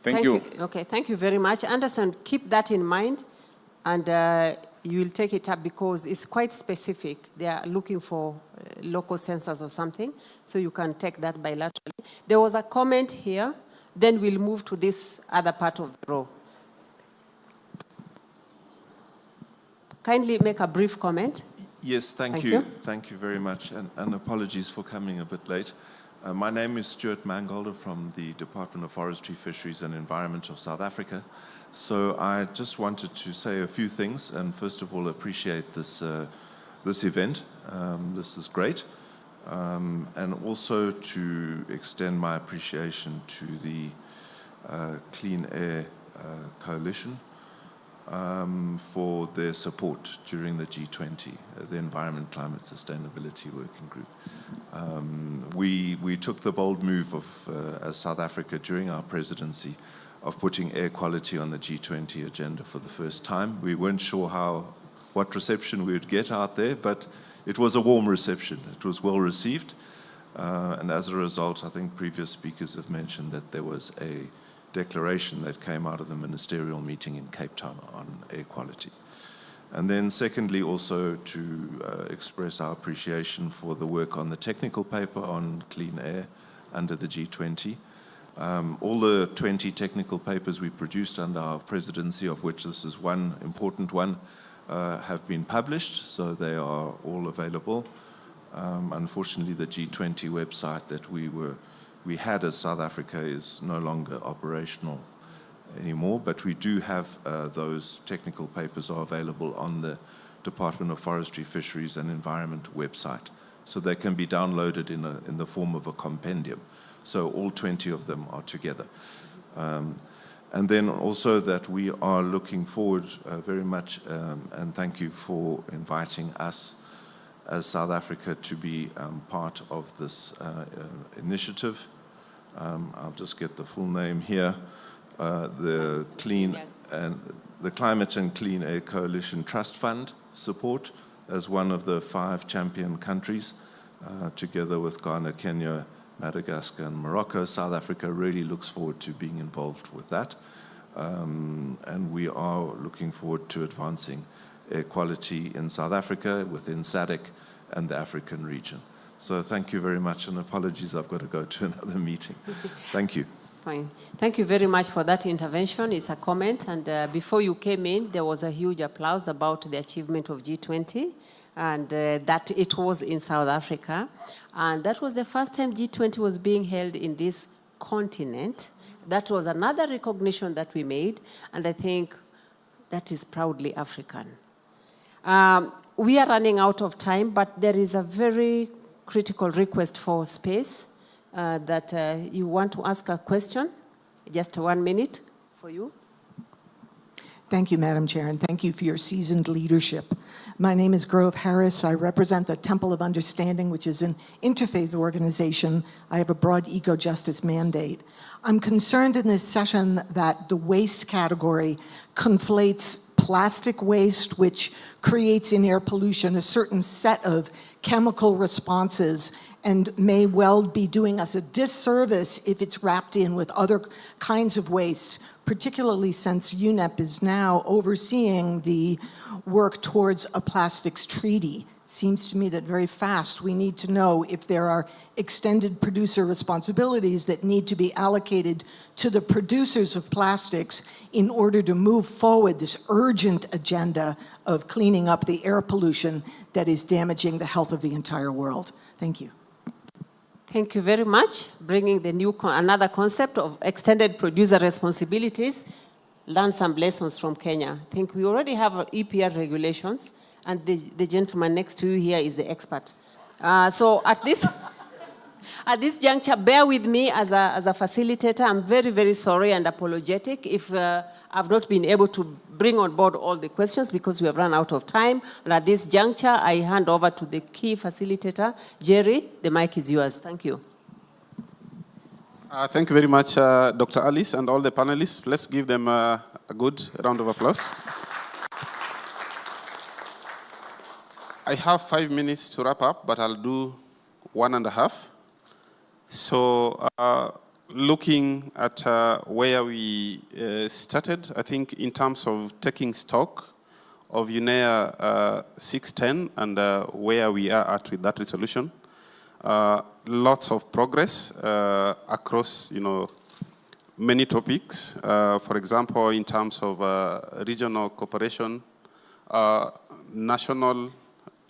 Thank you. Okay, thank you very much. Anderson, keep that in mind, and you will take it up because it's quite specific. They are looking for local sensors or something, so you can take that bilaterally. There was a comment here, then we'll move to this other part of the row. Kindly make a brief comment. Yes, thank you. Thank you very much, and apologies for coming a bit late. My name is Stuart Mangolder from the Department of Forestry, Fisheries and Environment of South Africa. So I just wanted to say a few things, and first of all, appreciate this event. This is great. And also to extend my appreciation to the Clean Air Coalition for their support during the G20, the Environment, Climate, Sustainability Working Group. We took the bold move of, as South Africa during our presidency, of putting air quality on the G20 agenda for the first time. We weren't sure what reception we would get out there, but it was a warm reception. It was well received. And as a result, I think previous speakers have mentioned that there was a declaration that came out of the ministerial meeting in Cape Town on air quality. And then secondly, also to express our appreciation for the work on the technical paper on clean air under the G20. All the 20 technical papers we produced under our presidency, of which this is one important one, have been published, so they are all available. Unfortunately, the G20 website that we had as South Africa is no longer operational anymore, but we do have those technical papers are available on the Department of Forestry, Fisheries and Environment website. So they can be downloaded in the form of a compendium. So all 20 of them are together. And then also that we are looking forward very much, and thank you for inviting us as South Africa to be part of this initiative. I'll just get the full name here. The Climate and Clean Air Coalition Trust Fund support as one of the 5 champion countries, together with Ghana, Kenya, Madagascar and Morocco. South Africa really looks forward to being involved with that. And we are looking forward to advancing air quality in South Africa, within SADC and the African region. So thank you very much, and apologies, I've got to go to another meeting. Thank you. Fine. Thank you very much for that intervention. It's a comment, and before you came in, there was a huge applause about the achievement of G20, and that it was in South Africa. And that was the first time G20 was being held in this continent. That was another recognition that we made, and I think that is proudly African. We are running out of time, but there is a very critical request for space that you want to ask a question. Just 1 minute for you. Thank you, Madam Chair, and thank you for your seasoned leadership. My name is Grove Harris. I represent the Temple of Understanding, which is an interfaith organization. I have a broad eco-justice mandate. I'm concerned in this session that the waste category conflates plastic waste, which creates in air pollution a certain set of chemical responses and may well be doing us a disservice if it's wrapped in with other kinds of waste, particularly since UNEP is now overseeing the work towards a plastics treaty. Seems to me that very fast we need to know if there are extended producer responsibilities that need to be allocated to the producers of plastics in order to move forward this urgent agenda of cleaning up the air pollution that is damaging the health of the entire world. Thank you. Thank you very much. Bringing the another concept of extended producer responsibilities. Learn some lessons from Kenya. I think we already have EPR regulations, and the gentleman next to you here is the expert. So at this juncture, bear with me as a facilitator. I'm very, very sorry and apologetic if I've not been able to bring on board all the questions because we have run out of time. And at this juncture, I hand over to the key facilitator, Jerry. The mic is yours. Thank you. Thank you very much, Dr. Alice and all the panelists. Let's give them a good round of applause. I have 5 minutes to wrap up, but I'll do 1.5. So looking at where we started, I think in terms of taking stock of UNEA 610 and where we are at with that resolution, lots of progress across, many topics. For example, in terms of regional cooperation, national,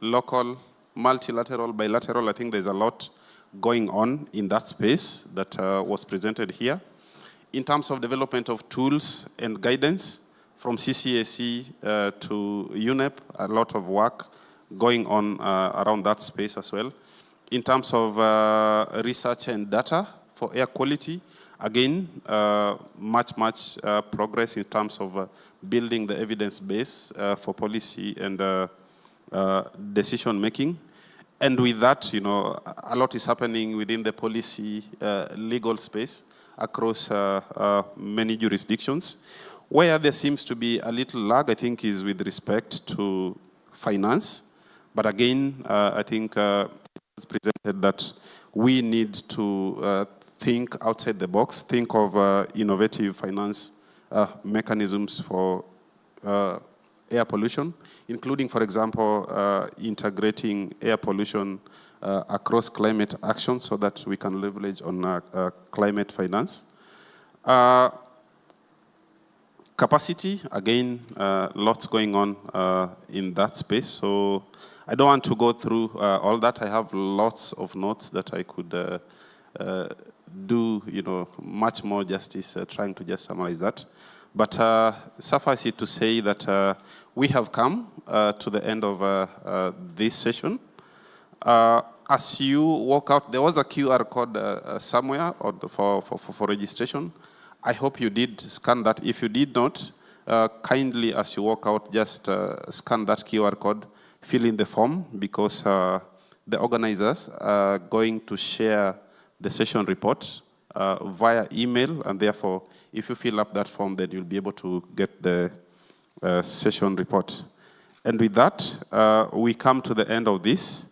local, multilateral, bilateral, I think there's a lot going on in that space that was presented here. In terms of development of tools and guidance from CCAC to UNEP, a lot of work going on around that space as well. In terms of research and data for air quality, again, much progress in terms of building the evidence base for policy and decision making. And with that, a lot is happening within the policy legal space across many jurisdictions. Where there seems to be a little lag, I think, is with respect to finance. But again, I think it's presented that we need to think outside the box, think of innovative finance mechanisms for air pollution, including, for example, integrating air pollution across climate action so that we can leverage on climate finance. Capacity, again, lots going on in that space. So I don't want to go through all that. I have lots of notes that I could do, much more justice trying to just summarize that. But suffice it to say that we have come to the end of this session. As you walk out, there was a QR code somewhere for registration. I hope you did scan that. If you did not, kindly, as you walk out, just scan that QR code, fill in the form, because the organizers are going to share the session report via email, and therefore, if you fill up that form, then you'll be able to get the session report. And with that, we come to the end of this.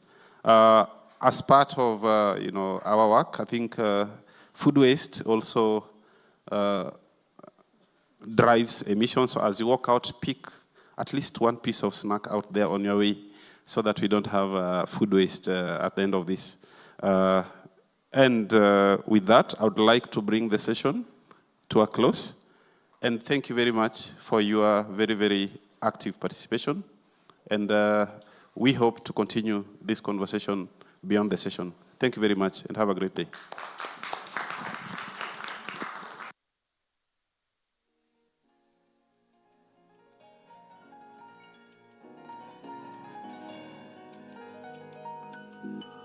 As part of our work, I think food waste also drives emissions. So as you walk out, pick at least one piece of snack out there on your way, so that we don't have food waste at the end of this. And with that, I would like to bring the session to a close. And thank you very much for your very, very active participation. And we hope to continue this conversation beyond the session. Thank you very much, and have a great day. Thank you.